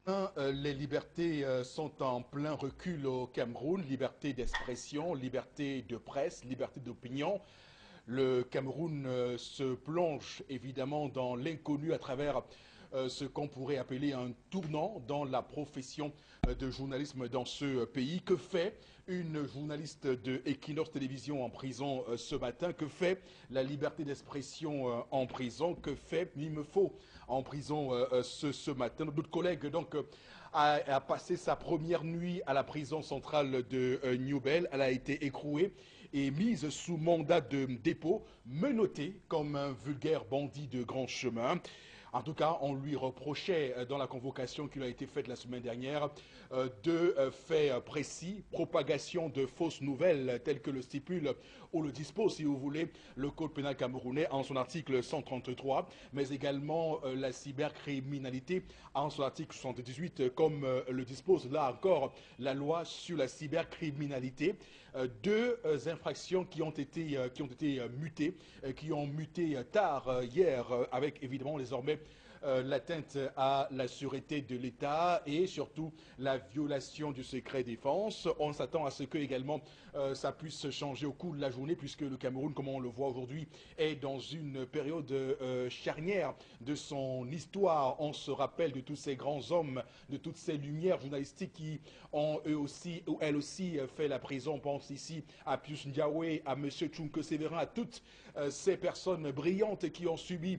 Les libertés sont en plein recul au Cameroun, liberté d'expression, liberté de presse, liberté d'opinion. Le Cameroun se plonge évidemment dans l'inconnu à travers ce qu'on pourrait appeler un tournant dans la profession de journalisme dans ce pays. Que fait une journaliste de Equinox Télévision en prison ce matin? Que fait la liberté d'expression en prison? Que fait Mimefo en prison ce matin? Notre collègue donc a passé sa première nuit à la prison centrale de Newbel. Elle a été écrouée et mise sous mandat de dépôt, menottée comme un vulgaire bandit de grand chemin. En tout cas, on lui reprochait dans la convocation qui lui a été faite la semaine dernière deux faits précis, propagation de fausses nouvelles telles que le stipule ou le dispose, si vous voulez, le Code pénal camerounais en son article 133, mais également la cybercriminalité en son article 78, comme le dispose là encore la loi sur la cybercriminalité. Deux infractions qui ont été mutées, qui ont muté tard hier, avec évidemment désormais l'atteinte à la sûreté de l'État et surtout la violation du secret défense. On s'attend à ce que également ça puisse changer au cours de la journée puisque le Cameroun, comme on le voit aujourd'hui, est dans une période charnière de son histoire. On se rappelle de tous ces grands hommes, de toutes ces lumières journalistiques qui ont eux aussi, ou elles aussi, fait la prison. On pense ici à Pius Ndiawe, à M. Tchunke Sévérin, à toutes ces personnes brillantes qui ont subi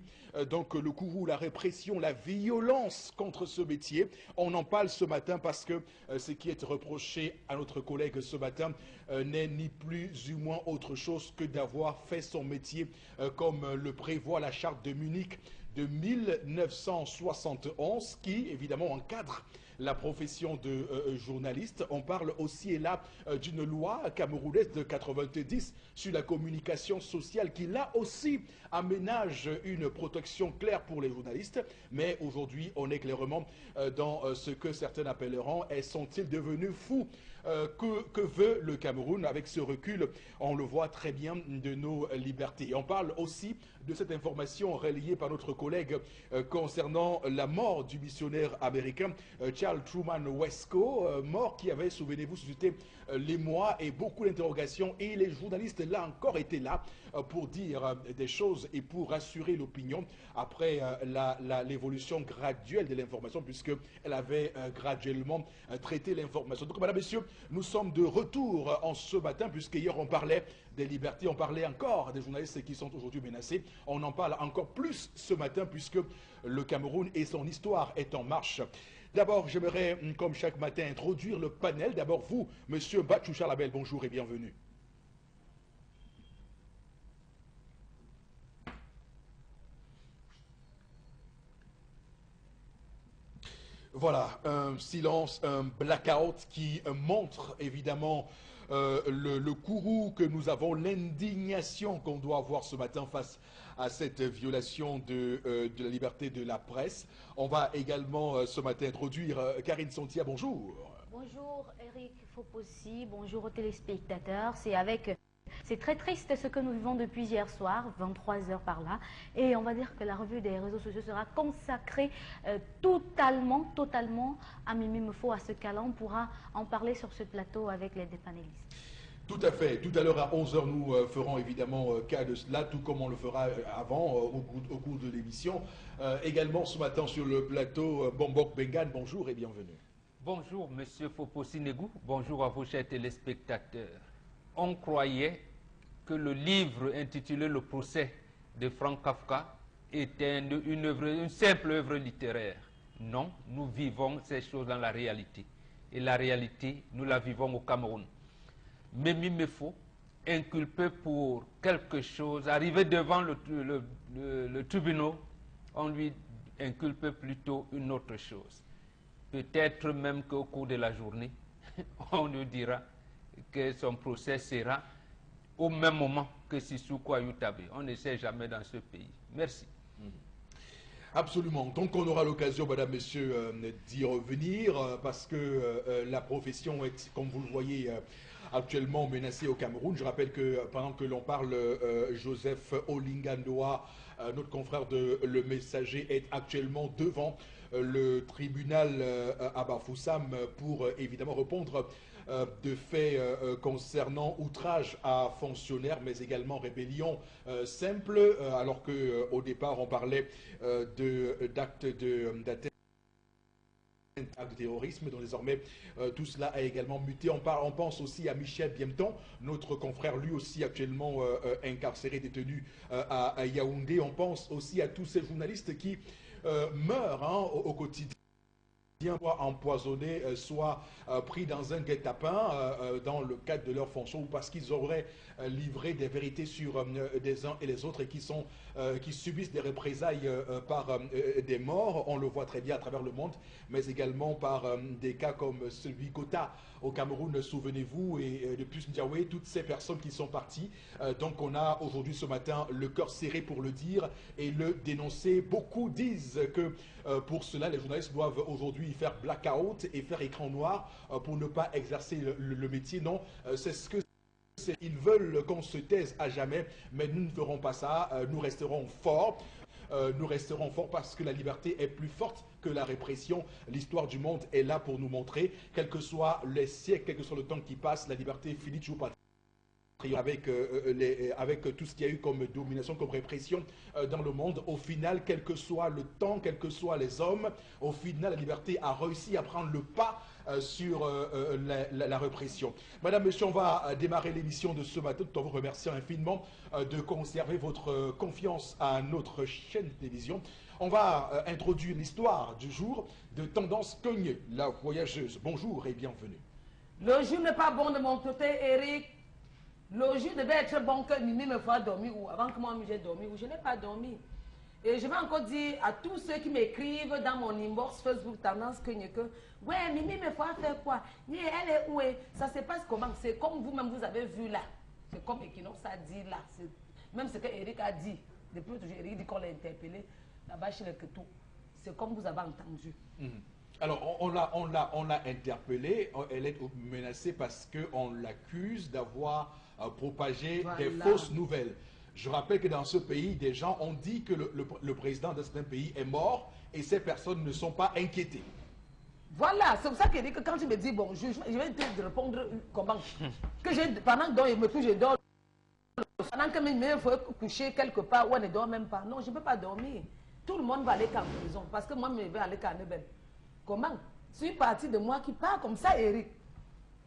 donc le courroux, la répression, la violence contre ce métier. On en parle ce matin parce que ce qui est reproché à notre collègue ce matin n'est ni plus ou moins autre chose que d'avoir fait son métier comme le prévoit la charte de Munich de 1971 qui évidemment encadre la profession de journaliste. On parle aussi et là d'une loi camerounaise de 90 sur la communication sociale qui là aussi aménage une protection claire pour les journalistes. Mais aujourd'hui, on est clairement dans ce que certains appelleront sont-ils devenus fous? Que veut le Cameroun avec ce recul? On le voit très bien de nos libertés. Et on parle aussi de cette information relayée par notre collègue concernant la mort du missionnaire américain Charles Truman Wesco, mort qui avait, souvenez-vous, suscité l'émoi et beaucoup d'interrogations. Et les journalistes, là encore, étaient là pour dire des choses et pour rassurer l'opinion après l'évolution graduelle de l'information, puisqu'elle avait graduellement traité l'information. Donc, madame, messieurs, nous sommes de retour en ce matin, puisque hier on parlait des libertés, on parlait encore des journalistes qui sont aujourd'hui menacés. On en parle encore plus ce matin, puisque le Cameroun et son histoire est en marche. D'abord, j'aimerais, comme chaque matin, introduire le panel. D'abord, vous, monsieur Bachoucha Label, bonjour et bienvenue. Voilà, un silence, un blackout qui montre évidemment le courroux que nous avons, l'indignation qu'on doit avoir ce matin face à cette violation de la liberté de la presse. On va également ce matin introduire Karine Sontia, bonjour. Bonjour Eric Fopossi, bonjour aux téléspectateurs. C'est très triste ce que nous vivons depuis hier soir, 23 h par là. Et on va dire que la revue des réseaux sociaux sera consacrée totalement à Mimi Mefo, à ce cas-là. On pourra en parler sur ce plateau avec les deux panélistes. Tout à fait. Tout à l'heure à 11 h, nous ferons évidemment cas de cela, tout comme on le fera avant, au cours de l'émission. Également ce matin sur le plateau, Bombok Bengan, bonjour et bienvenue. Bonjour, monsieur Fopossi-Negou. Bonjour à vos chers téléspectateurs. On croyait que le livre intitulé Le procès de Franz Kafka était une simple œuvre littéraire. Non, nous vivons ces choses dans la réalité. Et la réalité, nous la vivons au Cameroun. Mimi Mefo, inculpé pour quelque chose, arrivé devant le tribunal, on lui inculpe plutôt une autre chose. Peut-être même qu'au cours de la journée, on nous dira que son procès sera au même moment que Sissoko Ayoutabé. On ne sait jamais dans ce pays. Merci. Absolument. Donc on aura l'occasion, madame, messieurs, d'y revenir parce que la profession est, comme vous le voyez, actuellement menacée au Cameroun. Je rappelle que pendant que l'on parle, Joseph Olingandoa, notre confrère de Le Messager, est actuellement devant le tribunal à Bafoussam pour évidemment répondre de faits concernant outrage à fonctionnaires, mais également rébellion simple, alors qu'au départ on parlait d'actes d'atteinte de terrorisme, dont désormais tout cela a également muté. On pense aussi à Michel Biemton, notre confrère, lui aussi actuellement incarcéré, détenu à Yaoundé. On pense aussi à tous ces journalistes qui meurent au quotidien, soit empoisonnés, soit pris dans un guet-apens dans le cadre de leur fonction ou parce qu'ils auraient livré des vérités sur des uns et les autres et qui subissent des représailles par des morts. On le voit très bien à travers le monde, mais également par des cas comme celui Kota au Cameroun, souvenez-vous, et de Puce Ndiawe, toutes ces personnes qui sont parties. Donc on a aujourd'hui ce matin le cœur serré pour le dire et le dénoncer. Beaucoup disent que pour cela, les journalistes doivent aujourd'hui faire blackout et faire écran noir pour ne pas exercer le métier. Non, c'est ce que ils veulent qu'on se taise à jamais, mais nous ne ferons pas ça. Nous resterons forts. Nous resterons forts parce que la liberté est plus forte que la répression. L'histoire du monde est là pour nous montrer, quels que soient les siècles, quel que soit le temps qui passe, la liberté finit toujours par avec tout ce qu'il y a eu comme domination, comme répression dans le monde. Au final, quel que soit le temps, quels que soient les hommes, au final, la liberté a réussi à prendre le pas sur la répression. Madame, monsieur, on va démarrer l'émission de ce matin tout en vous remerciant infiniment de conserver votre confiance à notre chaîne de télévision. On va introduire l'histoire du jour de Tendance Cogne, la voyageuse. Bonjour et bienvenue. Le jour n'est pas bon de mon côté, Eric. Le jour devait être bon que Mimi me fasse dormir ou avant que moi j'ai dormi ou je n'ai pas dormi. Et je vais encore dire à tous ceux qui m'écrivent dans mon inbox Facebook Tendance que ouais, Mimi me fait faire quoi? Elle est où? Ça se passe comment? C'est comme vous-même vous avez vu là. C'est comme Equinox a dit là. Même ce que Eric a dit. Depuis toujours, Eric dit qu'on l'a interpellé là-bas chez le Ketou. C'est comme vous avez entendu. Alors, on l'a interpellée. Elle est menacée parce qu'on l'accuse d'avoir propagé des fausses nouvelles. Je rappelle que dans ce pays, des gens ont dit que le président de certains pays est mort et ces personnes ne sont pas inquiétées. Voilà, c'est pour ça que quand tu me dis bonjour, je vais te répondre comment. Pendant que je me couche, je dors. Pendant que me faut coucher quelque part où on ne dort même pas. Non, je ne peux pas dormir. Tout le monde va aller en prison parce que moi, je vais aller à Nebel. Comment? C'est une partie de moi qui part comme ça, Eric.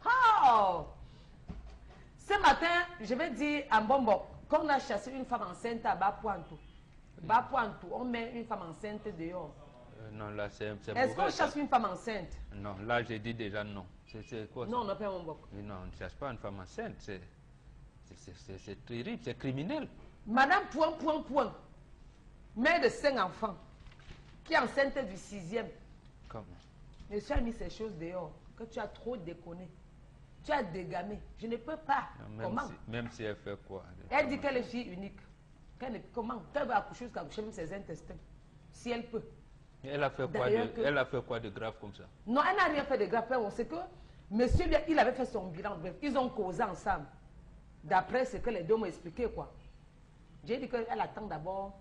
Oh! Ce matin, je vais dire à Mbombo qu'on a chassé une femme enceinte à Bapuantou. Bapuantou, on met une femme enceinte dehors. Non, là, c'est Est-ce qu'on chasse une femme enceinte? Non, là, j'ai dit déjà non. C'est quoi ça? Non, on n'a pas Mbombo. Non, on ne chasse pas une femme enceinte. C'est terrible, c'est criminel. Madame Point, mère de 5 enfants, qui est enceinte du 6e. Comment? Monsieur a mis ces choses dehors, que tu as trop déconné. Tu as dégamé. Je ne peux pas. Non, comment? Même si elle fait quoi? Elle dit qu'elle est fille unique. Comment? Qu'elle va accoucher jusqu'à accoucher même ses intestins. Si elle peut. Elle a fait quoi de grave comme ça? Non, elle n'a rien fait de grave. On sait que monsieur, il avait fait son bilan. Bref, ils ont causé ensemble. D'après ce que les deux m'ont expliqué, quoi. J'ai dit qu'elle attend d'abord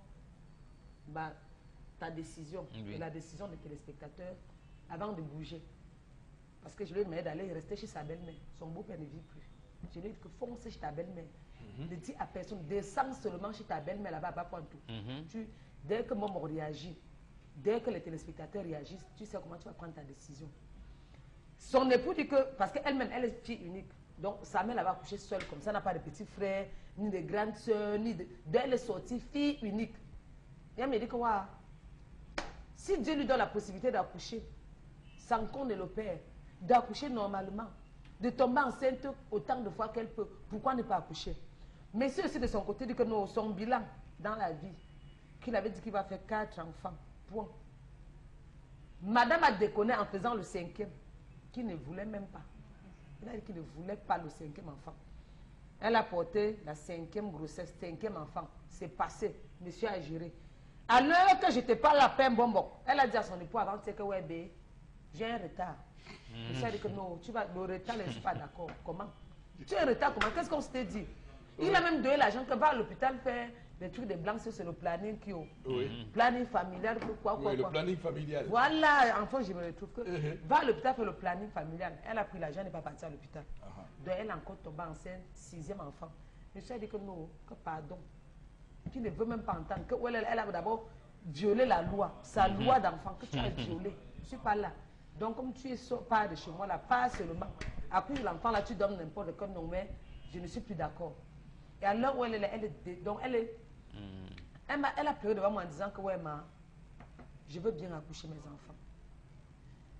ta décision, oui. La décision des téléspectateurs, avant de bouger. Parce que je lui ai demandé d'aller rester chez sa belle-mère. Son beau-père ne vit plus. Je lui ai dit que fonce chez ta belle-mère. Ne dis à personne, descends seulement chez ta belle-mère là-bas à Bapuantou. Dès que moi on réagit, dès que les téléspectateurs réagissent, tu sais comment tu vas prendre ta décision. Son époux dit que, parce qu'elle-même, elle est fille unique. Donc sa mère elle va coucher seule comme ça, n'a pas de petits frères, ni de grandes soeurs, ni de... Elle est sortie fille unique. Et elle me dit que, wow, si Dieu lui donne la possibilité d'accoucher, sans qu'on ne le père, d'accoucher normalement, de tomber enceinte autant de fois qu'elle peut, pourquoi ne pas accoucher? Mais c'est aussi de son côté dit que nous, son bilan dans la vie, qu'il avait dit qu'il va faire 4 enfants, point. Madame a déconné en faisant le 5e, qui ne voulait même pas. Elle a dit qu'il ne voulait pas le 5e enfant. Elle a porté la 5e grossesse, 5e enfant. C'est passé. Monsieur a géré. À l'heure que je te parle à peine bonbon, elle a dit à son époux avant, tu sais que ouais, bé, j'ai un retard. Je lui ai dit que non, tu vas, le retard, je ne suis pas d'accord. Comment? Tu as un retard, comment? Qu'est-ce qu'on s'était dit? Il a même donné l'argent que va à l'hôpital faire des trucs de blancs, c'est le planning qui est. Oui. Planning familial, quoi. Le planning familial. Voilà, enfin, je me retrouve que va à l'hôpital faire le planning familial. Elle a pris l'argent, elle n'est pas partie à l'hôpital. Donc, elle est encore tombée enceinte, 6e enfant. Je lui ai dit que non, que pardon. Tu ne veux même pas entendre que elle a d'abord violé la loi, sa loi d'enfant que tu as violée. Je ne suis pas là. Donc, comme tu es pas de chez moi, là, pas seulement. À cause de l'enfant, là, tu donnes n'importe quel nom, mais je ne suis plus d'accord. Et à l'heure où elle a pleuré devant moi en disant que, ouais, je veux bien accoucher mes enfants.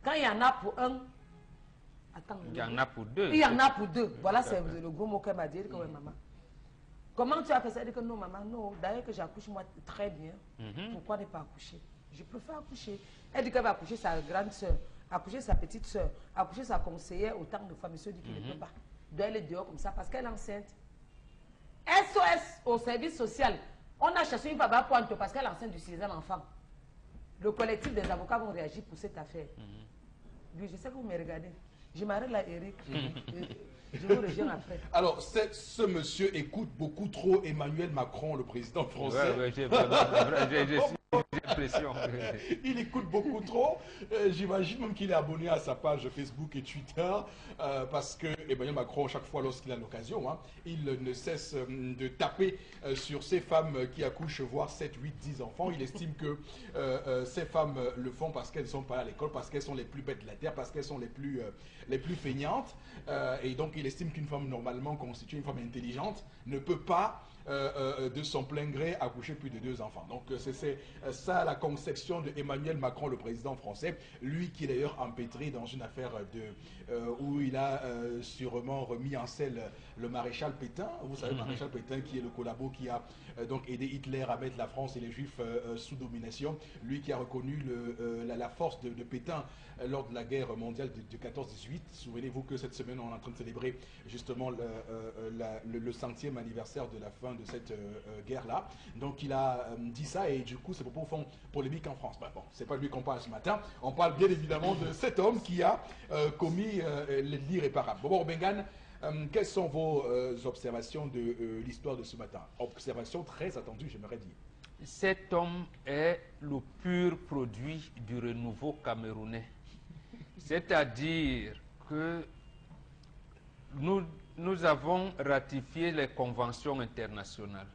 Quand il y en a pour un, attends. Il y en a pour deux. Il y en a pour deux. Voilà, c'est le gros mot qu'elle m'a dit, que, ouais, maman. Comment tu as fait ça? Elle dit que non, maman, non. D'ailleurs que j'accouche moi très bien. Pourquoi ne pas accoucher? Je préfère accoucher. Elle dit qu'elle va accoucher sa grande soeur, accoucher sa petite soeur, accoucher sa conseillère autant de fois. Monsieur dit qu'il ne peut pas. Donc elle est dehors comme ça parce qu'elle est enceinte. SOS au service social. On a cherché une femme pour Anto parce qu'elle est enceinte du 6e enfant. Le collectif des avocats vont réagir pour cette affaire. Oui, je sais que vous me regardez. Je m'arrête là, Eric. Je vous reviens après. Alors, ce monsieur écoute beaucoup trop Emmanuel Macron, le président français. Oui, j'ai l'impression. Il écoute beaucoup trop. J'imagine même qu'il est abonné à sa page Facebook et Twitter parce que Emmanuel Macron, chaque fois lorsqu'il a l'occasion, il ne cesse de taper sur ces femmes qui accouchent, voire 7, 8, 10 enfants. Il estime que ces femmes le font parce qu'elles ne sont pas à l'école, parce qu'elles sont les plus bêtes de la terre, parce qu'elles sont les plus feignantes. Et donc, il estime qu'une femme normalement constituée, une femme intelligente, ne peut pas de son plein gré accoucher plus de 2 enfants. Donc c'est ça la conception de Emmanuel Macron, le président français, lui qui est d'ailleurs empêtré dans une affaire où il a sûrement remis en selle le maréchal Pétain. Vous savez, maréchal Pétain qui est le collabo qui a donc aidé Hitler à mettre la France et les Juifs sous domination. Lui qui a reconnu la force de Pétain lors de la guerre mondiale de 14-18. Souvenez-vous que cette semaine on est en train de célébrer justement le 100e anniversaire de la fin de cette guerre-là. Donc il a dit ça et du coup ces propos font polémique en France. Bon, c'est pas lui qu'on parle ce matin. On parle bien évidemment de cet homme qui a commis l'irréparable. Bobo Bengan, quelles sont vos observations de l'histoire de ce matin? Observations très attendues, j'aimerais dire. Cet homme est le pur produit du renouveau camerounais. C'est-à-dire que nous avons ratifié les conventions internationales.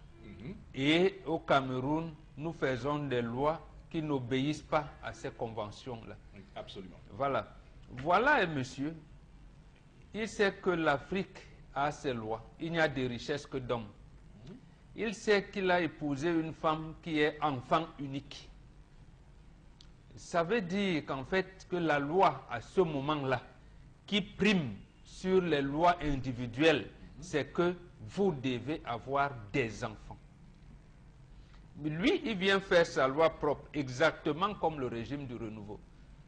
Et au Cameroun, nous faisons des lois qui n'obéissent pas à ces conventions-là. Absolument. Voilà. Voilà un monsieur, il sait que l'Afrique a ses lois. Il n'y a de richesse que d'hommes. Il sait qu'il a épousé une femme qui est enfant unique. Ça veut dire qu'en fait, que la loi, à ce moment-là, qui prime sur les lois individuelles, c'est que vous devez avoir des enfants. Mais lui, il vient faire sa loi propre, exactement comme le régime du renouveau,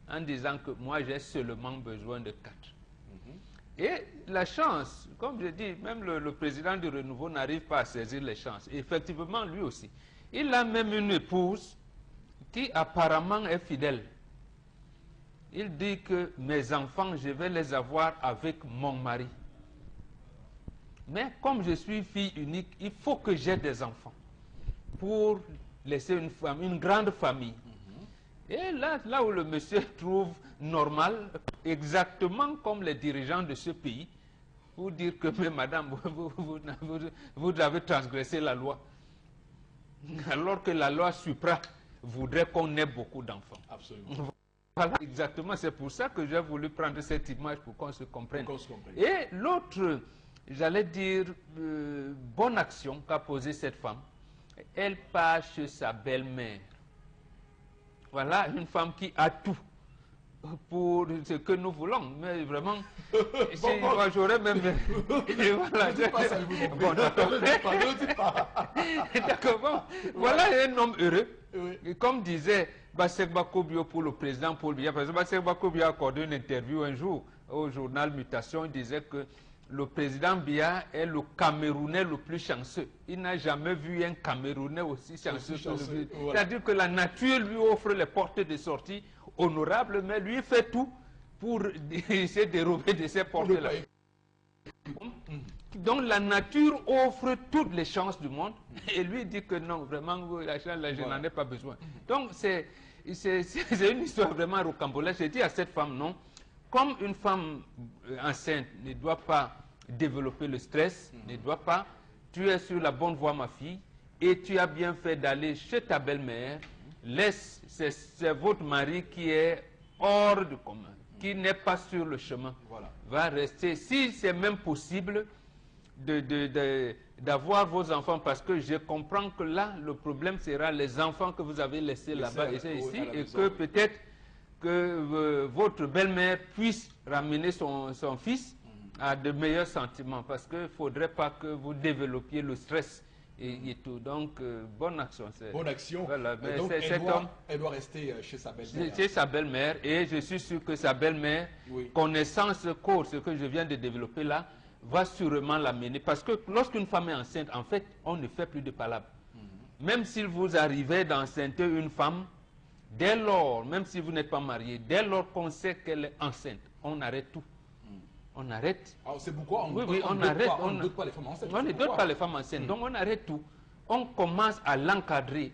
en disant que moi, j'ai seulement besoin de 4. Et la chance, comme je dis, même le président du renouveau n'arrive pas à saisir les chances. Et effectivement, lui aussi. Il a même une épouse qui apparemment est fidèle. Il dit que mes enfants, je vais les avoir avec mon mari. Mais comme je suis fille unique, il faut que j'ai des enfants pour laisser une grande famille. Et là où le monsieur trouve normal, exactement comme les dirigeants de ce pays, pour dire que, mais madame, vous avez transgressé la loi. Alors que la loi supra voudrait qu'on ait beaucoup d'enfants. Absolument. Voilà, exactement. C'est pour ça que j'ai voulu prendre cette image pour qu'on se comprenne. comprenne. Et l'autre, j'allais dire, bonne action qu'a posée cette femme, elle part chez sa belle-mère. Voilà, une femme qui a tout pour ce que nous voulons. Mais vraiment, moi j'aurais même... Voilà, bon, d'accord, bon. Voilà un homme heureux. Et comme disait Basekba Kobio pour le président Paul Biya, parce que Basekba Kobio a accordé une interview un jour au journal Mutation, il disait que le président Biya est le Camerounais le plus chanceux. Il n'a jamais vu un Camerounais aussi chanceux que lui. Voilà. C'est-à-dire que la nature lui offre les portes de sortie honorables, mais lui fait tout pour essayer de dérober de ces portes-là. Donc la nature offre toutes les chances du monde et lui dit que non, vraiment, la chance, là, je n'en ai pas besoin. Donc c'est une histoire vraiment rocambolesque. J'ai dit à cette femme, non, comme une femme enceinte ne doit pas développer le stress, ne doit pas, tu es sur la bonne voie, ma fille, et tu as bien fait d'aller chez ta belle-mère, laisse, c'est votre mari qui est hors du commun, qui n'est pas sur le chemin, va rester, si c'est même possible, d'avoir vos enfants, parce que je comprends que là, le problème sera les enfants que vous avez laissés là-bas et ici, et que peut-être que votre belle-mère puisse ramener son fils à de meilleurs sentiments, parce qu'il ne faudrait pas que vous développiez le stress et tout. Donc, bonne action. Bonne action. Voilà, Donc, elle doit rester chez sa belle-mère. Chez sa belle-mère, et je suis sûr que sa belle-mère, connaissant ce cours, ce que je viens de développer là, va sûrement l'amener. Parce que lorsqu'une femme est enceinte, en fait, on ne fait plus de palabres. Même si vous arrivez d'enceinte une femme, dès lors, même si vous n'êtes pas marié, dès lors qu'on sait qu'elle est enceinte, on arrête tout. On arrête. C'est pourquoi on ne dote pas les femmes enceintes. On ne dote pas les femmes enceintes. Donc on arrête tout. On commence à l'encadrer.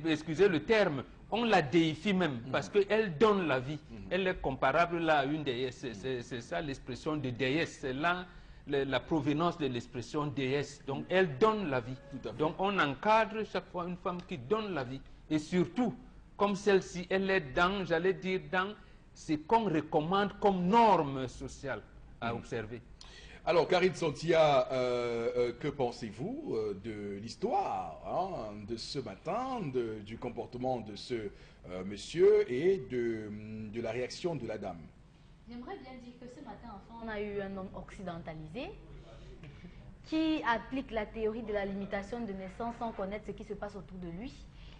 Excusez le terme. On la déifie même parce qu'elle donne la vie. Elle est comparable là à une déesse. C'est ça l'expression de déesse. C'est là la provenance de l'expression déesse. Donc elle donne la vie. Donc on encadre chaque fois une femme qui donne la vie. Et surtout, comme celle-ci, elle est dans, j'allais dire, dans ce qu'on recommande comme norme sociale à observer. Alors, Karine Santia, que pensez-vous de l'histoire de ce matin, du comportement de ce monsieur et de la réaction de la dame? J'aimerais bien dire que ce matin, enfin, on a eu un homme occidentalisé qui applique la théorie de la limitation de naissance sans connaître ce qui se passe autour de lui.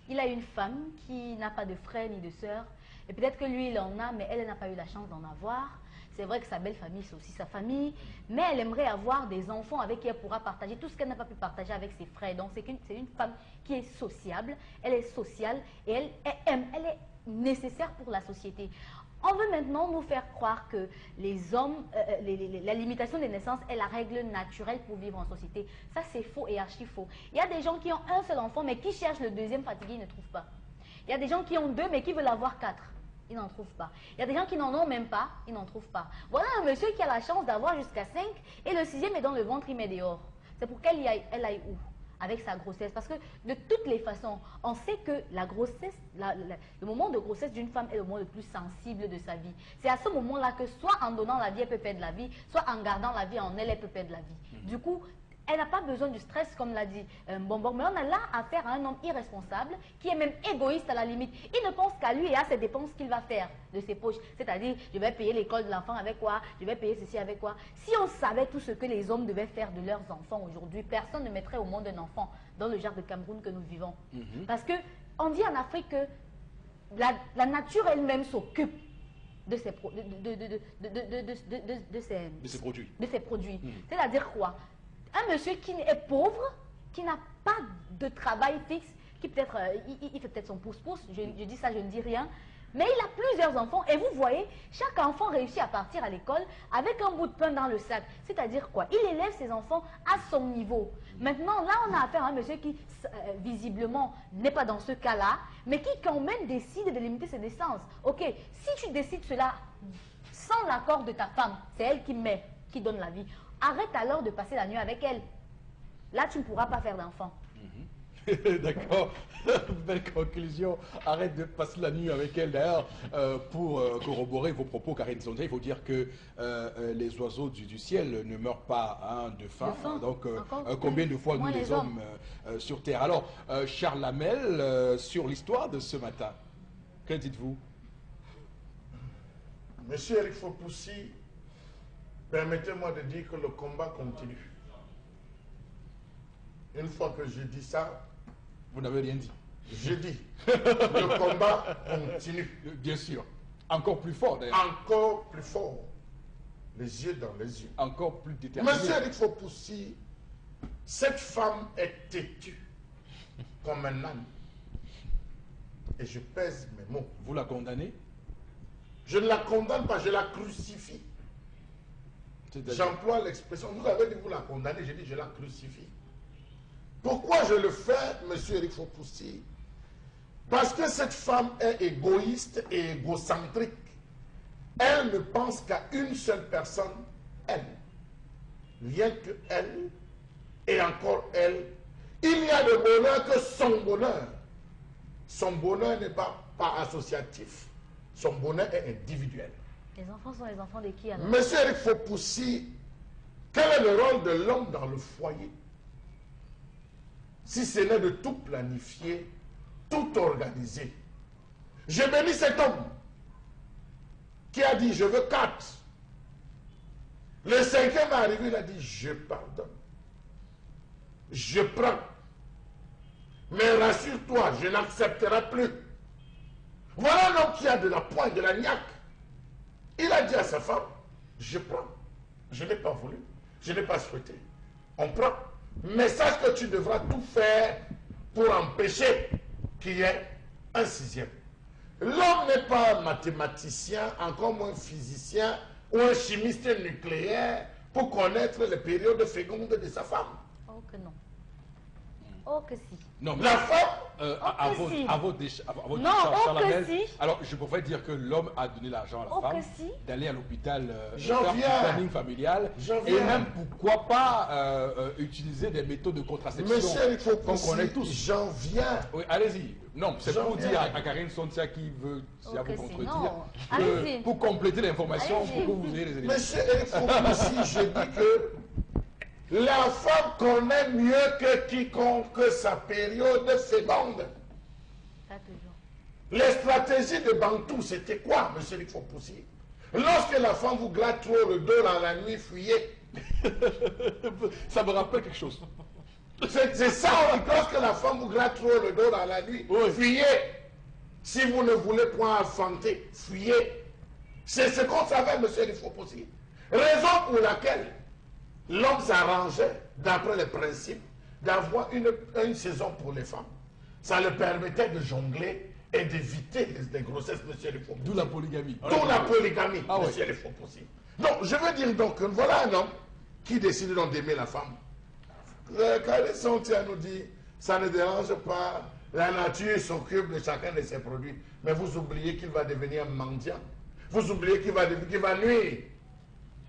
Il a une femme qui n'a pas de frère ni de sœur. Et peut-être que lui, il en a, mais elle n'a pas eu la chance d'en avoir. C'est vrai que sa belle famille, c'est aussi sa famille. Mais elle aimerait avoir des enfants avec qui elle pourra partager tout ce qu'elle n'a pas pu partager avec ses frères. Donc c'est une femme qui est sociable, elle est sociale et elle est nécessaire pour la société. On veut maintenant nous faire croire que les hommes, la limitation des naissances est la règle naturelle pour vivre en société. Ça, c'est faux et archi faux. Il y a des gens qui ont un seul enfant, mais qui cherchent le deuxième fatigué, ils ne trouvent pas. Il y a des gens qui ont deux, mais qui veulent avoir quatre. Ils n'en trouvent pas. Il y a des gens qui n'en ont même pas, ils n'en trouvent pas. Voilà un monsieur qui a la chance d'avoir jusqu'à 5, et le sixième est dans le ventre, il met dehors. C'est pour qu'elle aille où? Avec sa grossesse. Parce que de toutes les façons, on sait que la grossesse, le moment de grossesse d'une femme est le moment le plus sensible de sa vie. C'est à ce moment-là que soit en donnant la vie, elle peut perdre la vie, soit en gardant la vie en elle, elle peut perdre la vie. Du coup, elle n'a pas besoin du stress, comme l'a dit Bonbon, mais on a là affaire à un homme irresponsable, qui est même égoïste à la limite. Il ne pense qu'à lui et à ses dépenses qu'il va faire de ses poches. C'est-à-dire, je vais payer l'école de l'enfant avec quoi, je vais payer ceci avec quoi. Si on savait tout ce que les hommes devaient faire de leurs enfants aujourd'hui, personne ne mettrait au monde un enfant dans le genre de Cameroun que nous vivons. Parce qu'on dit en Afrique que la nature elle-même s'occupe de ces produits. C'est-à-dire quoi? Un monsieur qui est pauvre, qui n'a pas de travail fixe, qui peut-être, il fait peut-être son pouce-pouce, je dis ça, je ne dis rien, mais il a plusieurs enfants et vous voyez, chaque enfant réussit à partir à l'école avec un bout de pain dans le sac. C'est-à-dire quoi? Il élève ses enfants à son niveau. Maintenant, là, on a affaire à un monsieur qui, visiblement, n'est pas dans ce cas-là, mais qui quand même décide de limiter ses naissances. Ok, si tu décides cela sans l'accord de ta femme, c'est elle qui donne la vie. Arrête alors de passer la nuit avec elle. Là, tu ne pourras pas faire d'enfant. D'accord. Belle conclusion. Arrête de passer la nuit avec elle. D'ailleurs, pour corroborer vos propos, Karine Santia, il faut dire que les oiseaux du ciel ne meurent pas de faim. Donc, combien de fois nous les hommes sur Terre? Alors, Charles Lamel, sur l'histoire de ce matin, que dites-vous? Monsieur Eric Fopoussi, permettez-moi de dire que le combat continue. Une fois que je dis ça, vous n'avez rien dit. Je dis, le combat continue. Bien sûr. Encore plus fort d'ailleurs. Encore plus fort. les yeux dans les yeux. Encore plus déterminé. Monsieur Eric Fopoussi, cette femme est têtue comme un âne. Et je pèse mes mots. Vous la condamnez? Je ne la condamne pas, je la crucifie. J'emploie l'expression, vous avez dit vous la condamnez, j'ai dit je la crucifie. Pourquoi je le fais, monsieur Eric Fopoussi? Parce que cette femme est égoïste et égocentrique. Elle ne pense qu'à une seule personne, elle. Rien que elle, et encore elle. Il n'y a de bonheur que son bonheur. Son bonheur n'est pas associatif. Son bonheur est individuel. Les enfants sont les enfants de qui alors? Monsieur Eric Fopoussi, quel est le rôle de l'homme dans le foyer? Si ce n'est de tout planifier, tout organiser. Je bénis cet homme qui a dit je veux 4. Le 5e est arrivé, il a dit je pardonne. Je prends. Mais rassure-toi, je n'accepterai plus. Voilà un homme qui a de la pointe, de la niaque. Il a dit à sa femme, je prends. Je n'ai pas voulu, je n'ai pas souhaité. On prend. Mais sache que tu devras tout faire pour empêcher qu'il y ait un 6e. L'homme n'est pas un mathématicien, encore moins un physicien ou un chimiste nucléaire pour connaître les périodes fécondes de sa femme. Oh que non. Oh que si. Non, mais La femme, à votre Non, oh que si. alors je pourrais dire que l'homme a donné l'argent à la Oh femme que si. d'aller à l'hôpital J'en faire du viens. planning familial J'en et viens. même pourquoi pas utiliser des méthodes de contraception monsieur, il faut qu'on connaît que tous. j'en viens. Oui, allez-y. Non, c'est J'en pour viens. dire à Karine Sontia qui veut Oh à que vous si, contredire, non. que Allez-y. pour compléter l'information, Allez-y. pour que vous ayez les éléments. Monsieur Eric Fopoussi, je dis que la femme connaît mieux que quiconque sa période féconde. Ça toujours. Les stratégies de Bantou, c'était quoi, monsieur Eric Fopoussi? Lorsque la femme vous glace trop le dos dans la nuit, fuyez. Ça me rappelle quelque chose. C'est ça, on dit, lorsque la femme vous glace trop le dos dans la nuit, Oui. fuyez. Si vous ne voulez point affronter, fuyez. C'est ce qu'on savait, monsieur Eric Fopoussi. Raison pour laquelle l'homme s'arrangeait, d'après les principes, d'avoir une saison pour les femmes. Ça le permettait de jongler et d'éviter les grossesses, monsieur Eric Fopoussi. D'où la polygamie. D'où la polygamie, Ah monsieur Eric Fopoussi. Donc, je veux dire donc que voilà un homme qui décide donc d'aimer la femme. Quand les Sontia nous dit, ça ne dérange pas, la nature s'occupe de chacun de ses produits, mais vous oubliez qu'il va devenir mendiant. Vous oubliez qu'il va nuire.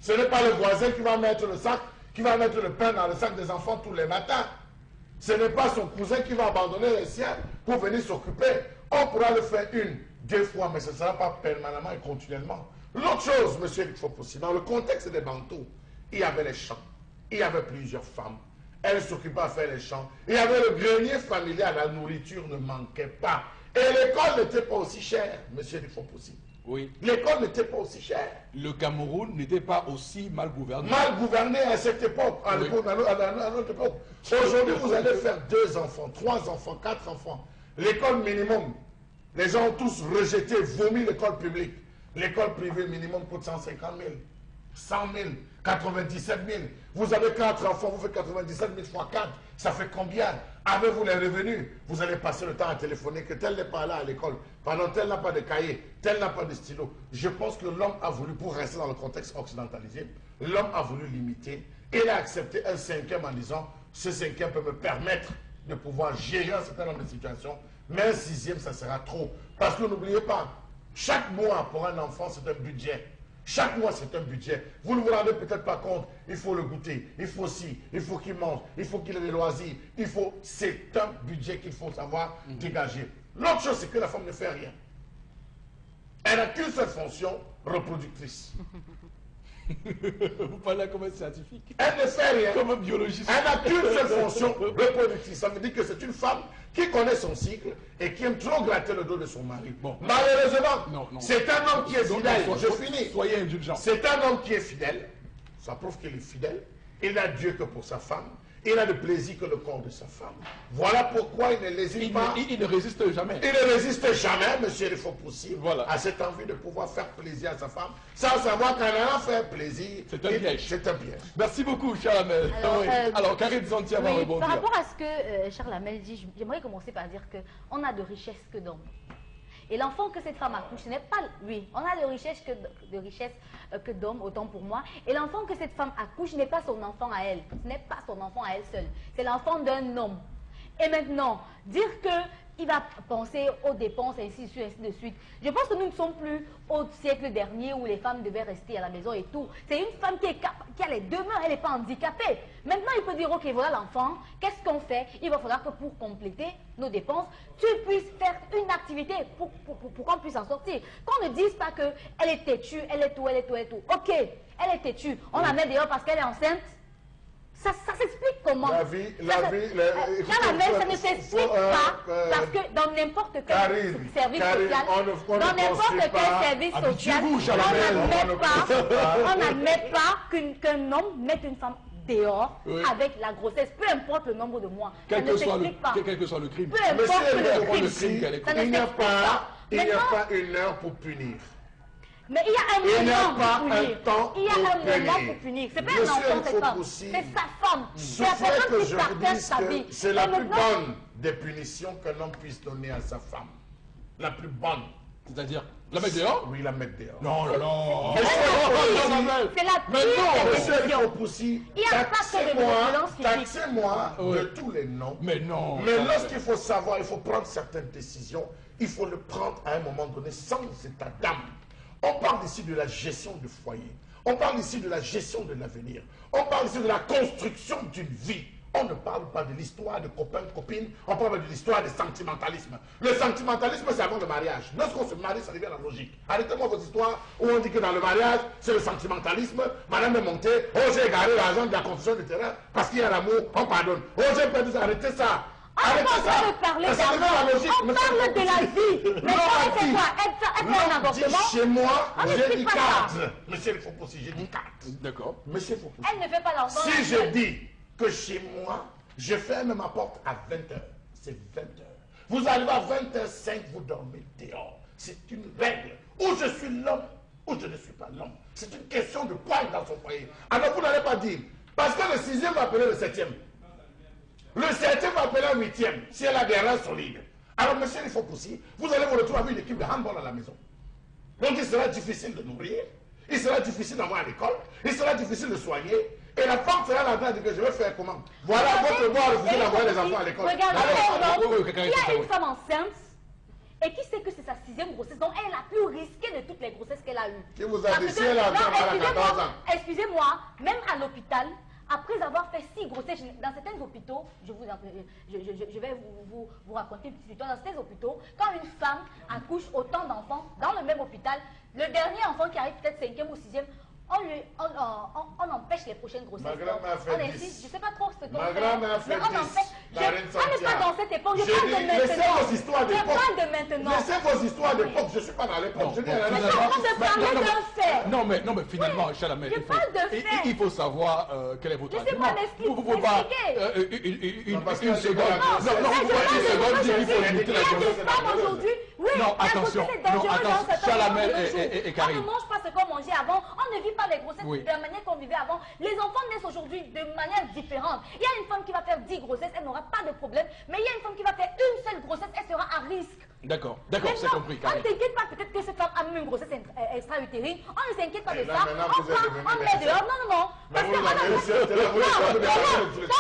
Ce n'est pas le voisin qui va mettre le sac, qui va mettre le pain dans le sac des enfants tous les matins. Ce n'est pas son cousin qui va abandonner les siens pour venir s'occuper. On pourra le faire 1, 2 fois, mais ce ne sera pas permanemment et continuellement. L'autre chose, monsieur Eric Fopoussi, dans le contexte des Bantous, il y avait les champs, il y avait plusieurs femmes. Elles s'occupaient à faire les champs. Il y avait le grenier familial, la nourriture ne manquait pas. Et l'école n'était pas aussi chère, monsieur Eric Fopoussi. Oui. L'école n'était pas aussi chère. Le Cameroun n'était pas aussi mal gouverné. Mal gouverné à cette époque, à Oui. l'époque, à notre époque. Aujourd'hui, vous allez faire 2 enfants, 3 enfants, 4 enfants. L'école minimum, les gens ont tous rejeté, vomi l'école publique. L'école privée minimum coûte 150 000, 100 000, 97 000. Vous avez 4 enfants, vous faites 97 000 fois 4. Ça fait combien? Avez-vous les revenus? Vous allez passer le temps à téléphoner que tel n'est pas là à l'école. Pendant tel n'a pas de cahier, tel n'a pas de stylo. Je pense que l'homme a voulu, pour rester dans le contexte occidentalisé, l'homme a voulu limiter. Il a accepté un 5e en disant, ce 5e peut me permettre de pouvoir gérer un certain nombre de situations, mais un 6e, ça sera trop. Parce que n'oubliez pas, chaque mois pour un enfant, c'est un budget. Chaque mois, c'est un budget. Vous ne vous rendez peut-être pas compte, il faut le goûter, il faut ci, il faut qu'il mange, il faut qu'il ait des loisirs, il faut... C'est un budget qu'il faut savoir dégager. L'autre chose, c'est que la femme ne fait rien. Elle n'a qu'une seule fonction, reproductrice. Vous parlez comme un scientifique. Elle ne fait rien. Comme un biologiste. Elle n'a qu'une seule fonction, reproductrice. Ça veut dire que c'est une femme qui connaît son cycle et qui aime trop gratter le dos de son mari. Bon. Malheureusement, Non. c'est un homme qui est fidèle. Je finis. Soyez indulgents. C'est un homme qui est fidèle. Ça prouve qu'il est fidèle. Il n'a Dieu que pour sa femme. il n'a de plaisir que le corps de sa femme. Voilà pourquoi il ne lésine pas. Il ne résiste jamais. Il ne résiste jamais, monsieur il faut possible, Voilà. à cette envie de pouvoir faire plaisir à sa femme, sans savoir qu'en allant faire plaisir, C'est un piège. C'est un piège. Merci beaucoup, Charles Hamel. Alors, Karine Zantia va oui, rebondir. par rapport à ce que Charles Hamel dit, j'aimerais commencer par dire qu'on a de richesses que d'hommes. Et l'enfant que cette femme accouche, ce n'est pas lui. On a de richesses que d'hommes, autant pour moi. Et l'enfant que cette femme accouche n'est pas son enfant à elle. Ce n'est pas son enfant à elle seule. C'est l'enfant d'un homme. Et maintenant, dire qu'il va penser aux dépenses, ainsi de suite. Je pense que nous ne sommes plus au siècle dernier où les femmes devaient rester à la maison et tout. C'est une femme qui a les deux mains, elle n'est pas handicapée. Maintenant, il peut dire, ok, voilà l'enfant, qu'est-ce qu'on fait? Il va falloir que pour compléter nos dépenses, tu puisses faire une activité pour qu'on puisse en sortir. Qu'on ne dise pas qu'elle est têtue, elle est tout. Ok, elle est têtue, on la met dehors parce qu'elle est enceinte. Ça s'explique comment? Ça ne s'explique pas parce que dans n'importe quel service social, on n'admet pas qu'un homme mette une femme dehors avec la grossesse, peu importe le nombre de mois. Quel que soit le crime. Peu importe le crime. Il n'y a pas une heure pour punir. Mais il y a un moment pour punir. C'est pas un enfant, cette femme. C'est sa femme. C'est la personne qui partage sa vie. C'est la plus bonne des punitions qu'un homme puisse donner à sa femme. La plus bonne. C'est-à-dire la mettre dehors? Oui, la mettre dehors. Non. C'est la pire des punitions. Il n'y a pas que de violence physique. Taxez-moi de tous les noms. Mais non. Mais lorsqu'il faut savoir, il faut prendre certaines décisions, il faut le prendre à un moment donné sans état d'âme. On parle ici de la gestion du foyer. On parle ici de la gestion de l'avenir. On parle ici de la construction d'une vie. On ne parle pas de l'histoire de copains, de copines. On parle de l'histoire du sentimentalisme. Le sentimentalisme, c'est avant le mariage. Lorsqu'on se marie, ça devient la logique. Arrêtez-moi votre histoire où on dit que dans le mariage, c'est le sentimentalisme. Madame est montée. Oh, j'ai égaré l'argent de la construction du terrain parce qu'il y a l'amour. On pardonne. Oh, j'ai perdu ça. Arrêtez ça. Arrêtez ça. On parle de la vie. Mais ça, c'est quoi? Elle fait un avortement? Chez moi, j'ai dit 4. Monsieur, il faut aussi, j'ai dit 4. D'accord. Monsieur, il faut Elle ne fait pas l'enfant. Si je dis que chez moi, je ferme ma porte à 20h, c'est 20h. Vous arrivez à 20h05, vous dormez dehors. C'est une règle. Ou je suis l'homme, ou je ne suis pas l'homme. C'est une question de poigne dans son foyer. Alors vous n'allez pas dire, parce que le 6e va appeler le 7e. Le 7e va appeler le 8e, si elle a des reins solides. Alors, monsieur, il faut pousser. Vous allez vous retrouver avec une équipe de handball à la maison. Donc, il sera difficile de nourrir. Il sera difficile d'avoir à l'école. Il sera difficile de soigner. Et la femme sera là dedans de dire, je vais faire comment? Voilà votre droit à refuser d'envoyer les enfants à l'école. Regardez, il y a une femme enceinte et qui sait que c'est sa 6e grossesse. Donc, elle est la plus risquée de toutes les grossesses qu'elle a eues. Qui vous a dit si elle a 14 ans? Excusez-moi, même à l'hôpital, après avoir fait 6 grossesses, dans certains hôpitaux, je vais vous raconter une petite histoire. Dans certains hôpitaux, quand une femme accouche autant d'enfants dans le même hôpital, le dernier enfant qui arrive peut-être 5e ou 6e, on empêche les prochaines grossesses. Ma grand-mère fait 10. Je ne sais pas trop ce qu'on Ma fait. grand-mère fait 10. On n'est pas dans cette époque. Je parle de maintenant. Laissez vos histoires d'époque. Je parle de maintenant. Laissez vos histoires d'époque. Je ne suis pas dans l'époque. Je suis en train de parler d'un fait. Non, mais finalement, Chalamel, il faut savoir quel est votre argument. Vous ne pouvez pas une seconde. Non, vous pouvez une seconde dire qu'il faut limiter la grossesse. Non, attention. Chalamel et Karine. On ne mange pas ce qu'on mangeait avant. On ne vit pas les grossesses de la manière qu'on vivait avant. Les enfants naissent aujourd'hui de manière différente. Il y a une femme qui va faire 10 grossesses, elle n'aura pas de problème. Mais il y a une femme qui va faire une seule grossesse, elle sera à risque. D'accord, c'est compris. On ne s'inquiète pas peut-être que cette femme a même une grossesse extra-utérine. On ne s'inquiète pas de ça. On met dehors. Non. Parce que quand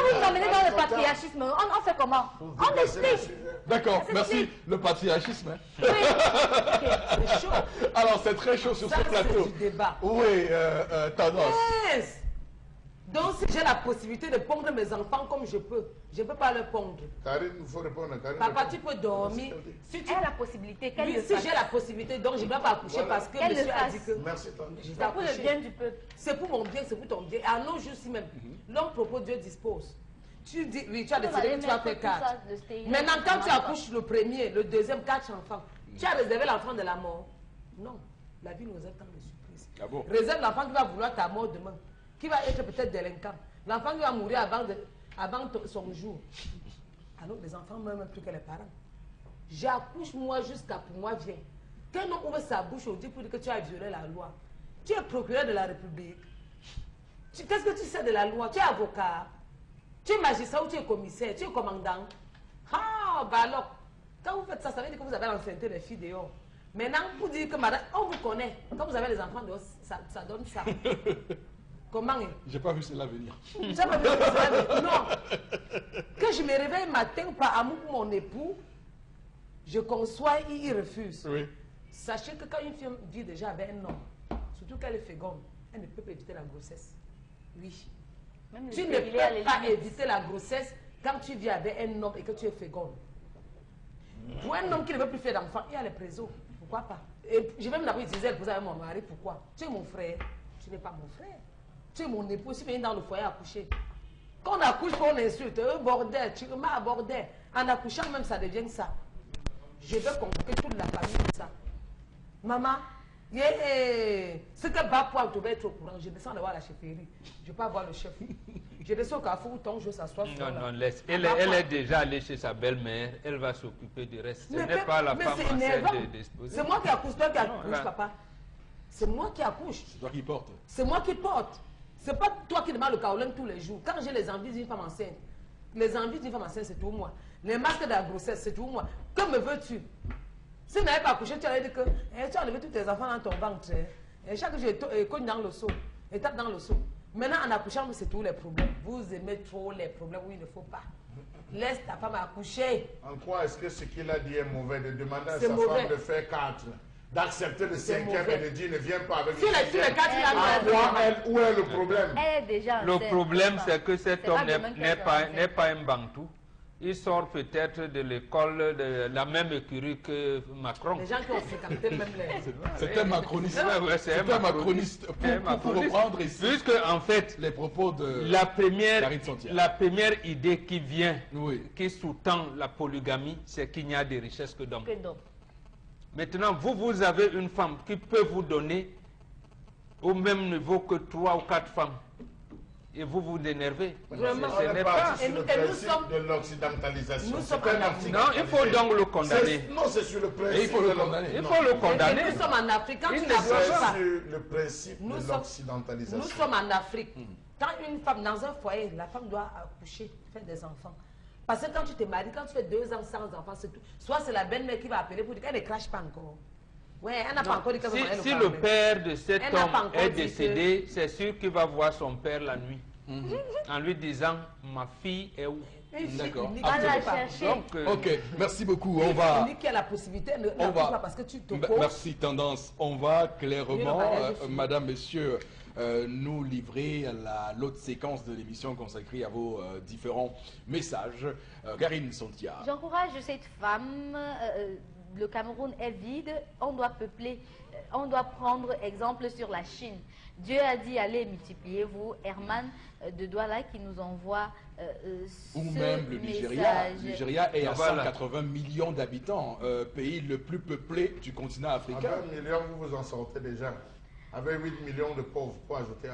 vous nous emmenez dans le patriarchisme, on fait comment? On explique. D'accord, merci. Le patriarchisme. Oui. C'est chaud. Alors, c'est très chaud sur ce plateau. C'est du débat. Oui, Thanos. Yes. Donc, si j'ai la possibilité de pondre mes enfants comme je peux pas leur pondre. Karine, il faut répondre à Karine. Papa, tu peux dormir. Si tu as la possibilité, oui, si j'ai la possibilité, donc je ne dois pas accoucher parce que monsieur a dit que... Merci, Thanos. C'est pour le bien du peuple. C'est pour mon bien, c'est pour ton bien. À nos jours ci même, l'homme propose, Dieu dispose. Tu dis, oui, tu as décidé que tu vas faire 4. Maintenant, quand tu accouches le premier, le deuxième, 4 enfants, tu as réservé l'enfant de la mort. Non, la vie nous réserve tant de surprises. Ah bon? Réserve l'enfant qui va vouloir ta mort demain, qui va être peut-être délinquant. L'enfant qui va mourir avant de... avant son jour. Alors les enfants meurent plus que les parents. J'accouche moi jusqu'à pour moi vient. Qu'un homme ouvre sa bouche au dit pour dire que tu as violé la loi. Tu es procureur de la République. Qu'est-ce que tu sais de la loi? Tu es avocat. Tu es magistrat ou tu es commissaire, tu es commandant. Ah, bah alors, quand vous faites ça, ça veut dire que vous avez enceinté les filles dehors. Maintenant, pour dire que madame, on vous connaît. Quand vous avez les enfants dehors, ça donne ça. Comment? J'ai pas vu cela venir. J'ai pas vu cela venir. Non. Que je me réveille matin par amour pour mon époux, je conçois, il refuse. Oui. Sachez que quand une fille vit déjà avec un homme, surtout qu'elle est féconde, elle ne peut pas éviter la grossesse. Oui. Même Tu le ne stérilet, peux les pas limites. éviter la grossesse quand tu vis avec un homme et que tu es féconde. Pour un homme qui ne veut plus faire d'enfant, il y a les présos. Pourquoi pas? Et je vais même d'abord utiliser le préso avec mon mari. Pourquoi? Tu es mon frère. Tu n'es pas mon frère. Tu es mon époux. Si tu viens dans le foyer accoucher. Quand on accouche, on insulte. Bordel, tu remets à bordel. En accouchant même, ça devient ça. Je veux convoquer toute la famille de ça. Maman, ce que Bapoual devait être au courant, je descends de voir la chefferie. Je ne vais pas voir le chef. Je descends au carrefour où ton jeu s'assoit. Non, laisse. Elle est déjà allée chez sa belle-mère. Elle va s'occuper du reste. Ce n'est pas la femme enceinte de disposer. C'est moi qui accouche, toi qui accouche, là. papa. C'est moi qui accouche. C'est toi qui portes. C'est moi qui porte. C'est pas toi qui demandes le kaolin tous les jours. Quand j'ai les envies d'une femme enceinte, les envies d'une femme enceinte, c'est tout moi. Les masques de la grossesse, c'est tout moi. Que me veux-tu? Si tu n'avais pas accouché, tu allais dire que tu as enlevé tous tes enfants dans ton ventre. Et chaque jour, je cogne dans le seau. Et tape dans le seau. Maintenant, en accouchant, c'est tous les problèmes. Vous aimez trop les problèmes où il ne faut pas. Laisse ta femme accoucher. En quoi est-ce que ce qu'il a dit est mauvais? De demander à C'est sa mauvais. femme de faire 4, d'accepter le 5e mauvais. et de dire ne viens pas avec Sur le les 4, il En quoi où est le problème? Elle est déjà Le enceinte, problème, pas. c'est que cet C'est homme pas demain qu'elle sera n'est pas un bantou. Il sort peut-être de l'école de la même écurie que Macron. Les gens qui ont fréquenté même les... C'est un macroniste. Ouais, c'est un C'est un macroniste. Pour reprendre ici Puisque, en fait, les propos de la première idée qui vient, Oui. qui sous-tend la polygamie, c'est qu'il n'y a de richesse que d'hommes. Que d'hommes. Maintenant, vous avez une femme qui peut vous donner au même niveau que 3 ou 4 femmes. Et vous vous énervez. Vraiment, Ce On n'est est pas... parti sur Et le nous principe sommes- de l'occidentalisation. nous C'est sommes un en article Non, il faut donc le condamner. Non, c'est sur le principe. Et il faut le de condamner. Il Non. faut le Et condamner. nous sommes en Afrique. Quand Il tu ne n'approches doit C'est pas, sur le principe Nous de sommes- l'occidentalisation. nous sommes en Afrique. Quand une femme, dans un foyer, la femme doit accoucher, faire des enfants. Parce que quand tu te maries, quand tu fais 2 ans sans enfants, c'est tout. Soit c'est la belle-mère qui va appeler pour dire qu'elle ne crache pas encore. Ouais, elle n'a pas encore dit qu'elle va marier Si le père de cet Elle n'a pas homme encore est dit décédé, c'est sûr qu'il va voir son père la nuit. En lui disant, ma fille est où? D'accord. Va la chercher. Donc, Ok, merci beaucoup. On On va... dit qu'il y a la possibilité, ne On va... pas parce que tu te Merci Tendance. On va clairement, Oui, le mariage est fini. madame, messieurs, nous livrer à l'autre séquence de l'émission consacrée à vos différents messages. Karine Sontia. J'encourage cette femme. Le Cameroun est vide. On doit peupler. On doit prendre exemple sur la Chine. Dieu a dit allez multipliez-vous. Herman de Douala qui nous envoie Ou ce même le Nigeria. message. Le Nigeria est à Voilà. 180 millions d'habitants, pays le plus peuplé du continent africain. Avec 1 million, vous vous en sortez déjà. Avec 8 millions de pauvres, pour ajouter.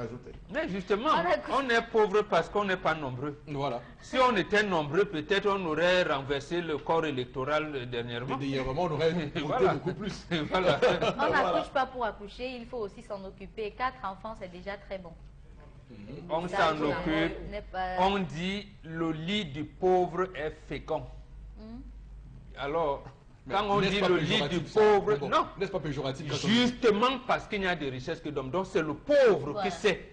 mais justement, Ah, d'accord. on est pauvre parce qu'on n'est pas nombreux. Voilà. Si on était nombreux, peut-être on aurait renversé le corps électoral dernièrement. Dernièrement, on aurait voté Voilà. beaucoup plus. Voilà. On n'accouche pas pour accoucher, il faut aussi s'en occuper. 4 enfants, c'est déjà très bon. On Ça, s'en l'amour occupe. n'est pas- On dit le lit du pauvre est fécond. Alors, quand on N'est-ce dit pas le lit du péjoratif, ça? pauvre, Mais bon, non. N'est-ce pas péjoratif quand on dit- Justement parce qu'il n'y a de richesse que d'hommes. Donc c'est le pauvre Voilà. qui sait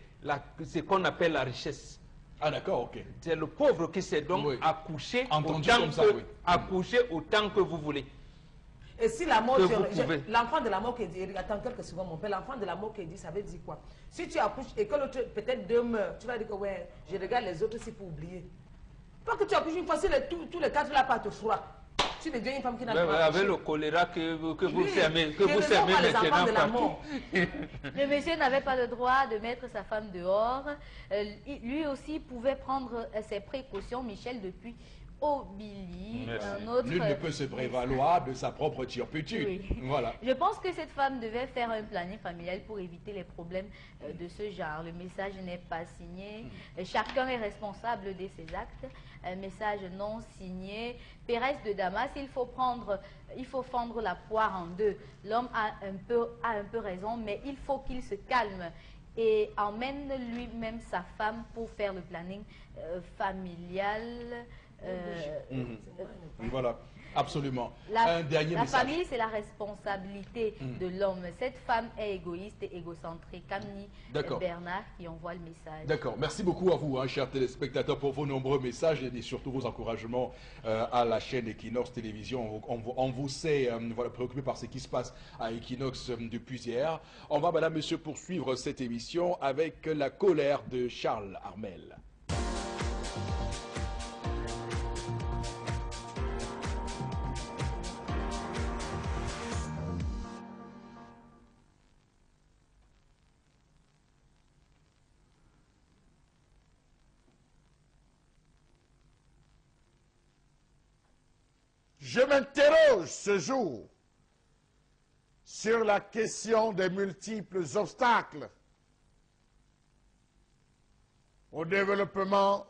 ce qu'on appelle la richesse. Ah d'accord, ok. C'est le pauvre qui sait donc Oui. accoucher, Entendu autant comme ça, que, oui. accoucher autant que vous voulez. Et si la mort, Que vous pouvez. l'enfant de la mort qui dit, attends quelques secondes mon père, l'enfant de la mort qui dit, ça veut dire quoi? Si tu accouches et que l'autre, peut-être 2 meurent, tu vas dire que ouais, je regarde les autres aussi pour oublier. Pas que tu accouches une fois, si tous les 4 là pas te froid, tu deviens une femme qui n'a Ouais, pas ouais, avec accouché. le choléra que vous Oui, fermez, que je vous ne fermez vois pas les enfants maintenant de la partout. mort. Le monsieur n'avait pas le droit de mettre sa femme dehors. Lui aussi pouvait prendre ses précautions, Michel, depuis Obili, Merci. un autre... Nul ne peut se prévaloir de sa propre turpitude. Oui. Voilà. Je pense que cette femme devait faire un planning familial pour éviter les problèmes de ce genre. Le message n'est pas signé. Chacun est responsable de ses actes. Un message non signé. Pérez de Damas, il faut fendre la poire en deux. L'homme a un peu raison, mais il faut qu'il se calme et emmène lui-même sa femme pour faire le planning familial. Voilà, absolument. La, Un dernier la message. famille, c'est la responsabilité de l'homme. Cette femme est égoïste et égocentrique. Camille Bernard qui envoie le message. D'accord. Merci beaucoup à vous, hein, chers téléspectateurs, pour vos nombreux messages et surtout vos encouragements à la chaîne Equinox Télévision. On vous sait voilà, préoccupé par ce qui se passe à Equinox depuis hier. On va, madame, monsieur, poursuivre cette émission avec la colère de Charles Armel. Je m'interroge ce jour sur la question des multiples obstacles au développement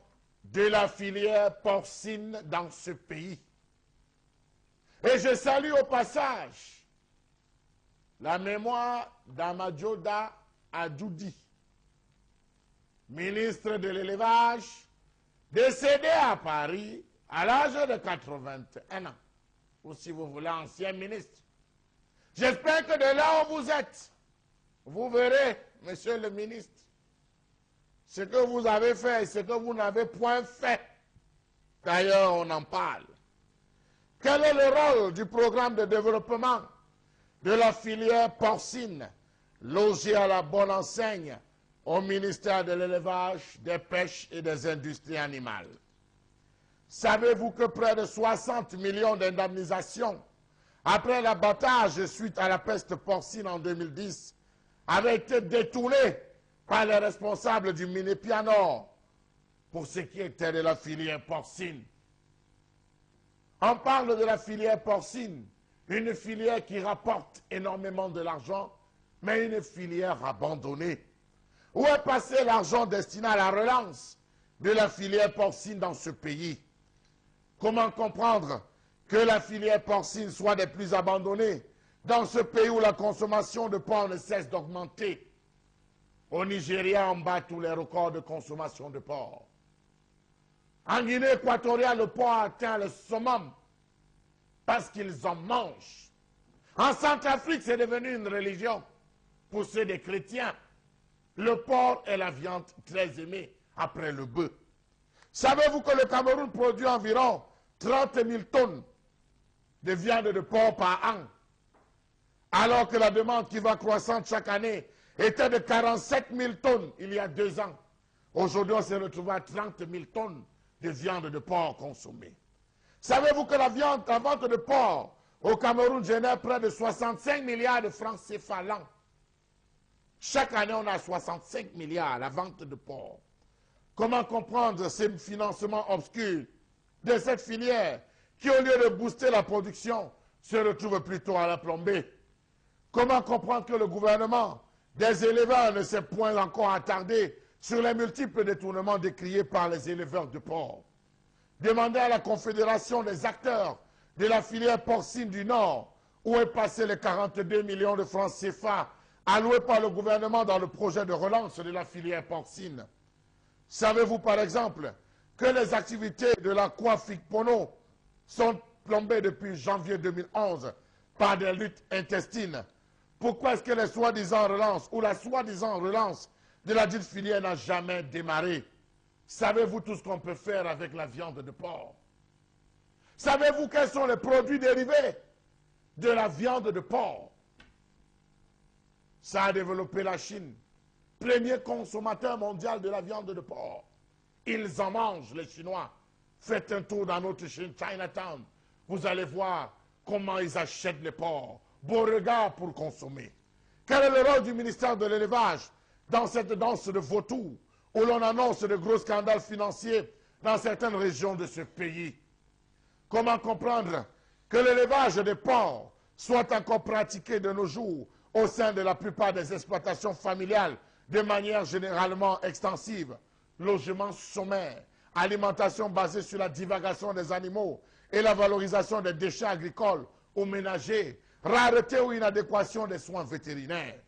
de la filière porcine dans ce pays. Et je salue au passage la mémoire d'Amadjoda Adjoudi, ministre de l'élevage, décédé à Paris à l'âge de 81 ans, ou si vous voulez, ancien ministre. J'espère que de là où vous êtes, vous verrez, monsieur le ministre, ce que vous avez fait et ce que vous n'avez point fait. D'ailleurs, on en parle. Quel est le rôle du programme de développement de la filière porcine, logée à la bonne enseigne au ministère de l'élevage, des pêches et des industries animales? Savez-vous que près de 60 millions d'indemnisations après l'abattage suite à la peste porcine en 2010 avaient été détournées par les responsables du Minépia Nord pour ce qui était de la filière porcine? On parle de la filière porcine, une filière qui rapporte énormément de l'argent, mais une filière abandonnée. Où est passé l'argent destiné à la relance de la filière porcine dans ce pays? Comment comprendre que la filière porcine soit des plus abandonnées dans ce pays où la consommation de porc ne cesse d'augmenter? Au Nigeria, on bat tous les records de consommation de porc. En Guinée équatoriale, le porc a atteint le summum parce qu'ils en mangent. En Centrafrique, c'est devenu une religion pour ceux des chrétiens. Le porc est la viande très aimée après le bœuf. Savez-vous que le Cameroun produit environ 30 000 tonnes de viande de porc par an, alors que la demande qui va croissante chaque année était de 47 000 tonnes il y a 2 ans. Aujourd'hui, on s'est retrouvé à 30 000 tonnes de viande de porc consommée. Savez-vous que la vente de porc au Cameroun génère près de 65 milliards de francs CFA l'an? Chaque année, on a 65 milliards à la vente de porc. Comment comprendre ces financements obscurs de cette filière qui, au lieu de booster la production, se retrouve plutôt à la plomber? Comment comprendre que le gouvernement des éleveurs ne s'est point encore attardé sur les multiples détournements décriés par les éleveurs de porc? Demandez à la Confédération des acteurs de la filière porcine du Nord où est passé les 42 millions de francs CFA alloués par le gouvernement dans le projet de relance de la filière porcine. Savez-vous par exemple que les activités de la Pono sont plombées depuis janvier 2011 par des luttes intestines? Pourquoi est-ce que les soi-disant relances ou la soi-disant relance de la dite filière n'a jamais démarré? Savez-vous tout ce qu'on peut faire avec la viande de porc? Savez-vous quels sont les produits dérivés de la viande de porc? Ça a développé la Chine, premier consommateur mondial de la viande de porc. Ils en mangent, les Chinois. Faites un tour dans notre Chine, Chinatown. Vous allez voir comment ils achètent les porcs. Beau regard pour consommer. Quel est le rôle du ministère de l'élevage dans cette danse de vautours où l'on annonce de gros scandales financiers dans certaines régions de ce pays? Comment comprendre que l'élevage des porcs soit encore pratiqué de nos jours au sein de la plupart des exploitations familiales de manière généralement extensive? Logement sommaire, alimentation basée sur la divagation des animaux et la valorisation des déchets agricoles ou ménagers, rareté ou inadéquation des soins vétérinaires.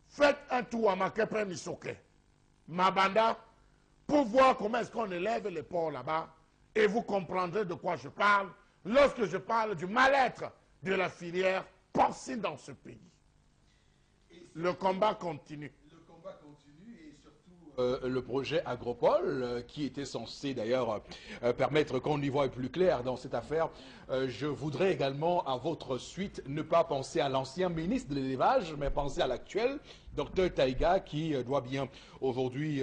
Faites un tour à Makepe Misoke, Mabanda, pour voir comment est-ce qu'on élève les porcs là-bas, et vous comprendrez de quoi je parle lorsque je parle du mal-être de la filière porcine dans ce pays. Le combat continue. Le combat continue et surtout le projet Agropole qui était censé d'ailleurs permettre qu'on y voie plus clair dans cette affaire. Je voudrais également à votre suite ne pas penser à l'ancien ministre de l'élevage mais penser à l'actuel, Dr Taïga, qui doit bien aujourd'hui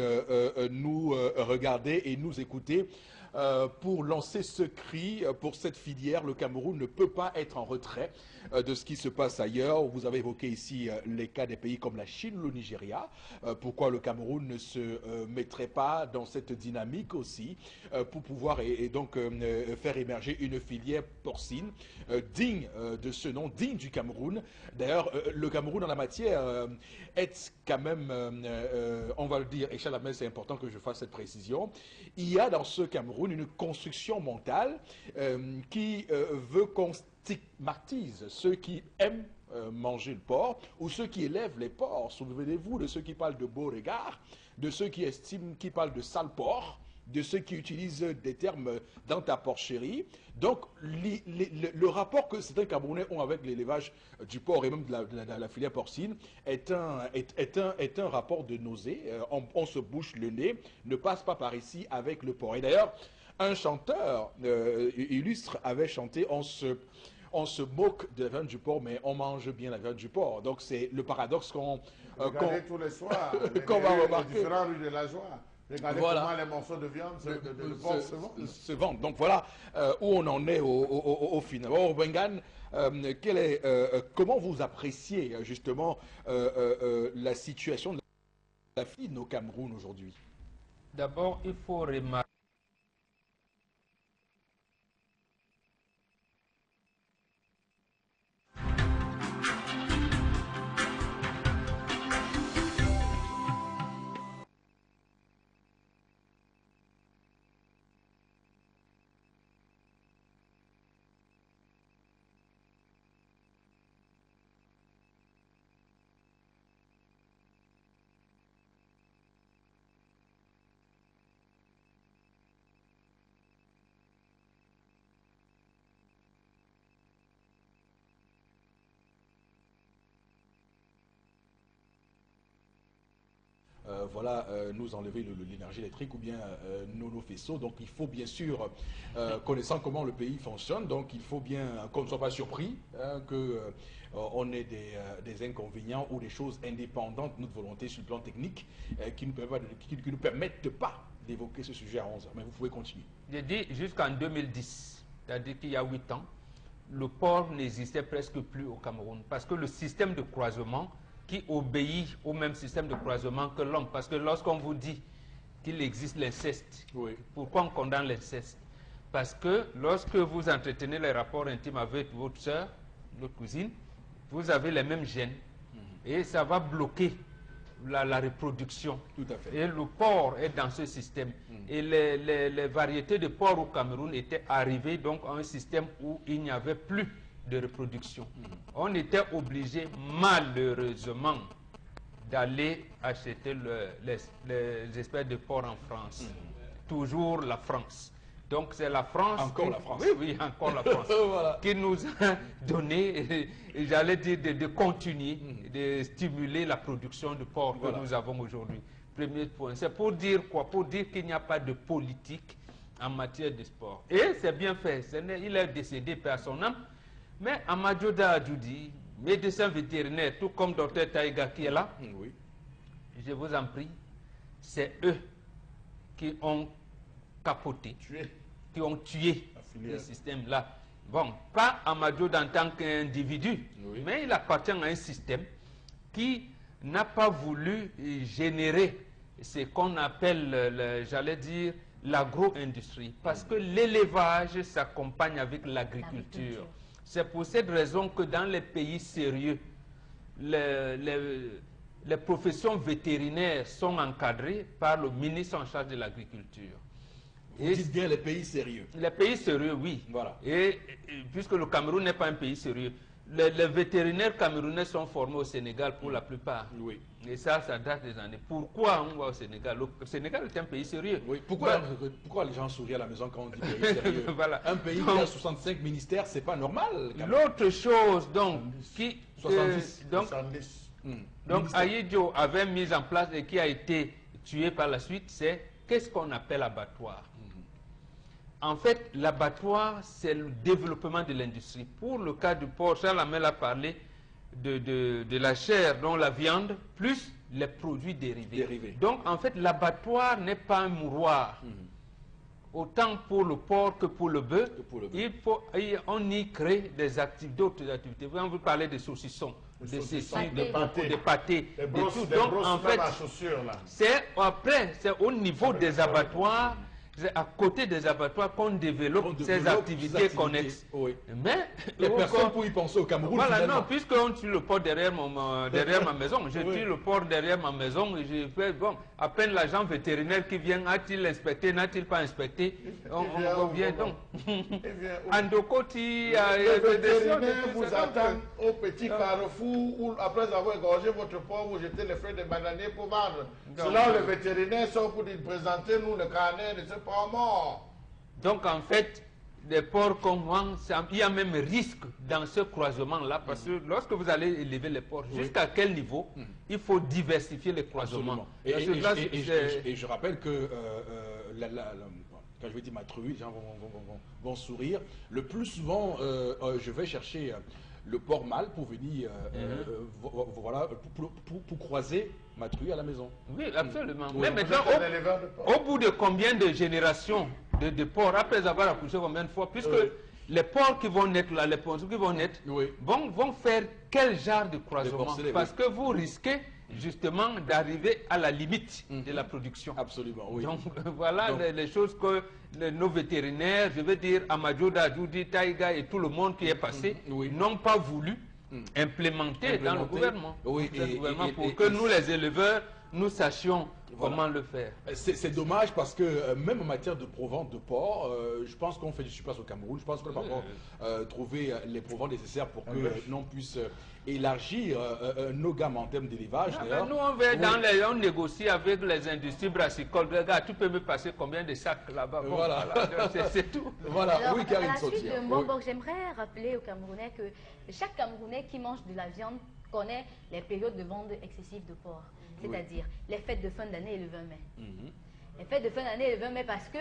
nous regarder et nous écouter. Pour lancer ce cri pour cette filière. Le Cameroun ne peut pas être en retrait de ce qui se passe ailleurs. Vous avez évoqué ici les cas des pays comme la Chine ou le Nigeria. Pourquoi le Cameroun ne se mettrait pas dans cette dynamique aussi pour pouvoir et donc faire émerger une filière porcine digne de ce nom, digne du Cameroun. D'ailleurs, le Cameroun en la matière est quand même, on va le dire, et Chalamel, c'est important que je fasse cette précision, il y a dans ce Cameroun une construction mentale qui veut qu'on stigmatise ceux qui aiment manger le porc ou ceux qui élèvent les porcs. Souvenez-vous de ceux qui parlent de beau regard, de ceux qui estiment, qui parlent de sale porc, de ceux qui utilisent des termes dans ta porcherie. Donc, le rapport que certains Camerounais ont avec l'élevage du porc et même de la filière porcine est un rapport de nausée. On se bouche le nez, ne passe pas par ici avec le porc. Et d'ailleurs, un chanteur illustre avait chanté on se moque de la viande du porc, mais on mange bien la viande du porc. Donc, c'est le paradoxe qu'on tous les soirs, qu'on va remarquer. Les différentes rues de la joie. Regardez comment les morceaux de viande de porc se vendent. Donc voilà où on en est au final. Oh, Bengan, comment vous appréciez justement la situation de la fille au Cameroun aujourd'hui? D'abord, il faut remarquer nous enlever l'énergie électrique ou bien nos faisceaux. Donc il faut bien sûr, connaissant comment le pays fonctionne, donc il faut bien qu'on ne soit pas surpris qu'on ait des inconvénients ou des choses indépendantes de notre volonté sur le plan technique qui ne nous permettent pas d'évoquer ce sujet à 11h. Mais vous pouvez continuer. J'ai dit jusqu'en 2010, c'est-à-dire qu'il y a 8 ans, le porc n'existait presque plus au Cameroun parce que le système de croisement qui obéit au même système de croisement que l'homme. Parce que lorsqu'on vous dit qu'il existe l'inceste, oui. Pourquoi on condamne l'inceste? Parce que lorsque vous entretenez les rapports intimes avec votre soeur, votre cousine, vous avez les mêmes gènes et ça va bloquer la reproduction. Tout à fait. Et le porc est dans ce système. Et les variétés de porc au Cameroun étaient arrivées donc à un système où il n'y avait plus de reproduction. On était obligé malheureusement d'aller acheter les espèces de porc en France. Toujours la France. Donc c'est la France. Encore la France. Oui, encore la France. Voilà. Qui nous a donné, j'allais dire, de continuer, de stimuler la production de porc que nous avons aujourd'hui. Premier point. C'est pour dire quoi? Pour dire qu'il n'y a pas de politique en matière de sport. Et c'est bien fait. Il est décédé par son âme. Mais Amadou Adjoudi, médecin vétérinaire, tout comme Dr Taïga qui est là, oui. Je vous en prie, c'est eux qui ont capoté, qui ont tué le système-là. Bon, pas Amadou en tant qu'individu, oui. Mais il appartient à un système qui n'a pas voulu générer ce qu'on appelle, j'allais dire, l'agro-industrie, parce que l'élevage s'accompagne avec l'agriculture. C'est pour cette raison que dans les pays sérieux, les professions vétérinaires sont encadrées par le ministre en charge de l'agriculture. Vous dites bien les pays sérieux. Les pays sérieux, oui. Voilà. Et puisque le Cameroun n'est pas un pays sérieux, les vétérinaires camerounais sont formés au Sénégal pour la plupart. Oui. Et ça date des années. Pourquoi on va au Sénégal? Le Sénégal est un pays sérieux. Oui. Pourquoi les gens sourient à la maison quand on dit pays sérieux? Voilà. Un pays qui a 65 ministères, c'est pas normal. L'autre chose, donc, 70. Donc Aïdjo avait mis en place et qui a été tué par la suite, c'est qu'est-ce qu'on appelle abattoir. En fait, l'abattoir, c'est le développement de l'industrie. Pour le cas du porc, Charles Hamel a parlé de la chair, dont la viande, plus les produits dérivés. Donc, en fait, l'abattoir n'est pas un mouroir. Autant pour le porc que pour le bœuf, on y crée d'autres activités. Vous parlez de saucissons, de pâtés, des de brosses, tout. des Donc, brosses en fait, à chaussures, là. c'est au niveau des abattoirs, c'est à côté des abattoirs qu'on développe ces activités connexes. Oui. Mais il n'y a personne pour y penser au Cameroun. Voilà, finalement. non, puisqu'on tue le porc derrière ma maison, je tue le porc derrière ma maison, et je fais, bon, à peine l'agent vétérinaire qui vient, a-t-il inspecté, n'a-t-il pas inspecté, on vient donc. Andokoti, le vétérinaire vous attend au petit carrefour où, après avoir égorgé votre porc, vous jetez les feuilles de bananier pour vendre. C'est là où le vétérinaire sort pour lui présenter nous le carnet de ce porc mort. Donc en fait, les porcs qu'on vend, il y a même risque dans ce croisement-là, parce que lorsque vous allez élever les porcs, jusqu'à quel niveau il faut diversifier les croisements. Et je rappelle que quand je vais dire ma truie, les gens vont sourire. Le plus souvent, je vais chercher le porc mâle pour venir voilà, pour croiser ma truie à la maison. Oui, absolument. Mais maintenant, au bout de combien de générations de porcs, après avoir accouché combien de fois, puisque les porcs qui vont naître là, les porcs qui vont naître, vont faire quel genre de croisement? Parce que vous risquez justement d'arriver à la limite de la production. Absolument, oui. Donc voilà les choses que nos vétérinaires, je veux dire Amadou Dadoudi, Taïga et tout le monde qui est passé, n'ont pas voulu implémenter dans le gouvernement. Oui, pour que nous les éleveurs, nous sachions comment le faire. C'est dommage parce que même en matière de provente de porc, je pense qu'on fait du surplace au Cameroun. Je pense qu'on va trouver les provents nécessaires pour que l'on puisse élargir nos gammes en termes d'élevage. Nous, on négocie avec les industries brassicoles. Regarde, tu peux me passer combien de sacs là-bas? Voilà. C'est tout. Voilà. Alors, oui, Karine à la suite Sautier. de Mbongbok, j'aimerais rappeler aux Camerounais que chaque Camerounais qui mange de la viande connaît les périodes de vente excessive de porc. C'est-à-dire les fêtes de fin d'année et le 20 mai. Les fêtes de fin d'année et le 20 mai parce que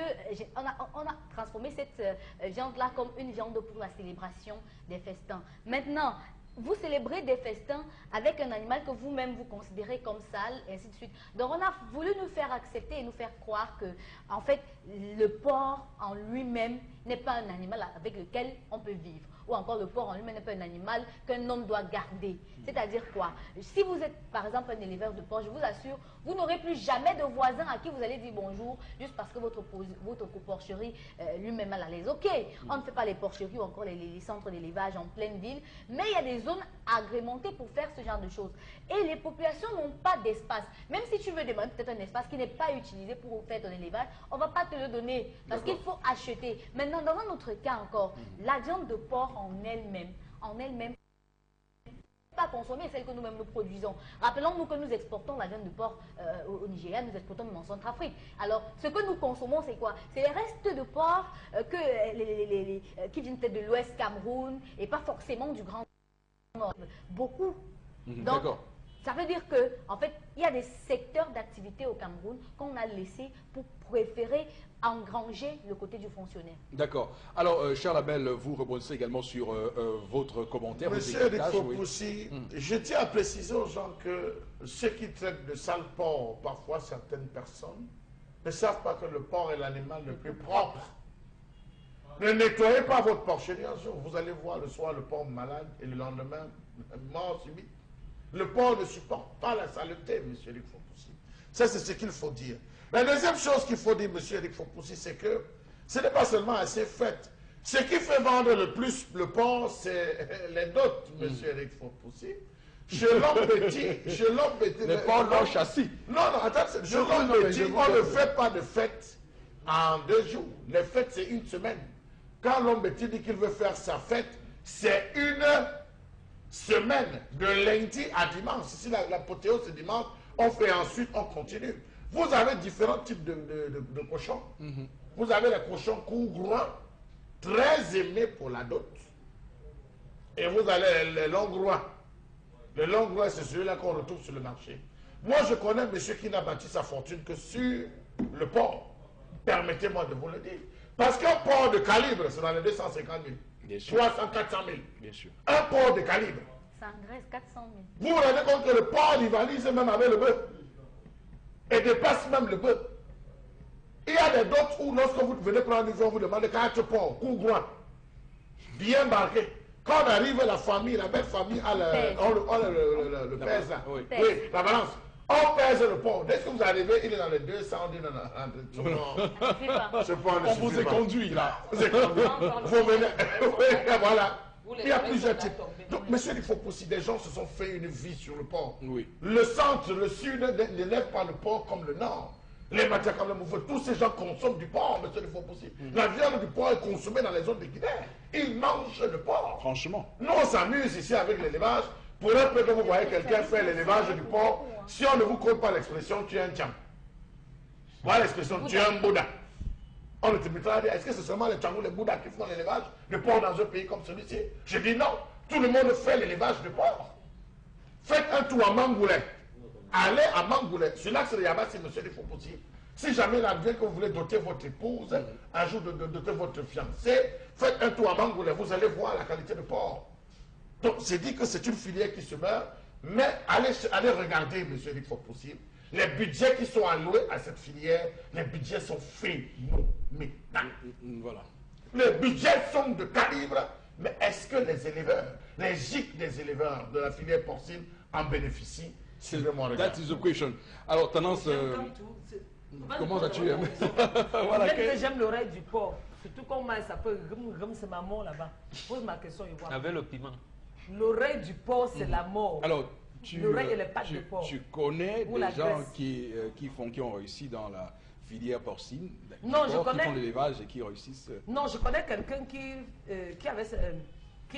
on a transformé cette viande-là comme une viande pour la célébration des festins. Maintenant, vous célébrez des festins avec un animal que vous-même vous considérez comme sale, et ainsi de suite. Donc on a voulu nous faire accepter et nous faire croire que, en fait, le porc en lui-même n'est pas un animal avec lequel on peut vivre. Ou encore le porc en lui-même n'est pas un animal qu'un homme doit garder. C'est-à-dire quoi? Si vous êtes par exemple un éleveur de porc, je vous assure, vous n'aurez plus jamais de voisin à qui vous allez dire bonjour juste parce que votre porcherie lui-même a la laisse. Ok, on ne fait pas les porcheries ou encore les centres d'élevage en pleine ville, mais il y a des zones agrémentées pour faire ce genre de choses. Et les populations n'ont pas d'espace. Même si tu veux demander peut-être un espace qui n'est pas utilisé pour faire ton élevage, on ne va pas te le donner parce qu'il faut acheter. Maintenant, dans un autre cas encore, la viande de porc en elle-même, pas consommée, celle que nous-mêmes nous produisons. Rappelons-nous que nous exportons la viande de porc au Nigeria, nous exportons même en Centrafrique. Alors, ce que nous consommons, c'est quoi? C'est les restes de porc qui viennent peut-être de l'Ouest Cameroun et pas forcément du Grand Nord. Beaucoup. Donc, ça veut dire que, en fait, il y a des secteurs d'activité au Cameroun qu'on a laissés pour préférer engranger le côté du fonctionnaire. D'accord. Alors, Charles Hamel, vous rebondissez également sur votre commentaire. Monsieur Fopoussi, je tiens à préciser aux gens que ceux qui traitent de sale porc, parfois certaines personnes, ne savent pas que le porc est l'animal le plus propre. Ne nettoyez pas votre porcherie un jour. Vous allez voir le soir le porc malade et le lendemain, mort subite. Le porc ne supporte pas la saleté, monsieur Fopoussi. Ça, c'est ce qu'il faut dire. La deuxième chose qu'il faut dire, M. Eric Fopoussi, c'est que ce n'est pas seulement assez fait. Ce qui fait vendre le plus le porc, c'est les dots, M. Eric Fopoussi. Chez l'homme petit, Les porcs non châssis. non, attends, chez l'homme petit, on ne fait pas de fête en 2 jours. Les fêtes, c'est une semaine. Quand l'homme petit dit qu'il veut faire sa fête, c'est une semaine, de lundi à dimanche. Si l'apothéose c'est dimanche, on fait ensuite, on continue. Vous avez différents types de cochons. Vous avez les cochons courts, très aimés pour la dot. Et vous avez les longs groins. Le long groin, c'est celui-là qu'on retrouve sur le marché. Moi, je connais un monsieur qui n'a bâti sa fortune que sur le porc. Permettez-moi de vous le dire. Parce qu'un porc de calibre, c'est dans les 250 000. Bien sûr. 300, 400 000. Bien sûr. Un porc de calibre. Ça engraisse 400 000. Vous vous rendez compte que le porc rivalise même avec le bœuf. Et dépasse même le bœuf. Il y a des dots où, lorsque vous venez prendre une fois, on vous demande 4 porcs, courts, bien marqués. Quand on arrive, la famille, la belle famille, le pèse là. Oui. Oui, la balance. On pèse le porc. Dès que vous arrivez, il est dans les 200, on dit non, non. Ce porc ne On vous suffit est pas. conduit là. Vous êtes conduit. Vous venez. Oui, voilà. Il y a plusieurs types. Donc, Donc, monsieur, il faut aussi, des gens se sont fait une vie sur le porc. Oui. Le centre, le sud n'élève pas le porc comme le nord. Les matières comme le mouvement, tous ces gens consomment du porc, monsieur, il faut aussi. La viande du porc est consommée dans les zones de Guinée. Ils mangent le porc. Franchement. Nous, on s'amuse ici avec l'élevage. Pour un peu que vous voyez quelqu'un faire l'élevage du porc, si on ne vous compte pas l'expression, tu es un tcham. Voilà l'expression, tu es un Bouddha. On ne te mettra à dire, est-ce que c'est seulement les tchangos, les Bouddhas qui font l'élevage de porc dans un pays comme celui-ci? Je dis non, tout le monde fait l'élevage de porc. Faites un tour à Mangoulé. Allez à Mangoulé, sur l'axe de Yabassi, monsieur il faut possible. Si jamais il advient que vous voulez doter votre épouse, un jour de doter votre fiancé, faites un tour à Mangoulé, vous allez voir la qualité de porc. Donc, c'est dit que c'est une filière qui se meurt, mais allez regarder, monsieur il faut possible. Les budgets qui sont alloués à cette filière, les budgets sont phénoménaux. Voilà. Les budgets sont de calibre, mais est-ce que les éleveurs, les gîtes des éleveurs de la filière porcine en bénéficient? C'est vraiment That is the question. Alors, tendance. Comment as-tu aimé? Voilà. que j'aime l'oreille du porc. Surtout comment elle s'appelle, c'est ma mort là-bas. Pose ma question et vois. Avec le piment. L'oreille du porc, c'est la mort. Alors, L'oreille et les pattes de porc. tu connais Ou des la gens graisse. qui ont réussi dans la filière porcine, Non, je qui connais. font l'élevage et qui réussissent. Non, je connais quelqu'un qui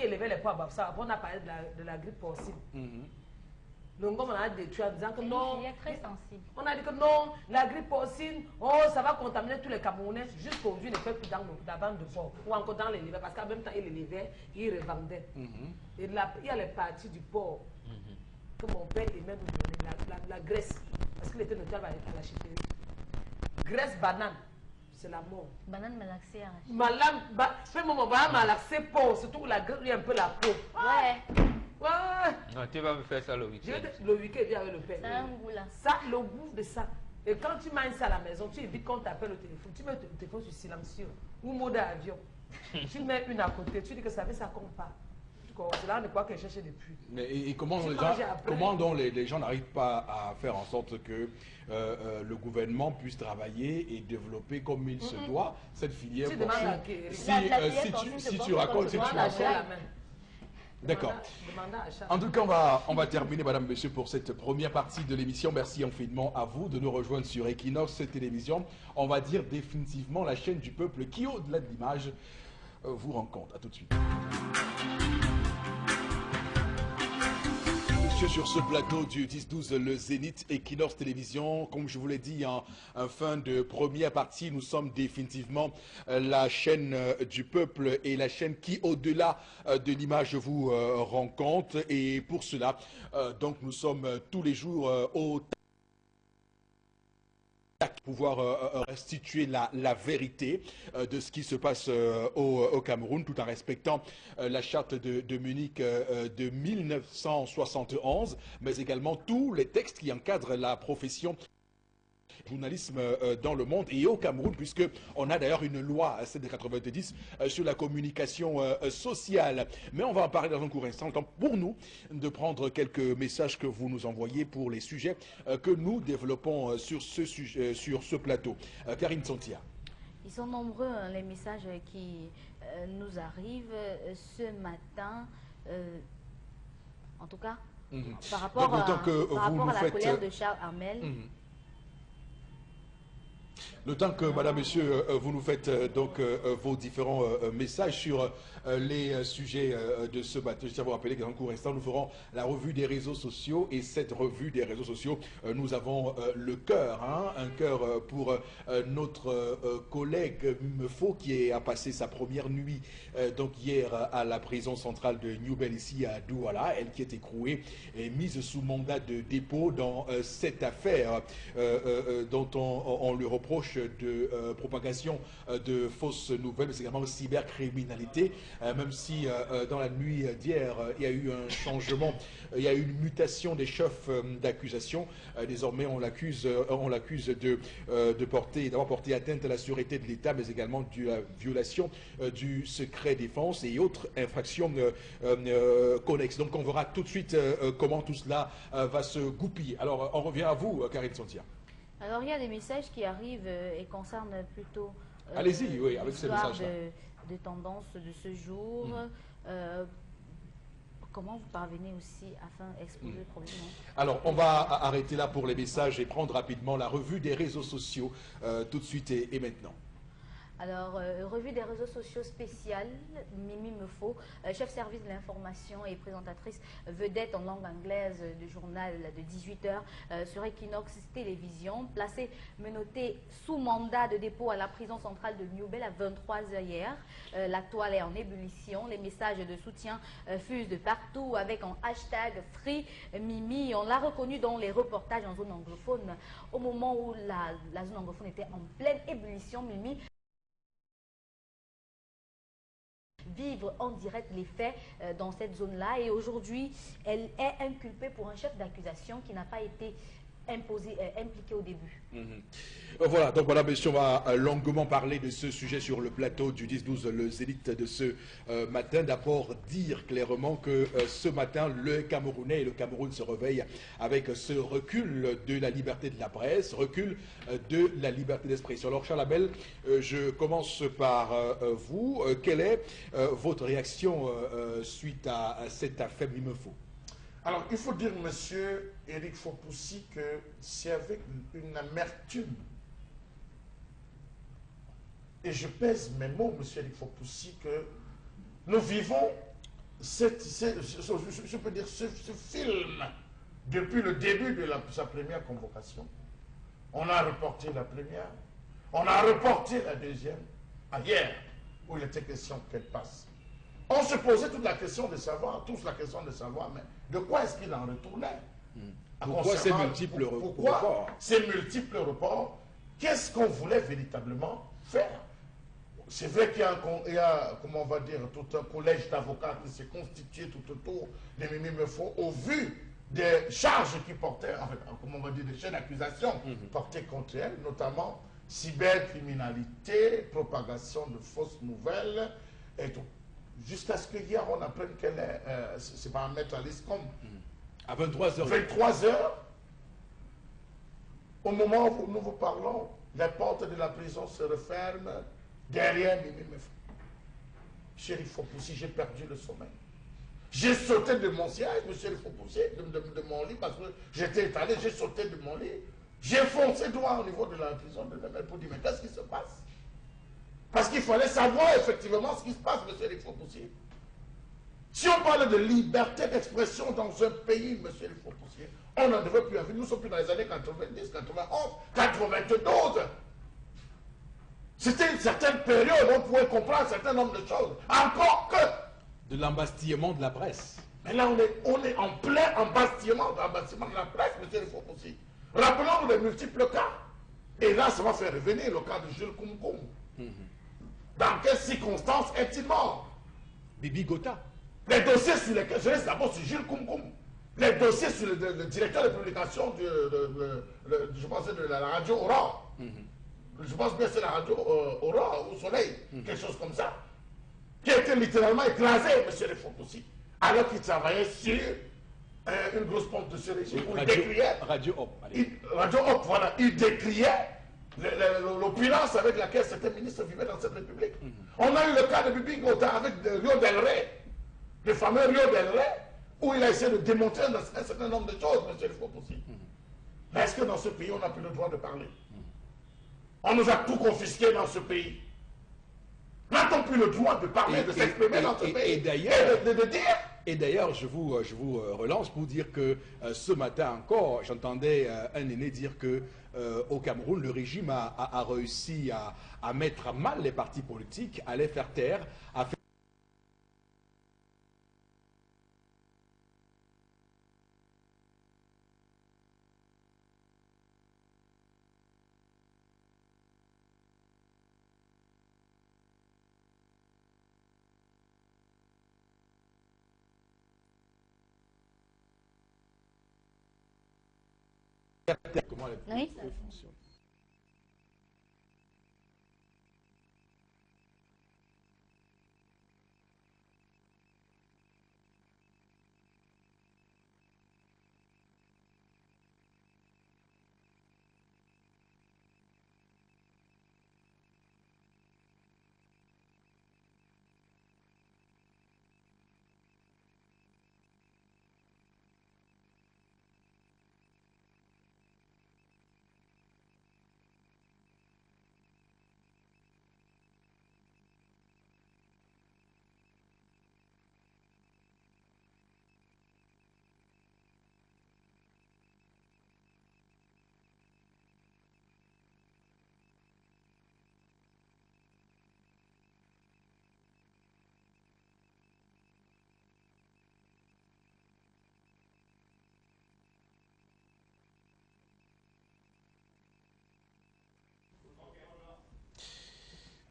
élevait les porcs à Babsa. Après, on a parlé de la grippe porcine. Donc, comme on a détruit en disant que C'est une non, filière très sensible. on a dit que non, la grippe porcine, oh, ça va contaminer tous les Camerounais. Jusqu'aujourd'hui, ne fait plus dans la bande de porc. Ou encore dans les éleveurs, parce qu'en même temps, ils élevaient, ils revendaient. Et là, il y a les parties du porc que mon père aimait nous donner, la graisse. Parce qu'il était notable à la chifferie. Graisse banane, c'est la mort. Banane malaxée arrachée. Malade, fais-moi mon banane malaxé porc, surtout la graisse, il y a un peu la peau. Ouais, Ouais, Non, tu vas me faire ça le je week-end. vais le week-end viens avec le père. ça a un goût là. Ça, le goût de ça. Et quand tu manges ça à la maison, tu évites qu'on t'appelle au téléphone. Tu mets le téléphone sur silencieux ou mode avion. Tu mets une à côté, tu dis que ça fait ça compte pas. C'est là quoi qu'elle cherchait depuis. Mais et comment, Tu les manges gens, après. comment donc les gens n'arrivent pas à faire en sorte que le gouvernement puisse travailler et développer comme il se doit cette filière Tu demandes porcine? à qui? Si, La filière si porcine tu, se si porte tu racontes, si contre tu Demande à racontes. Achat la main. D'accord. Demande à Achat. En tout cas, on va terminer, madame, monsieur, pour cette première partie de l'émission. Merci infiniment à vous de nous rejoindre sur Equinox Télévision. On va dire définitivement la chaîne du peuple qui, au-delà de l'image, vous rencontre. À tout de suite. Monsieur, sur ce plateau du 10-12, le Zénith Equinox Télévision, comme je vous l'ai dit en fin de première partie, nous sommes définitivement la chaîne du peuple et la chaîne qui, au-delà de l'image, vous rencontre. Et pour cela, donc, nous sommes tous les jours au pouvoir restituer la vérité de ce qui se passe au Cameroun, tout en respectant la charte de Munich de 1971, mais également tous les textes qui encadrent la profession journalisme dans le monde et au Cameroun, puisqu'on a d'ailleurs une loi, celle de 90, sur la communication sociale. Mais on va en parler dans un court instant. Le temps pour nous de prendre quelques messages que vous nous envoyez pour les sujets que nous développons sur ce plateau. Karine Sontia. Ils sont nombreux les messages qui nous arrivent ce matin. En tout cas, par rapport à la colère de Charles Armel. Le temps que, madame, monsieur, vous nous faites donc vos différents messages sur les sujets de ce matin. Je tiens à vous rappeler qu'en court instant, nous ferons la revue des réseaux sociaux. Et cette revue des réseaux sociaux, nous avons le cœur, un cœur pour notre collègue Mimefo qui a passé sa première nuit donc hier à la prison centrale de New-Bel ici à Douala. Elle qui est écrouée et mise sous mandat de dépôt dans cette affaire dont on lui reproche de propagation de fausses nouvelles, mais également cybercriminalité, même si dans la nuit d'hier, il y a eu un changement, il y a eu une mutation des chefs d'accusation. Désormais, on l'accuse d'avoir porté atteinte à la sûreté de l'État, mais également de la violation du secret défense et autres infractions connexes. Donc, on verra tout de suite comment tout cela va se goupiller. Alors, on revient à vous, Karine Sontia. Alors, il y a des messages qui arrivent et concernent plutôt allez-y, oui, avec ces messages de tendance de ce jour. Comment vous parvenez aussi afin d'exposer le problème? Alors, on va arrêter là pour les messages et prendre rapidement la revue des réseaux sociaux tout de suite et maintenant. Alors, revue des réseaux sociaux spéciale, Mimi Mefo, chef service de l'information et présentatrice vedette en langue anglaise du journal de 18h sur Equinox Télévision, placée, menottée sous mandat de dépôt à la prison centrale de New-Bel à 23h hier. La toile est en ébullition, les messages de soutien fusent de partout avec un hashtag Free Mimi. On l'a reconnu dans les reportages en zone anglophone. Au moment où la zone anglophone était en pleine ébullition, Mimi vivre en direct les faits dans cette zone-là. Et aujourd'hui, elle est inculpée pour un chef d'accusation qui n'a pas été impliqué au début. Voilà, donc voilà, monsieur, on va longuement parler de ce sujet sur le plateau du 10-12, le Zénith de ce matin. D'abord, dire clairement que ce matin, le Camerounais et le Cameroun se réveillent avec ce recul de la liberté de la presse, recul de la liberté d'expression. Alors, Charles Abel, je commence par vous. Quelle est votre réaction suite à cette affaire Mimefo? Alors, il faut dire, monsieur Éric Fopoussi, que c'est avec une amertume, et je pèse mes mots, monsieur Éric Fopoussi, que nous vivons je peux dire ce film depuis le début de sa première convocation. On a reporté la première, on a reporté la deuxième, à hier, où il était question qu'elle passe. On se posait toute la question de savoir, mais de quoi est-ce qu'il en retournait? Pourquoi ces multiples reports? Pourquoi ces multiples reports? Qu'est-ce qu'on voulait véritablement faire? C'est vrai qu'il y a, comment on va dire, tout un collège d'avocats qui s'est constitué tout autour de Mimi Mefo au vu des charges qui portaient, en fait, comment on va dire, des chaînes d'accusation portées contre elle, notamment cybercriminalité, propagation de fausses nouvelles et tout. Jusqu'à ce qu'hier, on apprenne qu'elle est, c'est pas un maître à l'ISCOM. À 23h. 23h, au moment où nous vous parlons, les portes de la prison se referment derrière Mimi Mefo. Chérif Fopoussi, j'ai perdu le sommeil. J'ai sauté de mon siège, monsieur Fopoussi, de mon lit, parce que j'étais étalé, j'ai sauté de mon lit. J'ai foncé droit au niveau de la prison de Nemel pour dire, mais qu'est-ce qui se passe? Parce qu'il fallait savoir effectivement ce qui se passe, monsieur Éric Fopoussi. Si on parle de liberté d'expression dans un pays, monsieur Éric Fopoussi, on n'en devait plus en vivre. Nous ne sommes plus dans les années 90, 91, 92. C'était une certaine période où on pouvait comprendre un certain nombre de choses. Encore que... De l'embastillement de la presse. Mais là, on est en plein embastillement de la presse, monsieur Éric Fopoussi. Rappelons-nous les multiples cas. Et là, ça va faire revenir le cas de Jules Koumkoum. Dans quelles circonstances est-il mort? Bibi Gota. Les dossiers sur lesquels je reste d'abord sur Jules Koumkoum. les dossiers sur le directeur de publication, je pensais de la radio Aurore. Je pense bien que c'est la radio Aurore ou Soleil, quelque chose comme ça, qui a été littéralement écrasé, M. Fopussi, alors qu'il travaillait sur une grosse pompe de ce régime où il décriait. Radio Hop. Radio Hop, voilà. Il décriait l'opulence avec laquelle certains ministres vivaient dans cette république. On a eu le cas de Bibi Gota avec Rio Del Rey, le fameux Rio Del Rey, où il a essayé de démontrer un certain nombre de choses, M. Fopussi. Mais est-ce que dans ce pays, on n'a plus le droit de parler? On nous a tout confisqué dans ce pays. N'a-t-on plus le droit de parler, de s'exprimer dans ce pays et d'ailleurs, de dire? Et d'ailleurs, je vous relance pour dire que ce matin encore, j'entendais un aîné dire que au Cameroun, le régime a réussi à mettre à mal les partis politiques, à les faire taire, à faire... Comment les Oui. fonctionnent.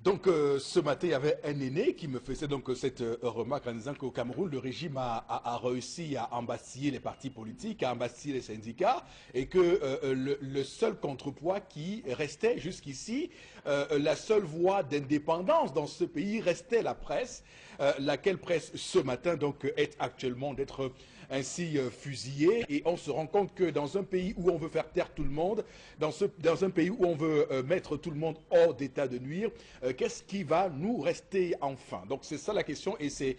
Donc ce matin, il y avait un aîné qui me faisait donc cette remarque en disant qu'au Cameroun, le régime a réussi à embastiller les partis politiques, à embastiller les syndicats, et que le seul contrepoids qui restait jusqu'ici, la seule voie d'indépendance dans ce pays restait la presse, laquelle presse ce matin donc est actuellement d'être ainsi fusillée, et on se rend compte que dans un pays où on veut faire taire tout le monde, dans un pays où on veut mettre tout le monde hors d'état de nuire, qu'est-ce qui va nous rester enfin? Donc c'est ça la question, et c'est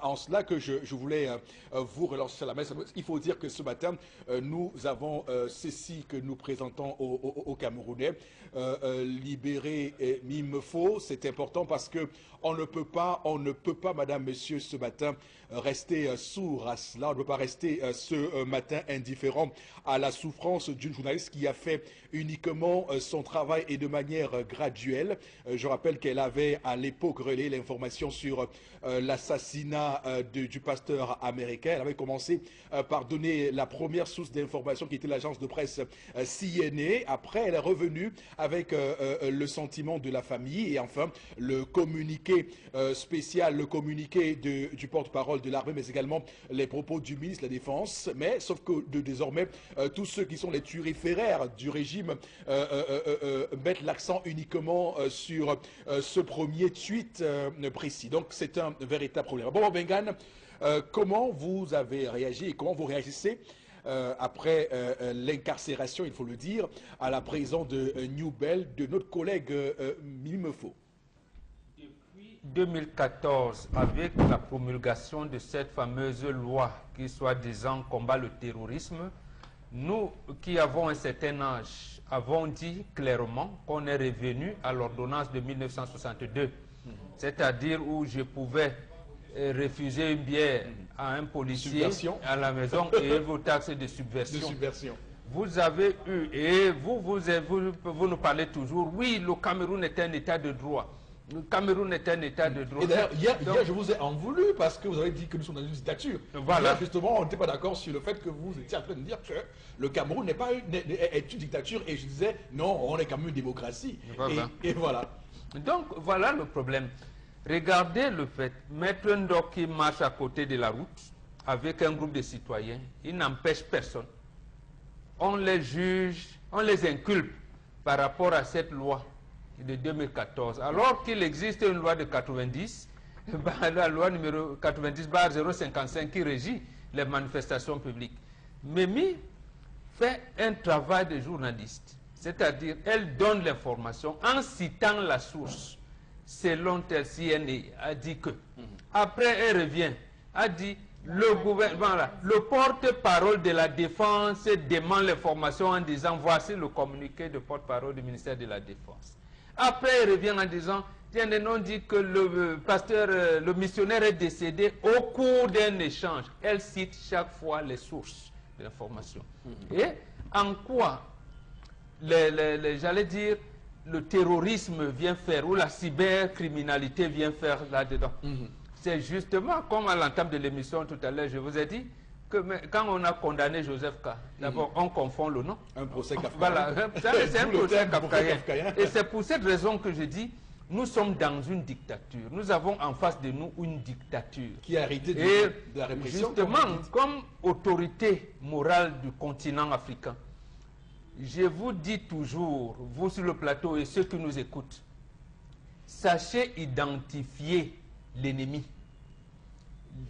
en cela que je voulais vous relancer la messe. Il faut dire que ce matin, nous avons ceci que nous présentons aux Camerounais, libérer Mimefo. C'est important parce que on ne peut pas, madame, monsieur, ce matin, rester sourd à cela. On ne peut pas rester ce matin indifférent à la souffrance d'une journaliste qui a fait uniquement son travail et de manière graduelle. Je rappelle qu'elle avait à l'époque relayé l'information sur l'assassinat du pasteur américain. Elle avait commencé par donner la première source d'information qui était l'agence de presse CNA. Après, elle est revenue avec le sentiment de la famille et enfin le communiqué spécial, le communiqué du porte-parole de l'armée, mais également les propos du ministre de la Défense. Mais sauf que désormais, tous ceux qui sont les turiféraires du régime mettent l'accent uniquement sur ce premier tweet précis. Donc c'est un véritable problème. Bon, Bengan, comment vous avez réagi et comment vous réagissez après l'incarcération, il faut le dire, à la prison de New Bell de notre collègue Mimefo? Depuis 2014, avec la promulgation de cette fameuse loi qui soi-disant combat le terrorisme, nous qui avons un certain âge avons dit clairement qu'on est revenu à l'ordonnance de 1962, c'est-à-dire où je pouvais refuser une bière à un policier à la maison et vos taxes de subversion. Vous avez eu, et vous nous parlez toujours, oui, le Cameroun est un état de droit. Le Cameroun est un état de droit. Et d'ailleurs, hier, je vous ai en voulu parce que vous avez dit que nous sommes dans une dictature. Voilà. Hier, justement, on n'était pas d'accord sur le fait que vous étiez en train de dire que le Cameroun est une dictature. Et je disais, non, on est quand même une démocratie. Voilà. Et voilà. Donc, voilà le problème. Regardez le fait. Maître Ndok qui marche à côté de la route, avec un groupe de citoyens, ils n'empêchent personne. On les juge, on les inculpe par rapport à cette loi de 2014. Alors qu'il existe une loi de 90, la loi numéro 90/055 qui régit les manifestations publiques. Mimi fait un travail de journaliste, c'est-à-dire elle donne l'information en citant la source. Selon tel CNA a dit que. Après elle revient, a dit le gouvernement, le porte-parole de la défense demande l'information en disant voici le communiqué de porte-parole du ministère de la Défense. Après elle revient en disant tiens, on dit que le pasteur, le missionnaire est décédé au cours d'un échange. Elle cite chaque fois les sources de l'information. Et en quoi, j'allais dire, le terrorisme vient faire, ou la cybercriminalité vient faire là-dedans. C'est justement, comme à l'entame de l'émission tout à l'heure, je vous ai dit, que quand on a condamné Joseph K, d'abord on confond le nom. Un procès kafkaïen. Voilà, c'est un procès kafkaïen. Et c'est pour cette raison que je dis, nous sommes dans une dictature. Nous avons en face de nous une dictature. Qui a hérité de la répression. Justement, comme autorité morale du continent africain, je vous dis toujours, vous sur le plateau et ceux qui nous écoutent, sachez identifier l'ennemi.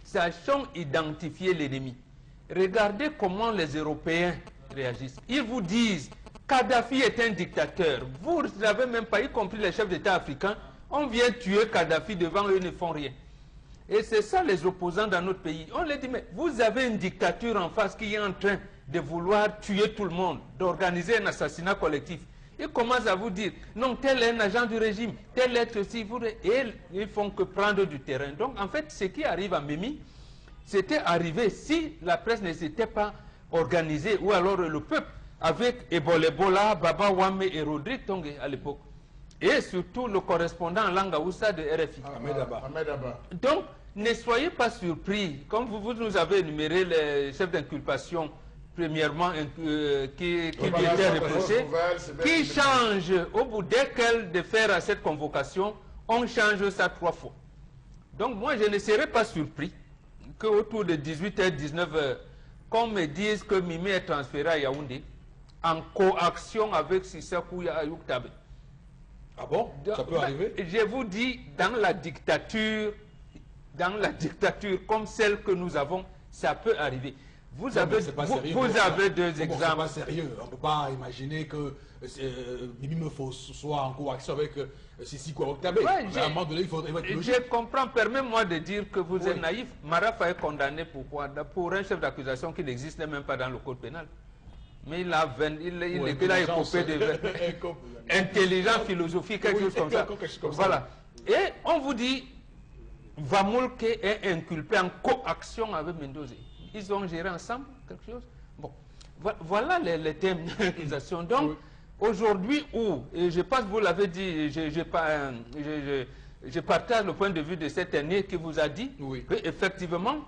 Sachons identifier l'ennemi. Regardez comment les Européens réagissent. Ils vous disent Kadhafi est un dictateur. Vous n'avez même pas, y compris les chefs d'État africains, on vient tuer Kadhafi devant eux, ils ne font rien. Et c'est ça les opposants dans notre pays. On leur dit, mais vous avez une dictature en face qui est en train de vouloir tuer tout le monde, d'organiser un assassinat collectif. Ils commencent à vous dire, non, tel est un agent du régime, tel est aussi, et ils font que prendre du terrain. Donc en fait, ce qui arrive à Mimi, c'était arrivé si la presse ne s'était pas organisée, ou alors le peuple, avec Ebola, Baba Wame et Rodrigue Tongue à l'époque. Et surtout le correspondant en langue Hausa de RFI. Ahmed Abba. Donc, ne soyez pas surpris. Comme vous nous avez énuméré les chefs d'inculpation, premièrement, qui lui étaient reprochés, qui changent, au bout desquels de faire à cette convocation, on change ça 3 fois. Donc, moi, je ne serais pas surpris qu'autour de 18h, 19h, qu'on me dise que Mimi est transféré à Yaoundé, en coaction avec Sissakou Ayouk Tabe. Ah bon? Ça peut arriver? Je vous dis, dans la dictature comme celle que nous avons, ça peut arriver. Vous avez deux exemples. C'est pas sérieux. On ne peut pas imaginer que Mimi soit en coaction avec Sissakou Ayouk Tabe. À un moment donné, il faudrait être logique. Je comprends, permets-moi de dire que vous êtes naïf. Marafa est condamné pour un chef d'accusation qui n'existe même pas dans le code pénal. Mais il a écopé de intelligent, philosophique, quelque chose comme ça. Voilà. Et on vous dit, Vamolke est inculpé en coaction avec Mendoza. Ils ont géré ensemble quelque chose. Bon, voilà les thèmes d'accusation. Donc, aujourd'hui, et je pense que vous l'avez dit, je partage le point de vue de cet aîné qui vous a dit qu'effectivement,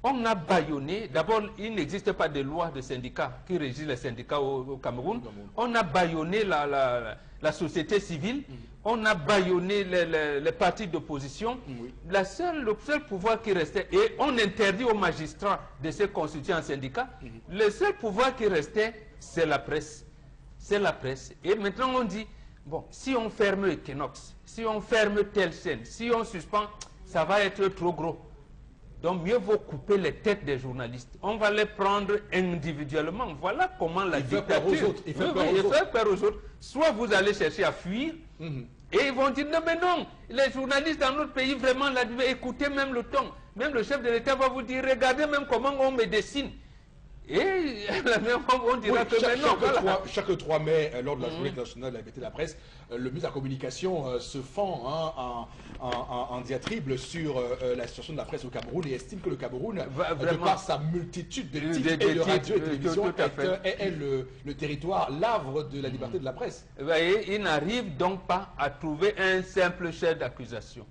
on a bâillonné. D'abord, il n'existe pas de loi de syndicat qui régit les syndicats au Cameroun. On a bâillonné la société civile. On a bâillonné les partis d'opposition. Le seul pouvoir qui restait, et on interdit aux magistrats de se constituer en syndicat, le seul pouvoir qui restait, c'est la presse. C'est la presse. Et maintenant, on dit, bon, si on ferme Equinox, si on ferme telle chaîne, si on suspend, ça va être trop gros. Donc mieux vaut couper les têtes des journalistes. On va les prendre individuellement. Voilà comment la dictature... Il fait peur aux autres. Soit vous allez chercher à fuir, et ils vont dire, non mais non, les journalistes dans notre pays, vraiment, écoutez même le ton. Même le chef de l'État va vous dire, regardez même comment on me dessine. Et on dira que maintenant... Chaque 3 mai, lors de la journée internationale de la liberté de la presse, le ministre de la Communication se fend en diatribe sur la situation de la presse au Cameroun et estime que le Cameroun, de par sa multitude de titres et de radio et de télévision, est le territoire, l'havre de la liberté de la presse. Vous voyez, il n'arrive donc pas à trouver un simple chef d'accusation.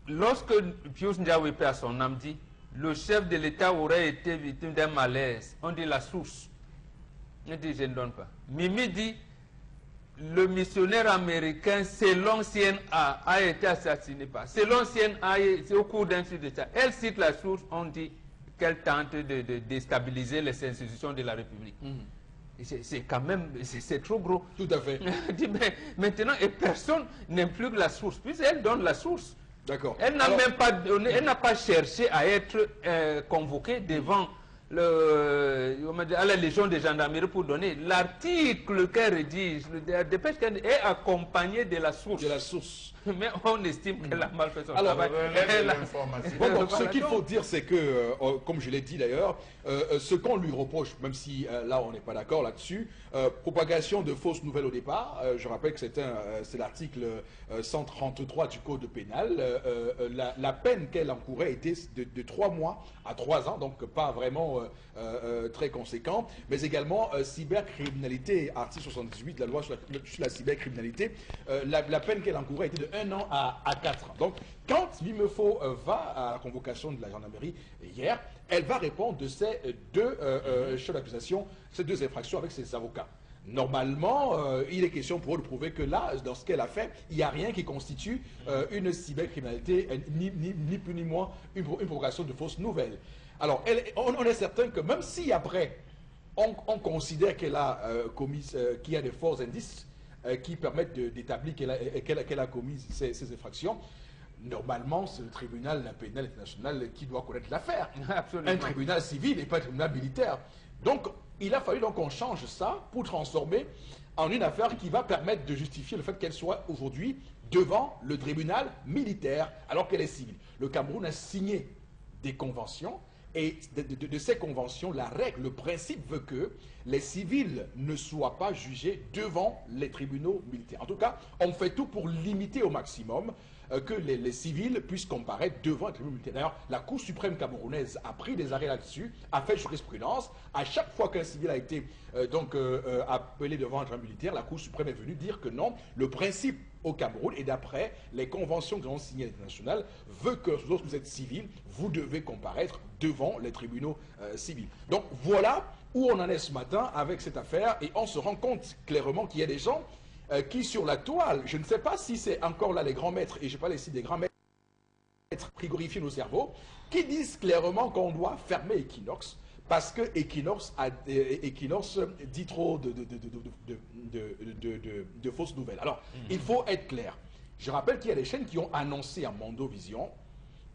Lorsque Pius Ndiawepe à son âme dit, le chef de l'État aurait été victime d'un malaise, on dit la source. Il dit, je ne donne pas. Mimi dit, le missionnaire américain, selon CNA, a été assassiné par. Selon CNA, c'est au cours d'un suite d'État. Elle cite la source, on dit qu'elle tente de déstabiliser les institutions de la République. C'est quand même, c'est trop gros. Tout à fait. Mais maintenant, et personne n'implique la source, puisqu'elle donne la source. D'accord. Elle n'a même pas donné, elle n'a pas cherché à être convoquée devant à la Légion des gendarmeries pour donner l'article qu'elle rédige, la dépêche qu'elle est accompagnée de la source. De la source. Mais on estime qu'elle a mal fait son Alors, travail. Bon, donc, ce qu'il faut dire, c'est que, comme je l'ai dit d'ailleurs, ce qu'on lui reproche, même si là on n'est pas d'accord là-dessus, propagation de fausses nouvelles au départ, je rappelle que c'est l'article 133 du Code pénal, la peine qu'elle encourait était de 3 mois à 3 ans, donc pas vraiment très conséquent, mais également cybercriminalité, article 78 de la loi sur la cybercriminalité, la peine qu'elle encourait était de 1 an à 4 ans. Donc, quand Limefo va à la convocation de la gendarmerie hier, elle va répondre de ces deux chefs d'accusation, ces 2 infractions avec ses avocats. Normalement, il est question pour eux de prouver que là, dans ce qu'elle a fait, il n'y a rien qui constitue une cybercriminalité, ni plus ni moins une provocation de fausses nouvelles. Alors, on est certain que même si après, on considère qu'elle a commis, qu'il y a des forts indices qui permettent d'établir qu'elle a commis ces infractions, normalement, c'est le tribunal pénal international qui doit connaître l'affaire. Un tribunal civil et pas un tribunal militaire. Donc, il a fallu donc qu'on change ça pour transformer en une affaire qui va permettre de justifier le fait qu'elle soit aujourd'hui devant le tribunal militaire alors qu'elle est civile. Le Cameroun a signé des conventions et de ces conventions, la règle, le principe veut que les civils ne soient pas jugés devant les tribunaux militaires. En tout cas, on fait tout pour limiter au maximum que les civils puissent comparaître devant les tribunaux militaires. D'ailleurs, la Cour suprême camerounaise a pris des arrêts là-dessus, a fait jurisprudence. À chaque fois qu'un civil a été appelé devant un tribunal militaire, la Cour suprême est venue dire que non, le principe au Cameroun, et d'après les conventions que nous avons signées à l'international, veut que lorsque vous êtes civil, vous devez comparaître devant les tribunaux civils. Donc voilà où on en est ce matin avec cette affaire, et on se rend compte clairement qu'il y a des gens qui sur la toile, je ne sais pas si c'est encore là les grands maîtres, et je parle ici des grands maîtres frigorifier nos cerveaux, qui disent clairement qu'on doit fermer Equinox, parce que Equinox dit trop de fausses nouvelles. Alors, il faut être clair. Je rappelle qu'il y a des chaînes qui ont annoncé à Mondovision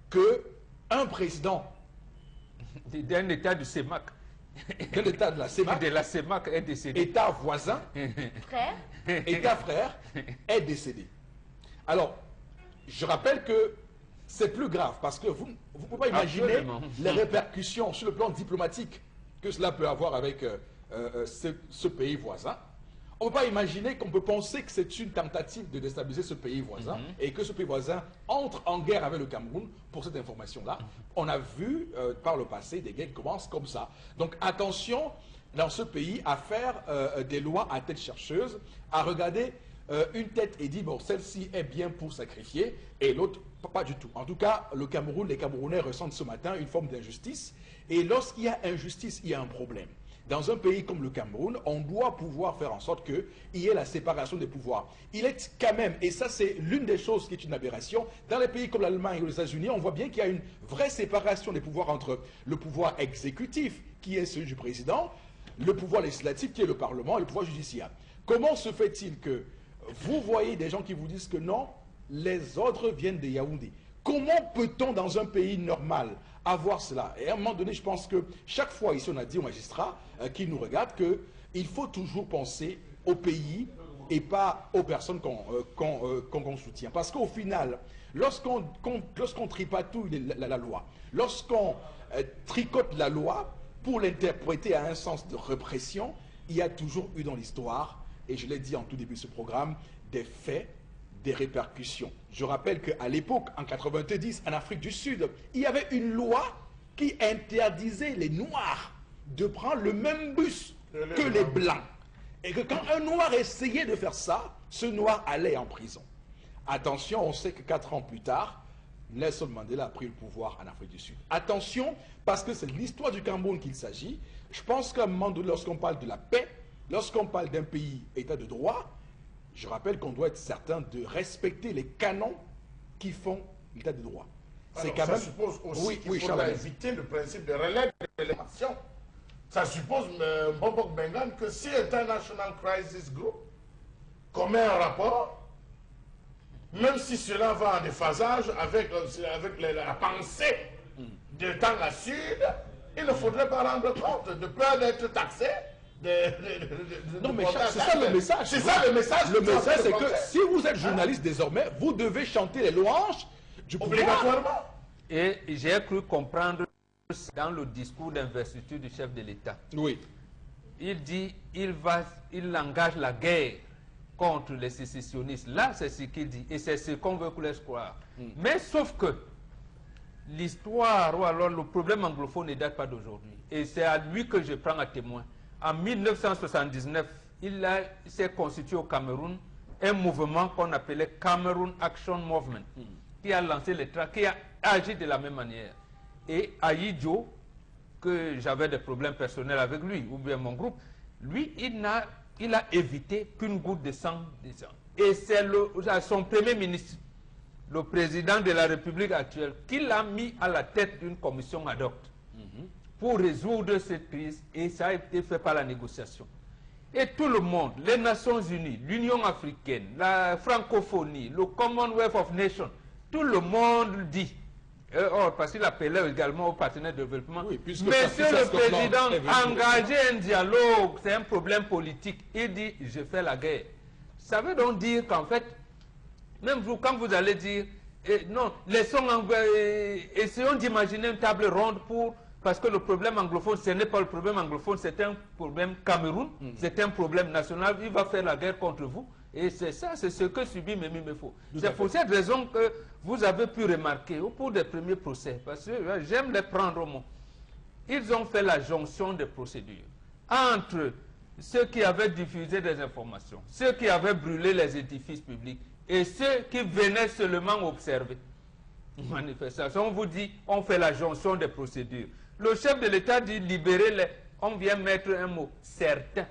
que un président d'un état du CEMAC, d'un état de la CEMAC, est décédé. État voisin, Frère, État frère, est décédé. Alors, je rappelle que c'est plus grave parce que vous ne pouvez pas imaginer les répercussions sur le plan diplomatique que cela peut avoir avec ce pays voisin. On ne peut pas imaginer qu'on peut penser que c'est une tentative de déstabiliser ce pays voisin et que ce pays voisin entre en guerre avec le Cameroun pour cette information-là. On a vu par le passé des guerres qui commencent comme ça. Donc attention dans ce pays à faire des lois à tête chercheuse, à regarder une tête et dire, bon, celle-ci est bien pour sacrifier, et l'autre, pas du tout. En tout cas, le Cameroun, les Camerounais ressentent ce matin une forme d'injustice, et lorsqu'il y a injustice, il y a un problème. Dans un pays comme le Cameroun, on doit pouvoir faire en sorte qu'il y ait la séparation des pouvoirs. Il est quand même, et ça c'est l'une des choses qui est une aberration, dans les pays comme l'Allemagne ou les États-Unis, on voit bien qu'il y a une vraie séparation des pouvoirs entre le pouvoir exécutif, qui est celui du président, le pouvoir législatif, qui est le Parlement, et le pouvoir judiciaire. Comment se fait-il que vous voyez des gens qui vous disent que non, les ordres viennent de Yaoundé? Comment peut-on dans un pays normal avoir cela? Et à un moment donné, je pense que chaque fois ici on a dit aux magistrats qui nous regardent qu'il faut toujours penser au pays et pas aux personnes qu'on soutient. Parce qu'au final, lorsqu'on tripatouille la loi, lorsqu'on tricote la loi pour l'interpréter à un sens de répression, il y a toujours eu dans l'histoire, et je l'ai dit en tout début de ce programme, des faits, des répercussions. Je rappelle qu'à l'époque, en 90, en Afrique du Sud, il y avait une loi qui interdisait les Noirs de prendre le même bus que les Blancs. Et que quand un Noir essayait de faire ça, ce Noir allait en prison. Attention, on sait que 4 ans plus tard, Nelson Mandela a pris le pouvoir en Afrique du Sud. Attention, parce que c'est l'histoire du Cameroun qu'il s'agit. Je pense qu'à un moment donné, lorsqu'on parle de la paix, lorsqu'on parle d'un pays état de droit, je rappelle qu'on doit être certain de respecter les canons qui font l'état de droit. c'est quand ça même... suppose aussi Oui, qu'il oui, faudra Charles. éviter le principe de relève de l'élection. Ça suppose, Mbobok Bengan, que si International Crisis Group commet un rapport, même si cela va en déphasage avec la pensée de Tanga Sud, il ne faudrait pas rendre compte de peur d'être taxé. Non, mais c'est ça le message. C'est ça le message. Le message, c'est que si vous êtes journaliste désormais, vous devez chanter les louanges du pouvoir. Obligatoirement. Et j'ai cru comprendre dans le discours d'investiture du chef de l'État. Oui. Il dit il engage la guerre contre les sécessionnistes. Là, c'est ce qu'il dit. Et c'est ce qu'on veut qu'on laisse croire. Mais sauf que l'histoire ou alors le problème anglophone ne date pas d'aujourd'hui. Et c'est à lui que je prends à témoin. En 1979, il s'est constitué au Cameroun un mouvement qu'on appelait Cameroon Action Movement, qui a lancé les tracts, qui a agi de la même manière. Et Aïdjo, que j'avais des problèmes personnels avec lui, ou bien mon groupe, lui, il a évité qu'une goutte de sang descende. Et c'est son premier ministre, le président de la République actuelle, qui l'a mis à la tête d'une commission ad hoc pour résoudre cette crise, et ça a été fait par la négociation. Et tout le monde, les Nations Unies, l'Union africaine, la francophonie, le Commonwealth of Nations, tout le monde dit, parce qu'il appelait également aux partenaires de développement, oui, Monsieur le Président, engager un dialogue, c'est un problème politique. Il dit, je fais la guerre. Ça veut donc dire qu'en fait, même vous, quand vous allez dire, non, essayons d'imaginer une table ronde parce que le problème anglophone, ce n'est pas le problème anglophone, c'est un problème Cameroun, c'est un problème national, il va faire la guerre contre vous. Et c'est ça, c'est ce que subit Memi Mefo. C'est pour cette raison que vous avez pu remarquer au cours des premiers procès, parce que j'aime les prendre au mot, ils ont fait la jonction des procédures entre ceux qui avaient diffusé des informations, ceux qui avaient brûlé les édifices publics et ceux qui venaient seulement observer. Manifestation, on vous dit, on fait la jonction des procédures. Le chef de l'État dit libérer les... On vient mettre un mot, certains.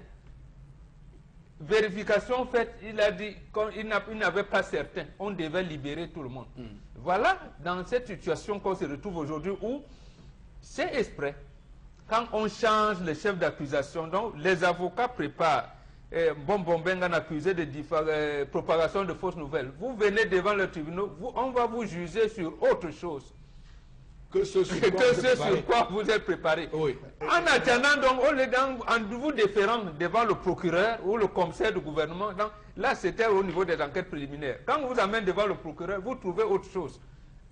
Vérification faite, il a dit qu'il n'avait pas certains. On devait libérer tout le monde. Voilà, dans cette situation qu'on se retrouve aujourd'hui où c'est exprès. Quand on change le chef d'accusation, donc les avocats préparent Bengan accusé de propagation de fausses nouvelles. Vous venez devant le tribunal, on va vous juger sur autre chose que ce sur quoi vous êtes préparé. Oui. En attendant, donc, en vous déférant devant le procureur ou le commissaire du gouvernement, donc, là c'était au niveau des enquêtes préliminaires. Quand on vous amène devant le procureur, vous trouvez autre chose.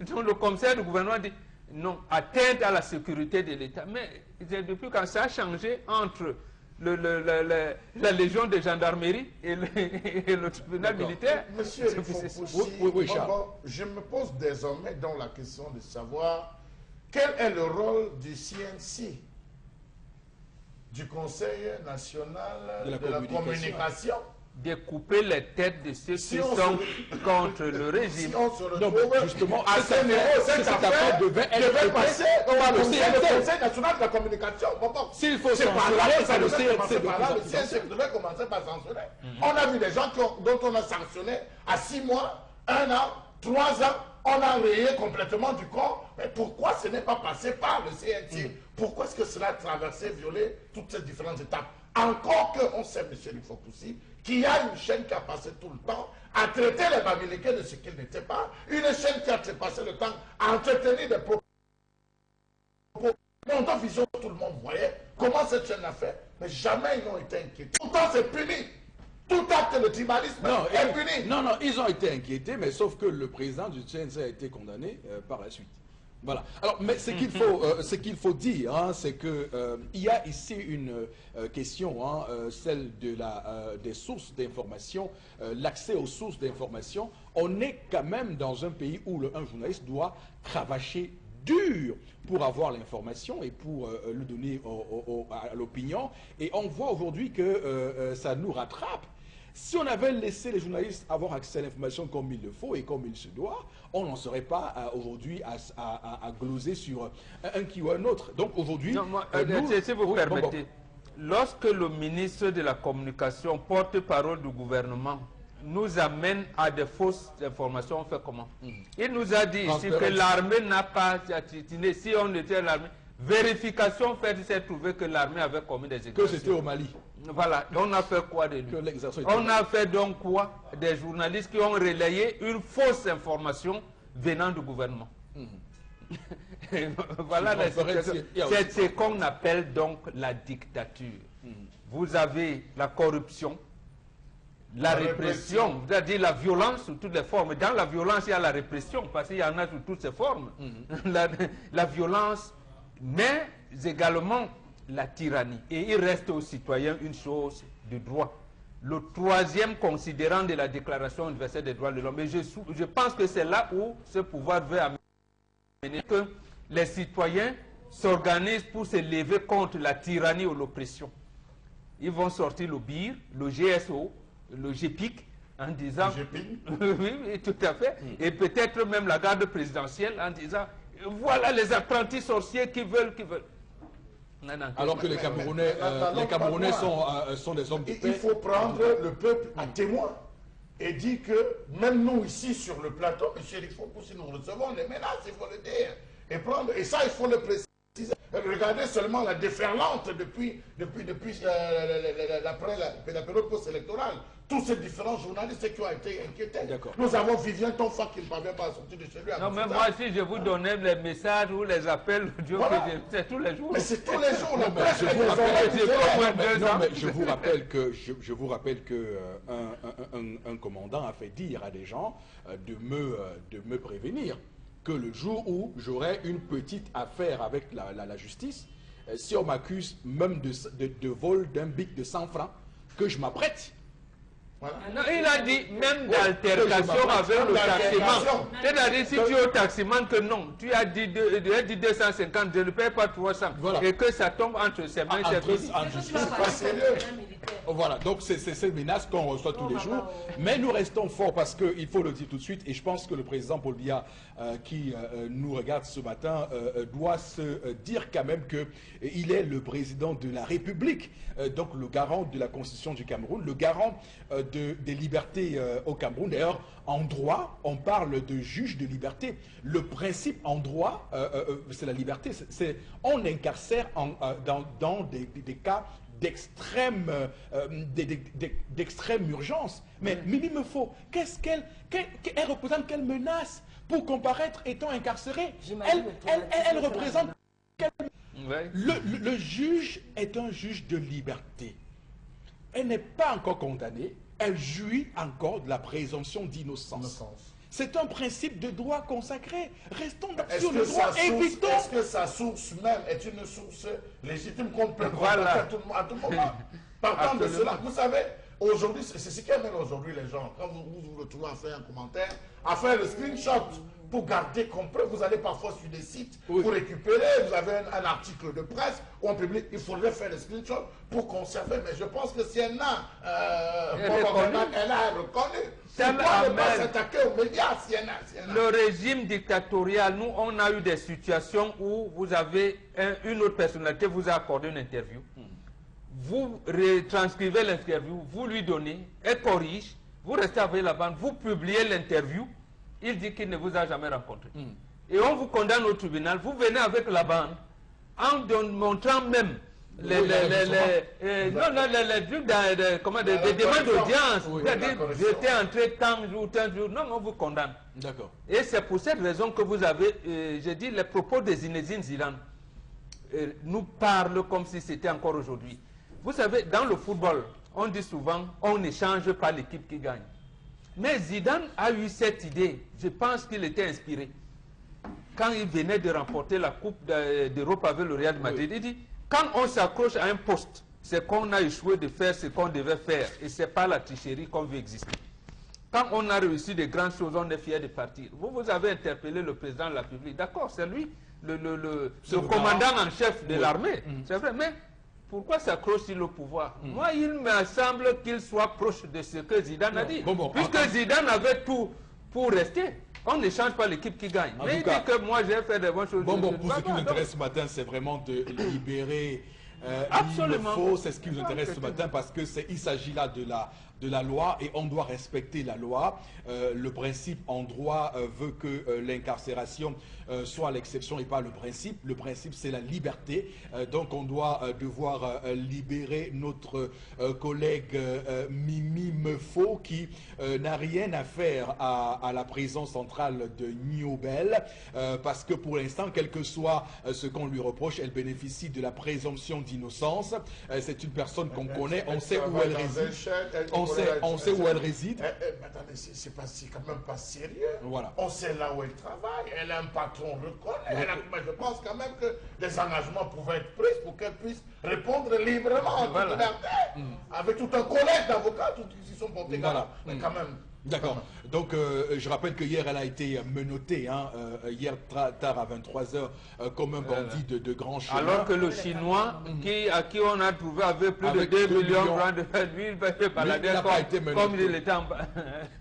Donc le commissaire du gouvernement dit non, atteinte à la sécurité de l'État. Mais depuis quand ça a changé entre la légion de gendarmerie et le tribunal militaire. Monsieur je me pose désormais dans la question de savoir quel est le rôle du CNC, du Conseil national de la communication, de couper les têtes de ceux qui sont contre le régime. Si on se retrouve justement, à ce niveau, cette affaire devait passer par le Conseil national de la communication. S'il faut censurer, ça devait commencer par là. Le CNC devait commencer par censurer. On a vu des gens dont on a sanctionné à 6 mois, 1 an, 3 ans. On a rayé complètement du corps. Mais pourquoi ce n'est pas passé par le CNC? Pourquoi est-ce que cela a traversé, violé toutes ces différentes étapes? Encore qu'on sait, M. Lifokoussi, qu'il y a une chaîne qui a passé tout le temps à traiter les Bamileke de ce qu'ils n'étaient pas, une chaîne qui a passé le temps à entretenir des propos dont en vision tout le monde voyait comment cette chaîne a fait, mais jamais ils n'ont été inquiétés. Pourtant c'est puni. Tout acte de tribalisme est puni. Non, ils ont été inquiétés, mais sauf que le président du CNC a été condamné par la suite. Voilà. Alors, mais ce qu'il faut dire, hein, c'est que il y a ici une question, hein, celle des sources d'information, l'accès aux sources d'information. On est quand même dans un pays où un journaliste doit cravacher dur pour avoir l'information et pour le donner à l'opinion. Et on voit aujourd'hui que ça nous rattrape. Si on avait laissé les journalistes avoir accès à l'information comme il le faut et comme il se doit, on n'en serait pas aujourd'hui à gloser sur un qui ou un autre. Donc aujourd'hui... si vous permettez, lorsque le ministre de la Communication, porte-parole du gouvernement, nous amène à des fausses informations, on fait comment? Il nous a dit ici que l'armée n'a pas attiné. Si on était l'armée, vérification faite, il s'est trouvé que l'armée avait commis des exactions. Que c'était au Mali. Voilà, on a fait quoi de lui? On a fait donc quoi? Des journalistes qui ont relayé une fausse information venant du gouvernement. Voilà la situation. C'est ce qu'on appelle donc la dictature. Vous avez la corruption, la répression, c'est-à-dire la violence sous toutes les formes. Dans la violence, il y a la répression, parce qu'il y en a sous toutes ces formes. La violence, mais également la tyrannie. Et il reste aux citoyens une chose de droit. Le troisième considérant de la Déclaration universelle des droits de l'homme. Et je pense que c'est là où ce pouvoir veut amener que les citoyens s'organisent pour se lever contre la tyrannie ou l'oppression. Ils vont sortir le BIR, le GSO, le GPIC, en disant... oui, tout à fait. Et peut-être même la garde présidentielle en disant, voilà les apprentis sorciers qui veulent... Alors que les Camerounais, sont des hommes de paix. Il faut prendre le peuple à témoin et dire que même nous ici sur le plateau, M. Rifo, si nous recevons des menaces, il faut le dire. Et ça, il faut le préciser. Regardez seulement la déferlante depuis la période post-électorale. Tous ces différents journalistes qui ont été inquiétés. Nous avons Vivien Tonfa qui ne parvient pas à sortir de chez lui. Non, mais moi, si je vous donnais les messages ou les appels, c'est tous les jours. Mais c'est tous les jours. Je vous rappelle que un commandant a fait dire à des gens de me prévenir que le jour où j'aurai une petite affaire avec la justice, si on m'accuse même de vol d'un bic de 100 francs, que je m'apprête. Voilà. Non, il a dit même d'altercation avec le taximan. C'est-à-dire si tu es au taximan que non, tu as dit 250, je ne paye pas 300. Voilà. Et que ça tombe entre ses mains. Voilà, donc c'est ces menaces qu'on reçoit tous les jours. Mais nous restons forts parce qu'il faut le dire tout de suite. Et je pense que le président Paul Biya, qui nous regarde ce matin, doit se dire quand même qu'il est le président de la République, donc le garant de la Constitution du Cameroun, le garant des libertés au Cameroun. D'ailleurs, en droit, on parle de juge de liberté. Le principe en droit, c'est la liberté. On incarcère dans des cas d'extrême urgence. Mais Mimi me faut, elle représente quelle menace pour comparaître étant incarcérée? Elle représente le juge est un juge de liberté. Elle n'est pas encore condamnée, elle jouit encore de la présomption d'innocence. C'est un principe de droit consacré. Restons sur le droit, évitons. Est-ce que sa source même est une source légitime qu'on peut constater à tout moment? Partant de cela, vous savez, aujourd'hui, c'est ce qui amène aujourd'hui les gens, quand vous vous retrouvez à faire un commentaire, à faire le screenshot pour garder comme preuve. Vous allez parfois sur des sites pour récupérer, vous avez un article de presse ou en public, il faudrait faire le screenshot pour conserver. Mais je pense que si elle a reconnu. Pourquoi ne pas s'attaquer aux médias si elle a... Le régime dictatorial, nous, on a eu des situations où vous avez une autre personnalité, vous a accordé une interview. Vous retranscrivez l'interview, vous lui donnez, elle corrige, vous restez avec la bande, vous publiez l'interview, il dit qu'il ne vous a jamais rencontré. Et on vous condamne au tribunal, vous venez avec la bande, en montrant même les demandes d'audience. C'est-à-dire, j'étais entré tant de jours, non, on vous condamne. D'accord. Et c'est pour cette raison que vous avez, j'ai dit, les propos de Zinedine Zidane nous parlent comme si c'était encore aujourd'hui. Vous savez, dans le football, on dit souvent, on n'échange pas l'équipe qui gagne. Mais Zidane a eu cette idée, je pense qu'il était inspiré. Quand il venait de remporter la Coupe d'Europe avec le Real Madrid, il dit, quand on s'accroche à un poste, c'est qu'on a échoué de faire ce qu'on devait faire. Et ce n'est pas la tricherie qu'on veut exister. Quand on a réussi de grandes choses, on est fier de partir. Vous avez interpellé le président de la République. D'accord, c'est lui, le commandant en chef de l'armée. C'est vrai, mais pourquoi s'accroche sur le pouvoir? Moi, il me semble qu'il soit proche de ce que Zidane a dit. Puisque Zidane avait tout pour rester. On ne change pas l'équipe qui gagne. Mais il dit que moi, j'ai fait des bonnes choses. Pour ce qui nous intéresse ce matin, c'est vraiment de libérer Absolument. Il faut, c'est ce qui nous intéresse ce matin parce que il s'agit là de la loi et on doit respecter la loi. Le principe en droit veut que l'incarcération soit l'exception et pas le principe. Le principe, c'est la liberté. Donc, on doit devoir libérer notre collègue Mimi Mefo qui n'a rien à faire à la prison centrale de Newbel parce que pour l'instant, quel que soit ce qu'on lui reproche, elle bénéficie de la présomption d'innocence. C'est une personne qu'on connaît, on sait où elle réside. On sait où elle réside. Attendez, c'est quand même pas sérieux. Voilà. On sait là où elle travaille. Elle a un patron reconnu. Mais je pense quand même que des engagements pouvaient être pris pour qu'elle puisse répondre librement en toute liberté. Avec tout un collège d'avocats qui sont portés Voilà. Mais quand même. D'accord. Donc, je rappelle que hier, elle a été menottée, hier tard à 23h, comme un bandit de grand chemin. Alors que le Chinois, à qui on a trouvé avec plus de 2 millions de francs de fête, lui, il peut balader comme il était en bas.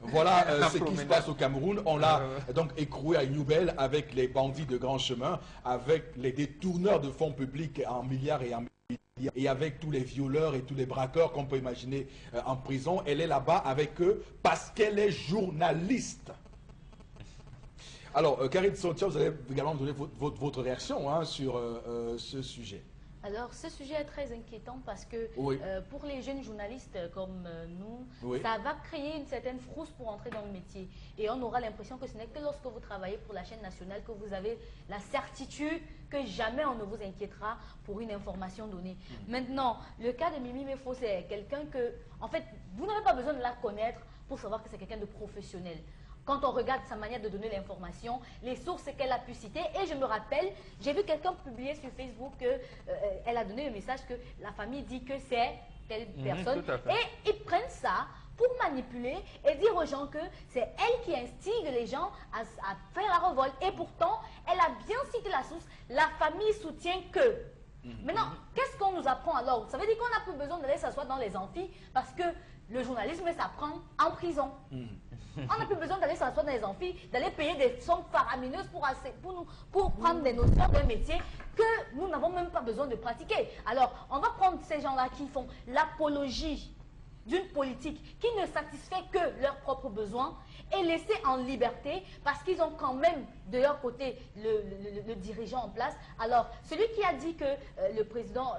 Voilà ce qui se passe au Cameroun. On l'a donc écroué à Newbel avec les bandits de grand chemin, avec les détourneurs de fonds publics en milliards et avec tous les violeurs et tous les braqueurs qu'on peut imaginer en prison. Elle est là-bas avec eux parce qu'elle est journaliste. Alors, Karine Sotia, vous allez également donner votre réaction sur ce sujet. Alors, ce sujet est très inquiétant parce que pour les jeunes journalistes comme nous, ça va créer une certaine frousse pour entrer dans le métier. Et on aura l'impression que ce n'est que lorsque vous travaillez pour la chaîne nationale que vous avez la certitude que jamais on ne vous inquiétera pour une information donnée. Maintenant, le cas de Mimi Mefo, c'est quelqu'un que, en fait, vous n'avez pas besoin de la connaître pour savoir que c'est quelqu'un de professionnel. Quand on regarde sa manière de donner l'information, les sources qu'elle a pu citer, et je me rappelle, j'ai vu quelqu'un publier sur Facebook qu'elle a donné le message que la famille dit que c'est telle personne, et ils prennent ça pour manipuler et dire aux gens que c'est elle qui instigue les gens à faire la révolte. Et pourtant, elle a bien cité la source, la famille soutient que. Maintenant, qu'est-ce qu'on nous apprend alors? Ça veut dire qu'on n'a plus besoin d'aller s'asseoir dans les amphis parce que le journalisme s'apprend en prison. On n'a plus besoin d'aller s'asseoir dans les amphis, d'aller payer des sommes faramineuses pour prendre des notions d'un métier que nous n'avons même pas besoin de pratiquer. Alors, on va prendre ces gens-là qui font l'apologie d'une politique qui ne satisfait que leurs propres besoins et laisser en liberté parce qu'ils ont quand même de leur côté le dirigeant en place. Alors, celui qui a dit que le président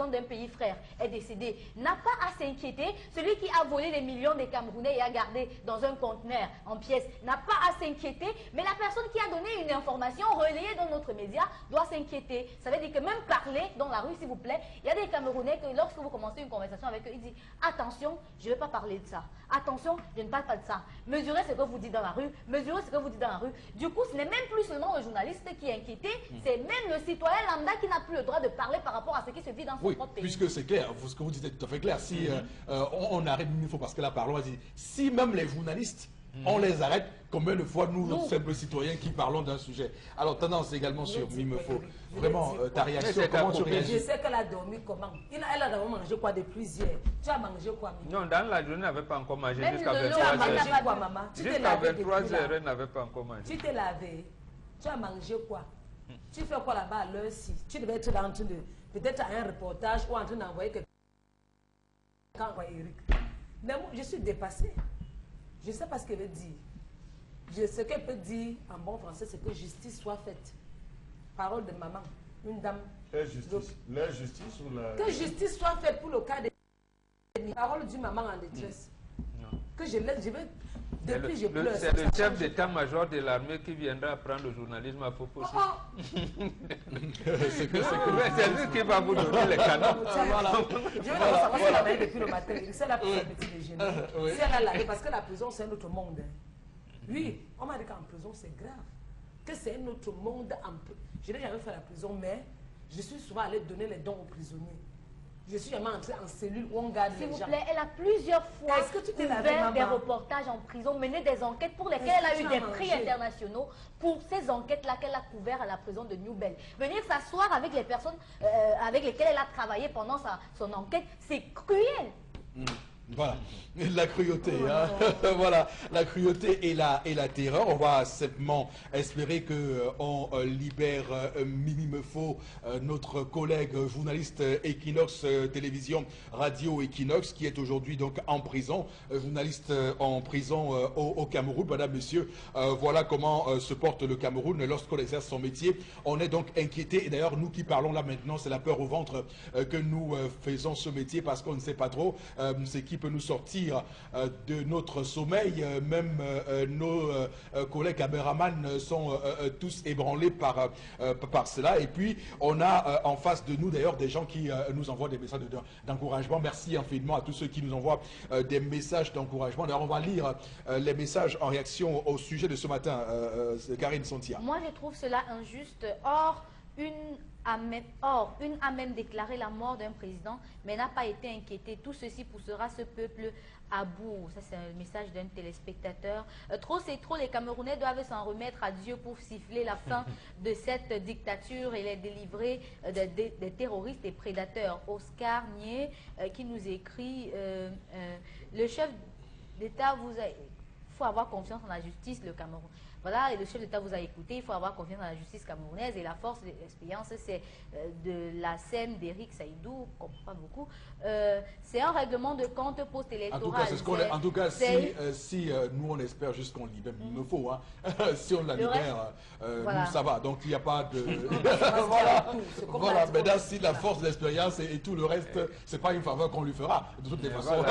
d'un pays frère est décédé, n'a pas à s'inquiéter. Celui qui a volé les millions des Camerounais et a gardé dans un conteneur en pièces n'a pas à s'inquiéter. Mais la personne qui a donné une information relayée dans notre média doit s'inquiéter. Ça veut dire que même parler dans la rue, s'il vous plaît, il y a des Camerounais que lorsque vous commencez une conversation avec eux, ils disent « Attention, je ne vais pas parler de ça. Attention, je ne parle pas de ça. Mesurez ce que vous dites dans la rue. Mesurez ce que vous dites dans la rue. » Du coup, ce n'est même plus seulement le journaliste qui est inquiété, c'est même le citoyen lambda qui n'a plus le droit de parler par rapport à ce qui se vit dans son propre pays. Puisque c'est clair, ce que vous dites est tout à fait clair. Si on arrête Mimi Mefo, parce que là, parlons, si même les journalistes, on les arrête, combien de fois nous, simples citoyens, qui parlons d'un sujet. Alors, tendance également sur Mimi Mefo. Vraiment, ta réaction, comment tu réagis? Je sais qu'elle a dormi comment. Elle a d'abord mangé quoi depuis hier? Tu as mangé quoi? Non, dans la journée, elle n'avait pas encore mangé jusqu'à 23h. Tu as mangé quoi, maman? Jusqu'à 23h, elle n'avait pas encore mangé. Tu t'es lavé. Tu as mangé quoi? Tu fais quoi là-bas à l'heure-ci? Tu devais être en train de... Peut-être à un reportage ou en train d'envoyer quelqu'un. Eric. Mais moi, je suis dépassée. Je ne sais pas ce qu'elle veut dire. Ce qu'elle peut dire en bon français, c'est que justice soit faite. Parole de maman, une dame. La justice ou la... Que justice soit faite pour le cas des... Parole d'une maman en détresse. Que je laisse, je vais... Depuis, je pleure. C'est le chef d'état-major de l'armée qui viendra apprendre le journalisme à Foposi. C'est lui qui va vous donner les canons. Je vais d'abord savoir si elle a lavé depuis le matin. C'est la petit déjeuner. Si elle a lavé, parce que la prison, c'est un autre monde. Oui, on m'a dit qu'en prison, c'est grave. Que c'est un autre monde. Je n'ai jamais fait la prison, mais je suis souvent allée donner les dons aux prisonniers. Je suis jamais entrée en cellule où on garde les gens. S'il vous plaît, elle a plusieurs fois ouvert des reportages en prison, mené des enquêtes pour lesquelles elle a eu des prix internationaux pour ces enquêtes-là qu'elle a couvertes à la prison de Newbel. Venir s'asseoir avec les personnes avec lesquelles elle a travaillé pendant son enquête, c'est cruel. Voilà, la cruauté, hein. Voilà, la cruauté et la terreur. On va simplement espérer que on libère Mimi Mefo, notre collègue journaliste Equinox Télévision Radio Equinox, qui est aujourd'hui donc en prison, journaliste en prison au Cameroun. Madame, monsieur, voilà comment se porte le Cameroun lorsqu'on exerce son métier. On est donc inquiété. Et d'ailleurs, nous qui parlons là maintenant, c'est la peur au ventre que nous faisons ce métier parce qu'on ne sait pas trop ce qui peut nous sortir de notre sommeil. Même nos collègues caméramans sont tous ébranlés par cela. Et puis, on a en face de nous d'ailleurs des gens qui nous envoient des messages d'encouragement. Merci infiniment à tous ceux qui nous envoient des messages d'encouragement. D'ailleurs, on va lire les messages en réaction au sujet de ce matin. Karine Sontia. Moi, je trouve cela injuste. Or, une a même déclaré la mort d'un président, mais n'a pas été inquiété. Tout ceci poussera ce peuple à bout. Ça, c'est un message d'un téléspectateur. Trop, c'est trop. Les Camerounais doivent s'en remettre à Dieu pour siffler la fin de cette dictature et les délivrer des terroristes et prédateurs. Oscar Nier qui nous écrit le chef d'État il faut avoir confiance en la justice, le Cameroun. Voilà, et le chef d'État vous a écouté, il faut avoir confiance dans la justice camerounaise. Et la force de l'expérience, c'est de la scène d'Éric Saïdou, qu'on ne comprend pas beaucoup. C'est un règlement de compte post-électoral. En tout cas, si nous on espère juste qu'on libère, il me faut, hein. Si on la libère, voilà. nous ça va. Donc il n'y a pas de... Voilà, maintenant si la force de l'expérience et tout le reste, c'est pas une faveur qu'on lui fera. De toutes les façons,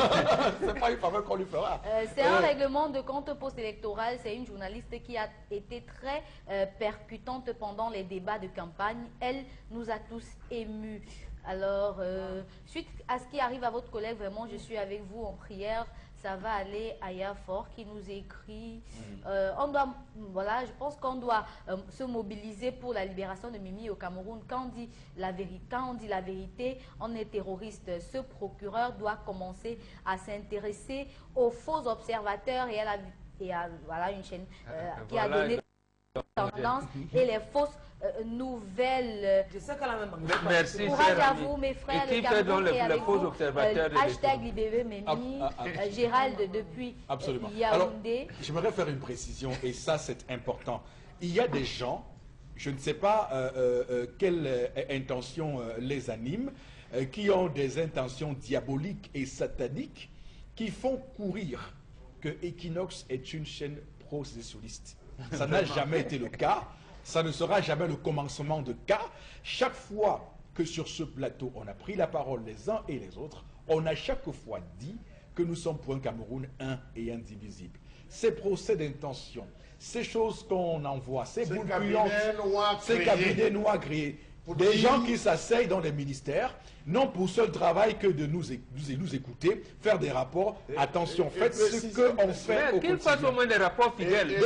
c'est pas une faveur qu'on lui fera. C'est un règlement de compte post-électoral. C'est une journaliste qui a été très percutante pendant les débats de campagne. Elle nous a tous émus. Alors, suite à ce qui arrive à votre collègue, vraiment, je suis avec vous en prière. Ça va aller à Yafor qui nous écrit. On doit, voilà, je pense qu'on doit se mobiliser pour la libération de Mimi au Cameroun. Quand on dit la vérité, on est terroriste. Ce procureur doit commencer à s'intéresser aux faux observateurs et à voilà, une chaîne qui a donné tendance et les fausses nouvelles. Je sais qu'elle a même... Merci, Courage à vous, mes frères. Et qui fait donc les faux observateurs hashtag libéré Mimi, Gérald depuis Yaoundé. Alors, j'aimerais faire une précision, et ça c'est important. Il y a des gens, je ne sais pas quelle intention les anime, qui ont des intentions diaboliques et sataniques, qui font courir que Equinox est une chaîne pro-sécessionniste. Ça n'a jamais été le cas. Ça ne sera jamais le commencement de cas. Chaque fois que sur ce plateau, on a pris la parole les uns et les autres, on a chaque fois dit que nous sommes pour un Cameroun un et indivisible. Ces procès d'intention, ces choses qu'on envoie, ces boules puantes, ces cabinets noirs créés, des gens qui s'asseyent dans les ministères, non pour seul travail que de nous écouter, faire des rapports. Attention, faites ce qu'on fait au qu'il fasse au moins des rapports fidèles.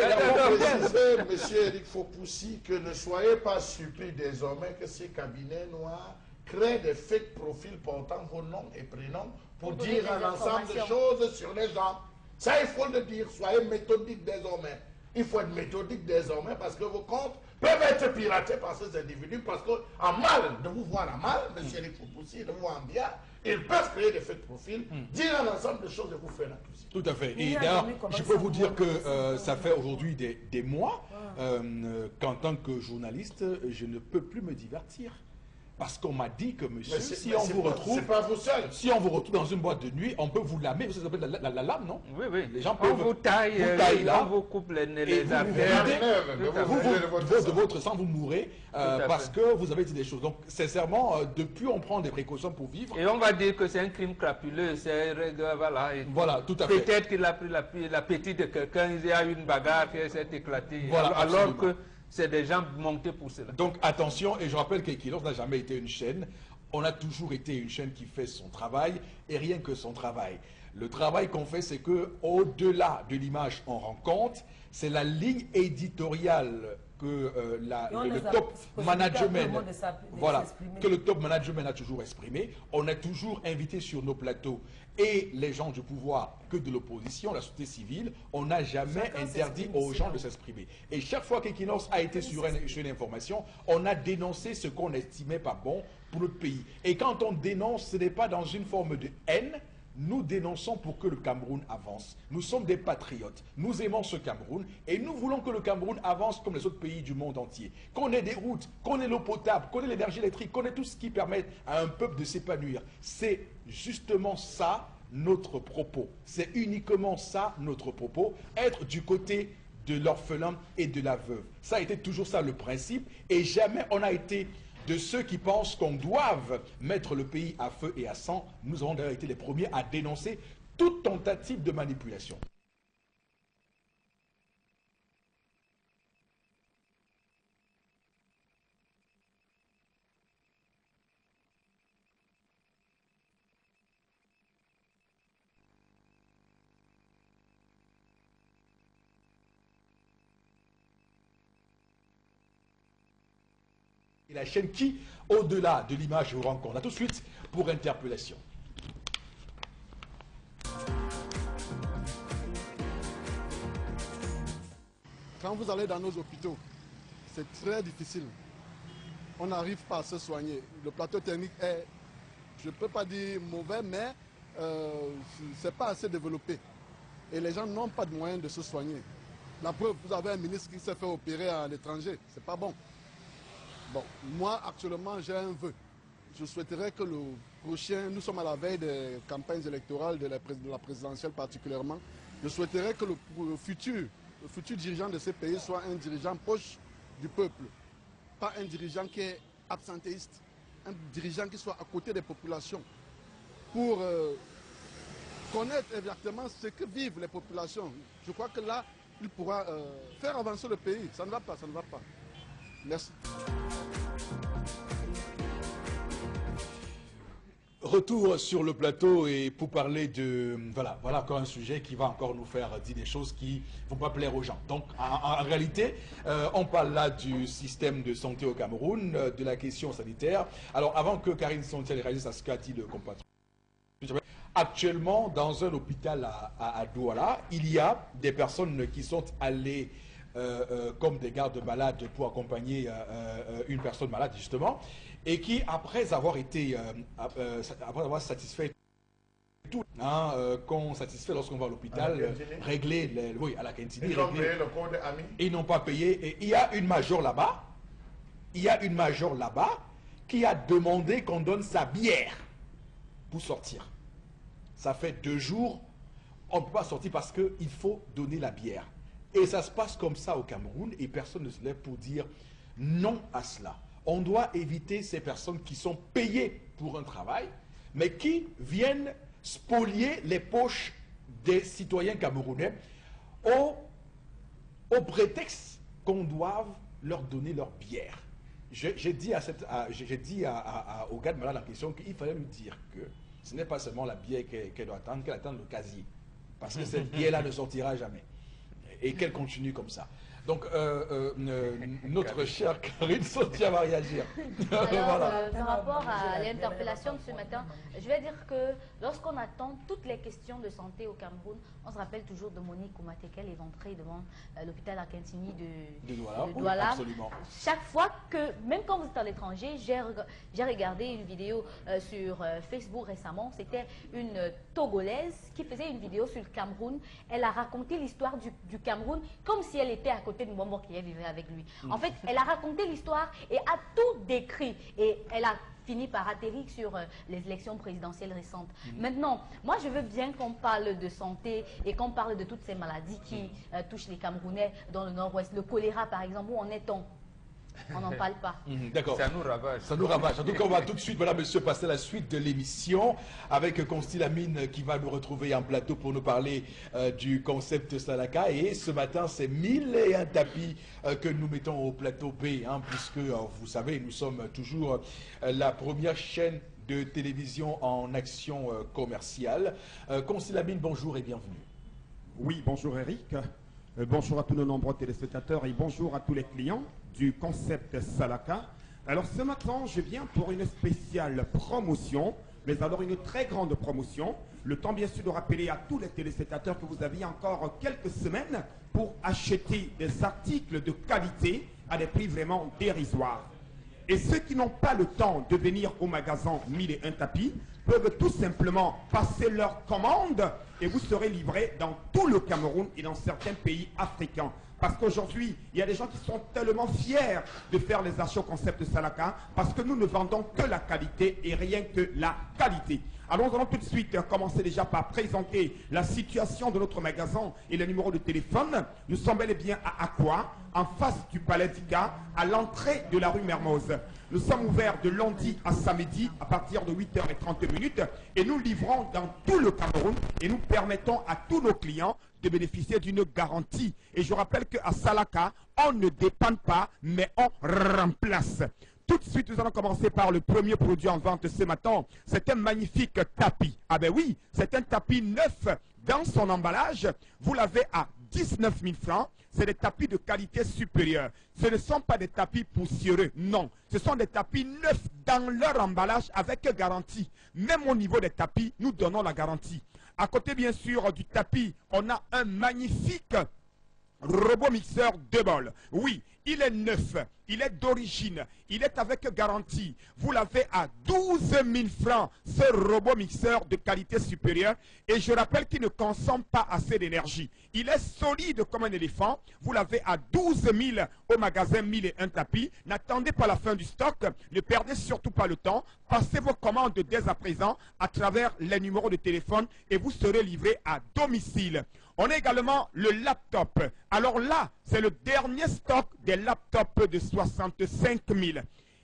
Monsieur Eric Fopoussi, que ne soyez pas surpris désormais que ces cabinets noirs créent des fake profils portant vos noms et prénoms pour dire un ensemble de choses sur les gens. Ça, il faut le dire. Soyez méthodique désormais. Il faut être méthodique désormais parce que vos comptes peuvent être piratés par ces individus parce qu'en mal de vous voir en mal, monsieur Eric Fopoussi, de vous voir en bien, ils peuvent créer des fake profils, dire un ensemble de choses et vous faire l'accusé. Tout à fait. Et d'ailleurs, je peux vous dire que ça fait aujourd'hui des mois qu'en tant que journaliste, je ne peux plus me divertir. Parce qu'on m'a dit que, monsieur, si on vous retrouve dans une boîte de nuit, on peut vous lamer. Ça s'appelle la lame, non? Oui, oui. Les gens peuvent on vous taille là, on vous coupe les artères. De votre sang, vous mourrez parce que vous avez dit des choses. Donc, sincèrement, depuis, on prend des précautions pour vivre. Et on va dire que c'est un crime crapuleux. Voilà, tout à fait. Peut-être qu'il a pris l'appétit de quelqu'un, il y a eu une bagarre qui s'est éclatée. Voilà, alors que c'est des gens montés pour cela. Donc attention, et je rappelle qu'Equinox n'a jamais été une chaîne. On a toujours été une chaîne qui fait son travail, et rien que son travail. Le travail qu'on fait, c'est que au-delà de l'image on rend compte, c'est la ligne éditoriale que le top management, que le top management a toujours exprimé. On a toujours invité sur nos plateaux et les gens du pouvoir que de l'opposition, la société civile. On n'a jamais interdit aux gens de s'exprimer. Et chaque fois qu'Equinox a été sur une information, on a dénoncé ce qu'on estimait pas bon pour notre pays. Et quand on dénonce, ce n'est pas dans une forme de haine, nous dénonçons pour que le Cameroun avance. Nous sommes des patriotes. Nous aimons ce Cameroun et nous voulons que le Cameroun avance comme les autres pays du monde entier. Qu'on ait des routes, qu'on ait l'eau potable, qu'on ait l'énergie électrique, qu'on ait tout ce qui permet à un peuple de s'épanouir. C'est justement ça notre propos. C'est uniquement ça notre propos. Être du côté de l'orphelin et de la veuve. Ça a été toujours ça le principe et jamais on a été de ceux qui pensent qu'on doive mettre le pays à feu et à sang. Nous avons d'ailleurs été les premiers à dénoncer toute tentative de manipulation. Et la chaîne qui, au-delà de l'image, vous rencontre. A tout de suite pour interpellation. Quand vous allez dans nos hôpitaux, c'est très difficile. On n'arrive pas à se soigner. Le plateau technique est, je ne peux pas dire mauvais, mais ce n'est pas assez développé. Et les gens n'ont pas de moyens de se soigner. La preuve, vous avez un ministre qui s'est fait opérer à l'étranger. C'est pas bon. Bon, moi, actuellement, j'ai un vœu. Je souhaiterais que le prochain, nous sommes à la veille des campagnes électorales, de la présidentielle particulièrement, je souhaiterais que le futur dirigeant de ces pays soit un dirigeant proche du peuple. Pas un dirigeant qui est absentéiste, un dirigeant qui soit à côté des populations pour connaître exactement ce que vivent les populations. Je crois que là, il pourra faire avancer le pays. Ça ne va pas, ça ne va pas. Merci. Retour sur le plateau et pour parler de... Voilà encore un sujet qui va encore nous faire dire des choses qui ne vont pas plaire aux gens. Donc, en réalité, on parle là du système de santé au Cameroun, de la question sanitaire. Alors, avant que Karine Sontiel réalise à ce qu'a dit le compatriote, actuellement, dans un hôpital à Douala, il y a des personnes qui sont allées comme des gardes malades pour accompagner une personne malade, justement, et qui, après avoir été, après avoir satisfait tout, qu'on satisfait lorsqu'on va à l'hôpital, régler, oui, à la cantine, ils ont payé le code ami. Ils n'ont pas payé, et il y a une major là-bas, qui a demandé qu'on donne sa bière pour sortir. Ça fait 2 jours, on ne peut pas sortir parce qu'il faut donner la bière. Et ça se passe comme ça au Cameroun et personne ne se lève pour dire non à cela. On doit éviter ces personnes qui sont payées pour un travail, mais qui viennent spolier les poches des citoyens camerounais au prétexte qu'on doive leur donner leur bière. J'ai dit au gars de malade en question qu'il fallait lui dire que ce n'est pas seulement la bière qu'elle doit attendre, qu'elle attend le casier. Parce que cette bière-là ne sortira jamais. Et qu'elle continue comme ça. Donc, notre chère Karine Sontiel va réagir. Alors, voilà. par rapport à l'interpellation de ce matin, je vais dire que lorsqu'on attend toutes les questions de santé au Cameroun, on se rappelle toujours de Monique Oumatekel éventrée devant l'hôpital Akintini de Douala. Absolument. Chaque fois que, même quand vous êtes à l'étranger, j'ai regardé une vidéo sur Facebook récemment, c'était une Togolaise qui faisait une vidéo sur le Cameroun. Elle a raconté l'histoire du Cameroun comme si elle était à côté de Mbombo qui vivait avec lui. En fait, elle a raconté l'histoire et a tout décrit. Et elle a fini par atterrir sur les élections présidentielles récentes. Maintenant, moi, je veux bien qu'on parle de santé et qu'on parle de toutes ces maladies qui touchent les Camerounais dans le nord-ouest. Le choléra, par exemple, où en est-on? On n'en parle pas. D'accord. Ça nous ravage. Ça nous ravage. En tout cas, on va tout de suite, voilà, monsieur, passer à la suite de l'émission avec Constille Amine qui va nous retrouver en plateau pour nous parler du concept Salaka. Et ce matin, c'est 1001 tapis que nous mettons au plateau B, puisque, vous savez, nous sommes toujours la première chaîne de télévision en action commerciale. Constille Amine, bonjour et bienvenue. Oui, bonjour Eric. Bonjour à tous nos nombreux téléspectateurs et bonjour à tous les clients du concept Salaka. Alors ce matin, je viens pour une spéciale promotion, mais alors une très grande promotion. Le temps bien sûr de rappeler à tous les téléspectateurs que vous aviez encore quelques semaines pour acheter des articles de qualité à des prix vraiment dérisoires. Et ceux qui n'ont pas le temps de venir au magasin 1001 tapis peuvent tout simplement passer leur commande et vous serez livré dans tout le Cameroun et dans certains pays africains. Parce qu'aujourd'hui, il y a des gens qui sont tellement fiers de faire les achats au concept Salaka parce que nous ne vendons que la qualité et rien que la qualité. Alors nous allons tout de suite commencer déjà par présenter la situation de notre magasin et le numéro de téléphone. Nous sommes bel et bien à Aqua, en face du Palais d'Ika, à l'entrée de la rue Mermoz. Nous sommes ouverts de lundi à samedi à partir de 8h30 et nous livrons dans tout le Cameroun et nous permettons à tous nos clients de bénéficier d'une garantie. Et je rappelle qu'à Salaka, on ne dépend pas, mais on remplace. Tout de suite, nous allons commencer par le premier produit en vente ce matin. C'est un magnifique tapis. Ah ben oui, c'est un tapis neuf dans son emballage. Vous l'avez à 19 000 francs. C'est des tapis de qualité supérieure. Ce ne sont pas des tapis poussiéreux, non. Ce sont des tapis neufs dans leur emballage avec garantie. Même au niveau des tapis, nous donnons la garantie. À côté, bien sûr, du tapis, on a un magnifique robot mixeur 2 bols. Oui, il est neuf, il est d'origine, il est avec garantie. Vous l'avez à 12 000 francs, ce robot mixeur de qualité supérieure. Et je rappelle qu'il ne consomme pas assez d'énergie. Il est solide comme un éléphant. Vous l'avez à 12 000 au magasin 1001 tapis. N'attendez pas la fin du stock. Ne perdez surtout pas le temps. Passez vos commandes dès à présent à travers les numéros de téléphone et vous serez livré à domicile. On a également le laptop. Alors là, c'est le dernier stock des laptops de 65 000.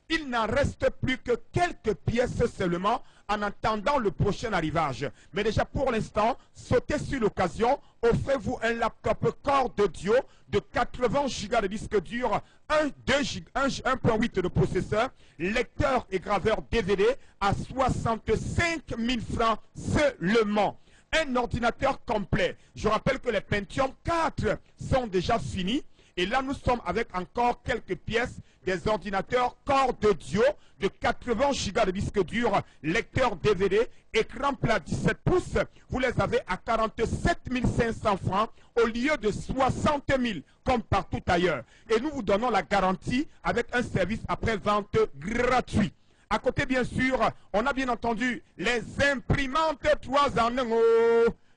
Il n'en reste plus que quelques pièces seulement en attendant le prochain arrivage. Mais déjà pour l'instant, sautez sur l'occasion, offrez-vous un laptop Core d'audio de 80 Go de disque dur, 1.8 de processeur, lecteur et graveur DVD à 65 000 francs seulement. Un ordinateur complet. Je rappelle que les Pentium 4 sont déjà finis. Et là, nous sommes avec encore quelques pièces des ordinateurs Core d'audio de 80 Go de disque dur, lecteur DVD, écran plat 17 pouces. Vous les avez à 47 500 francs au lieu de 60 000 comme partout ailleurs. Et nous vous donnons la garantie avec un service après-vente gratuit. À côté, bien sûr, on a bien entendu les imprimantes 3 en 1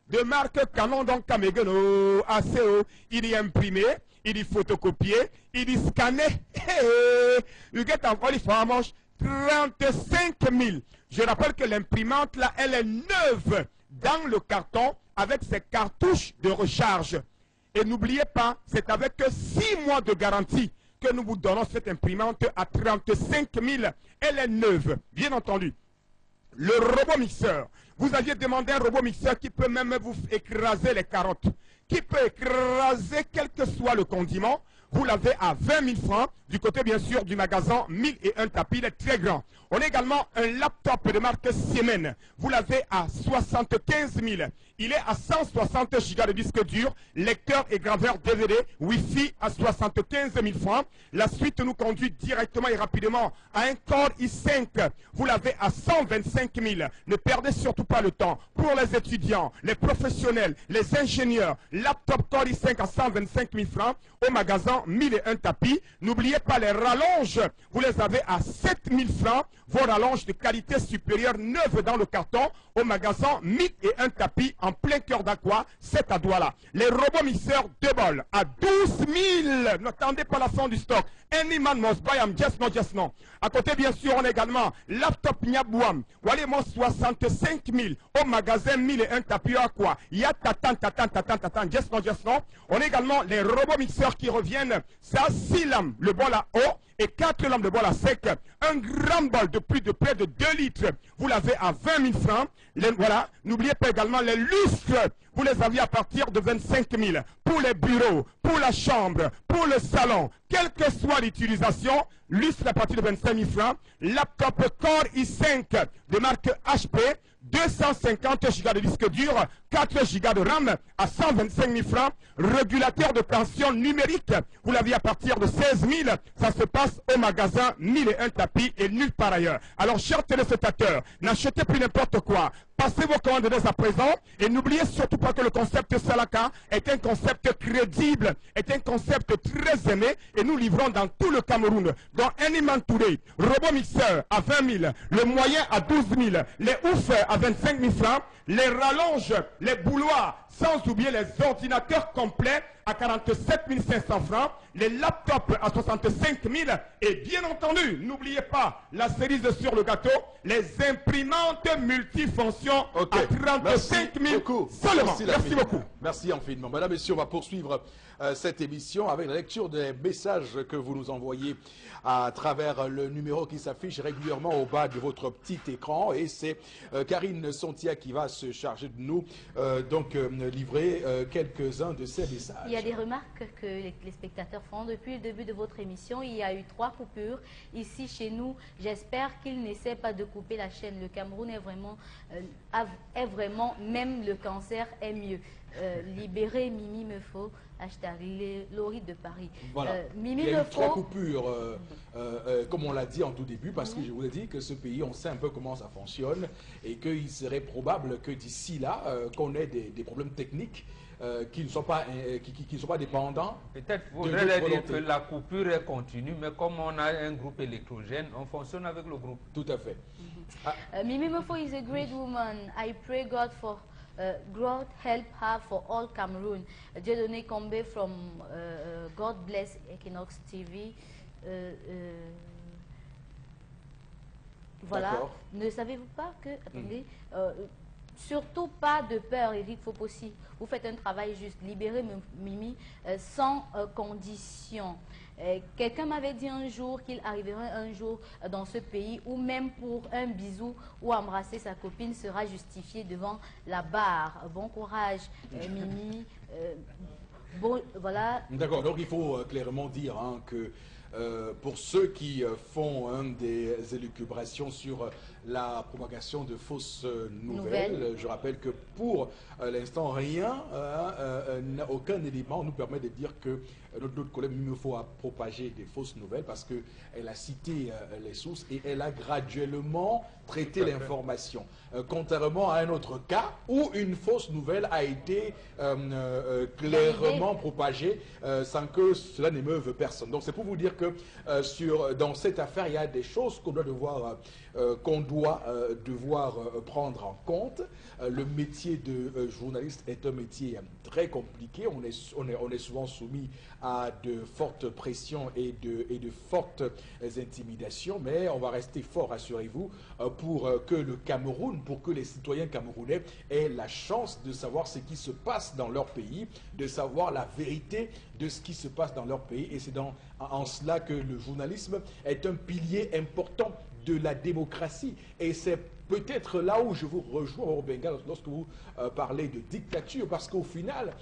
de marque Canon, donc Kamegeno, ACO. Il est imprimé, il est photocopié, il est scanné. You get encore les femmes 35 000. Je rappelle que l'imprimante, là, elle est neuve dans le carton avec ses cartouches de recharge. Et n'oubliez pas, c'est avec 6 mois de garantie que nous vous donnons cette imprimante à 35 000. Elle est neuve, bien entendu. Le robot mixeur. Vous aviez demandé un robot mixeur qui peut même vous écraser les carottes, qui peut écraser quel que soit le condiment. Vous l'avez à 20 000 francs, du côté bien sûr du magasin 1001 tapis, il est très grand. On a également un laptop de marque Siemens. Vous l'avez à 75 000. Il est à 160 Go de disque dur, lecteur et graveur DVD, Wi-Fi à 75 000 francs. La suite nous conduit directement et rapidement à un Core i5. Vous l'avez à 125 000. Ne perdez surtout pas le temps. Pour les étudiants, les professionnels, les ingénieurs, laptop Core i5 à 125 000 francs au magasin 1001 tapis. N'oubliez pas les rallonges. Vous les avez à 7 000 francs. Vos rallonges de qualité supérieure neuves dans le carton au magasin 1001 tapis en plein cœur d'Aqua, c'est à Douala. Les robots mixeurs 2 bols à 12 000. N'attendez pas la fin du stock. Any man must buy them, just no. À côté, bien sûr, on a également laptop Nyabouam. Ou allez, 65 000 au magasin 1001 tapis à quoi. Il y a tatan, just no. On a également les robots mixeurs qui reviennent. Ça, 6 lames, le bol à eau et 4 lames de bol à sec. Un grand bol de plus de près de 2 litres. Vous l'avez à 20 000 francs. Voilà. N'oubliez pas également les lustres. Vous les avez à partir de 25 000. Pour les bureaux, pour la chambre, pour le salon. Quelle que soit l'utilisation, lustre à partir de 25 000 francs. Laptop Core i5 de marque HP. 250 Go de disque dur, 4 Go de RAM à 125 000 francs. Régulateur de tension numérique, vous l'avez à partir de 16 000. Ça se passe au magasin 1001 tapis et nulle part ailleurs. Alors, chers téléspectateurs, N'achetez plus n'importe quoi. Passez vos commandes dès à présent et n'oubliez surtout pas que le concept Salaka est un concept crédible, est un concept très aimé et nous livrons dans tout le Cameroun. Donc un Iman Touré, robot mixeur à 20 000, le moyen à 12 000, les oufs à 25 000 francs, les rallonges, les bouloirs, sans oublier les ordinateurs complets à 47 500 francs, les laptops à 65 000 et bien entendu, n'oubliez pas la cerise sur le gâteau, les imprimantes multifonctions à 35 000 seulement. Merci beaucoup. Merci infiniment. Mesdames, Messieurs, on va poursuivre cette émission avec la lecture des messages que vous nous envoyez à travers le numéro qui s'affiche régulièrement au bas de votre petit écran. Et c'est Karine Sontia qui va se charger de nous livrer quelques-uns de ces messages. Il y a des remarques que les spectateurs font depuis le début de votre émission. Il y a eu 3 coupures ici chez nous. J'espère qu'ils n'essaient pas de couper la chaîne. Le Cameroun est vraiment, même le cancer est mieux. Libérer Mimi me faut. Hashtag Laurie de Paris. Voilà. Mimi il y a me eu 3 coupures, comme on l'a dit en tout début, parce que je vous ai dit que ce pays, on sait un peu comment ça fonctionne et qu'il serait probable que d'ici là, qu'on ait des problèmes techniques qui ne sont pas dépendants. Peut-être faudrait dire que la coupure est continue, mais comme on a un groupe électrogène, on fonctionne avec le groupe. Tout à fait. Mimi Mefo is a great woman. I pray God for God help her for all Cameroon. Dieudonné Combe from God Bless Equinox TV. Voilà. Ne savez-vous pas que... Attendez. Surtout pas de peur, Eric Fopossi. Vous faites un travail juste. Libérez Mimi sans condition. Quelqu'un m'avait dit un jour qu'il arriverait un jour dans ce pays où même pour un bisou ou embrasser sa copine sera justifié devant la barre. Bon courage, Mimi. Bon, voilà. D'accord, donc il faut clairement dire que pour ceux qui font des élucubrations sur la propagation de fausses nouvelles, je rappelle que pour l'instant, rien, aucun élément nous permet de dire que notre collègue Mimefo a propagé des fausses nouvelles parce qu'elle a cité les sources et elle a graduellement traité l'information. Contrairement à un autre cas où une fausse nouvelle a été clairement propagée sans que cela n'émeuve personne. Donc c'est pour vous dire que dans cette affaire, il y a des choses qu'on doit devoir prendre en compte. Le métier de journaliste est un métier très compliqué. On est souvent soumis à de fortes pressions et de fortes intimidations, mais on va rester fort, rassurez-vous, pour que le Cameroun, pour que les citoyens camerounais aient la chance de savoir ce qui se passe dans leur pays, de savoir la vérité de ce qui se passe dans leur pays. Et c'est en cela que le journalisme est un pilier important de la démocratie. Et c'est peut-être là où je vous rejoins, Obenga, lorsque vous parlez de dictature, parce qu'au final,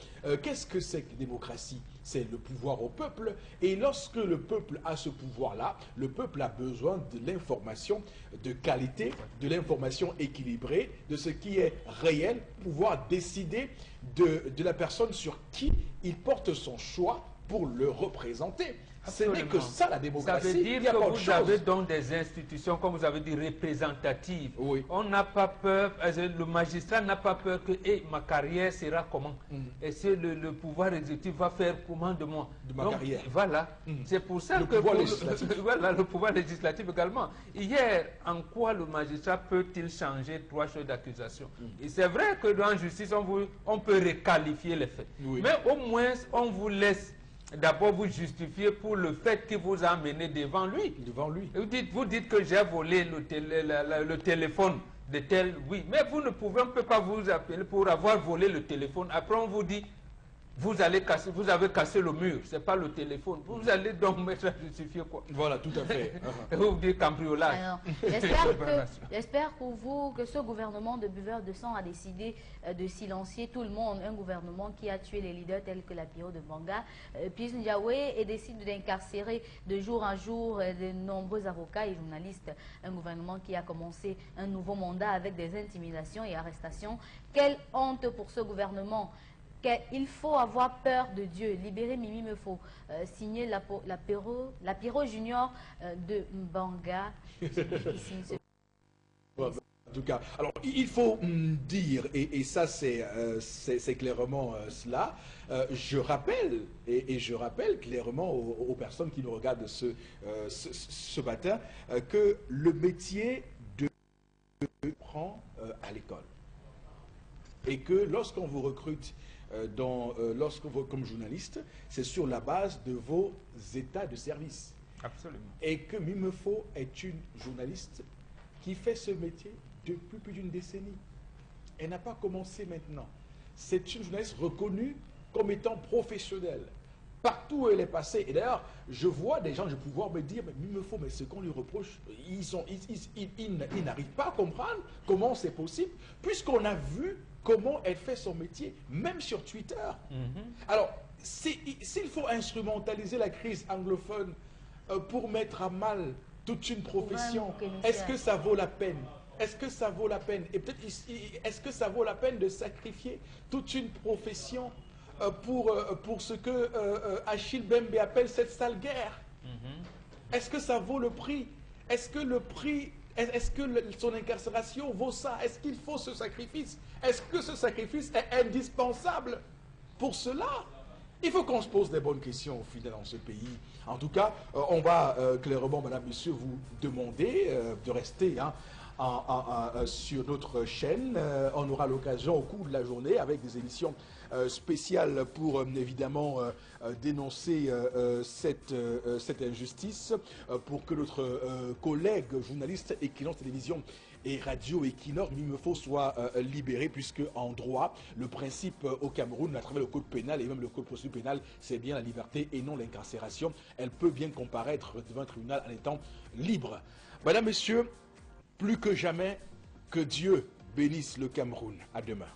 qu'est-ce que c'est que la démocratie? C'est le pouvoir au peuple, et lorsque le peuple a ce pouvoir-là, le peuple a besoin de l'information de qualité, de l'information équilibrée, de ce qui est réel, pouvoir décider de la personne sur qui il porte son choix pour le représenter. Absolument. Ce n'est que ça la démocratie. Ça veut dire que vous avez donc des institutions, comme vous avez dit, représentatives. Oui. On n'a pas peur, le magistrat n'a pas peur que ma carrière sera comment. Et c'est le pouvoir exécutif va faire comment de moi. De ma carrière. Voilà. C'est pour ça le que... pouvoir législatif. Voilà, le pouvoir législatif également. Hier, en quoi le magistrat peut-il changer 3 choses d'accusation? Et c'est vrai que dans la justice, on peut requalifier les faits. Oui. Mais au moins, on vous laisse d'abord vous justifier pour le fait qu'il vous a amené devant lui. Devant lui. Vous dites que j'ai volé le téléphone de tel, oui, mais on ne peut pas vous appeler pour avoir volé le téléphone. Après on vous dit, vous avez cassé le mur, c'est pas le téléphone. Vous allez donc mettre à justifier quoi? Voilà, tout à fait. Vous dites cambriolage. J'espère pour vous que ce gouvernement de buveurs de sang a décidé de silencier tout le monde. Un gouvernement qui a tué les leaders tels que la Piro de Banga, Pius Ndiaye, et décide d'incarcérer de jour en jour de nombreux avocats et journalistes. Un gouvernement qui a commencé un nouveau mandat avec des intimidations et arrestations. Quelle honte pour ce gouvernement! Il faut avoir peur de Dieu. Libérer Mimi Mefo. Signer la Piro Junior de Mbanga. En tout cas, alors il faut dire, et ça c'est clairement cela, je rappelle, et je rappelle clairement aux personnes qui nous regardent ce matin, que le métier de prend à l'école. Et que lorsqu'on vous recrute comme journaliste, c'est sur la base de vos états de service. Absolument. Et que Mimefo est une journaliste qui fait ce métier depuis plus d'une décennie. Elle n'a pas commencé maintenant. C'est une journaliste reconnue comme étant professionnelle. Partout où elle est passée. Et d'ailleurs, je vois des gens, je vais pouvoir me dire, mais Mimefo, mais ce qu'on lui reproche, ils n'arrivent pas à comprendre comment c'est possible, puisqu'on a vu comment elle fait son métier, même sur Twitter. Alors, s'il faut instrumentaliser la crise anglophone pour mettre à mal toute une profession, est-ce que ça vaut la peine? Est-ce que ça vaut la peine? Et peut-être, est-ce que ça vaut la peine de sacrifier toute une profession pour ce que Achille Bembe appelle cette sale guerre? Est-ce que ça vaut le prix? Est-ce que le prix, est-ce que son incarcération vaut ça? Est-ce qu'il faut ce sacrifice? Est-ce que ce sacrifice est indispensable pour cela? Il faut qu'on se pose des bonnes questions au final dans ce pays. En tout cas, on va clairement, madame, monsieur, vous demander de rester sur notre chaîne. On aura l'occasion au cours de la journée, avec des émissions spéciales pour évidemment dénoncer cette injustice, pour que notre collègue journaliste Equinox Télévision et Radio Equinox, Mimefo, soit libéré, puisque en droit, le principe au Cameroun, à travers le code pénal et même le code procédure pénale, c'est bien la liberté et non l'incarcération. Elle peut bien comparaître devant un tribunal en étant libre. Madame, messieurs, plus que jamais, que Dieu bénisse le Cameroun. À demain.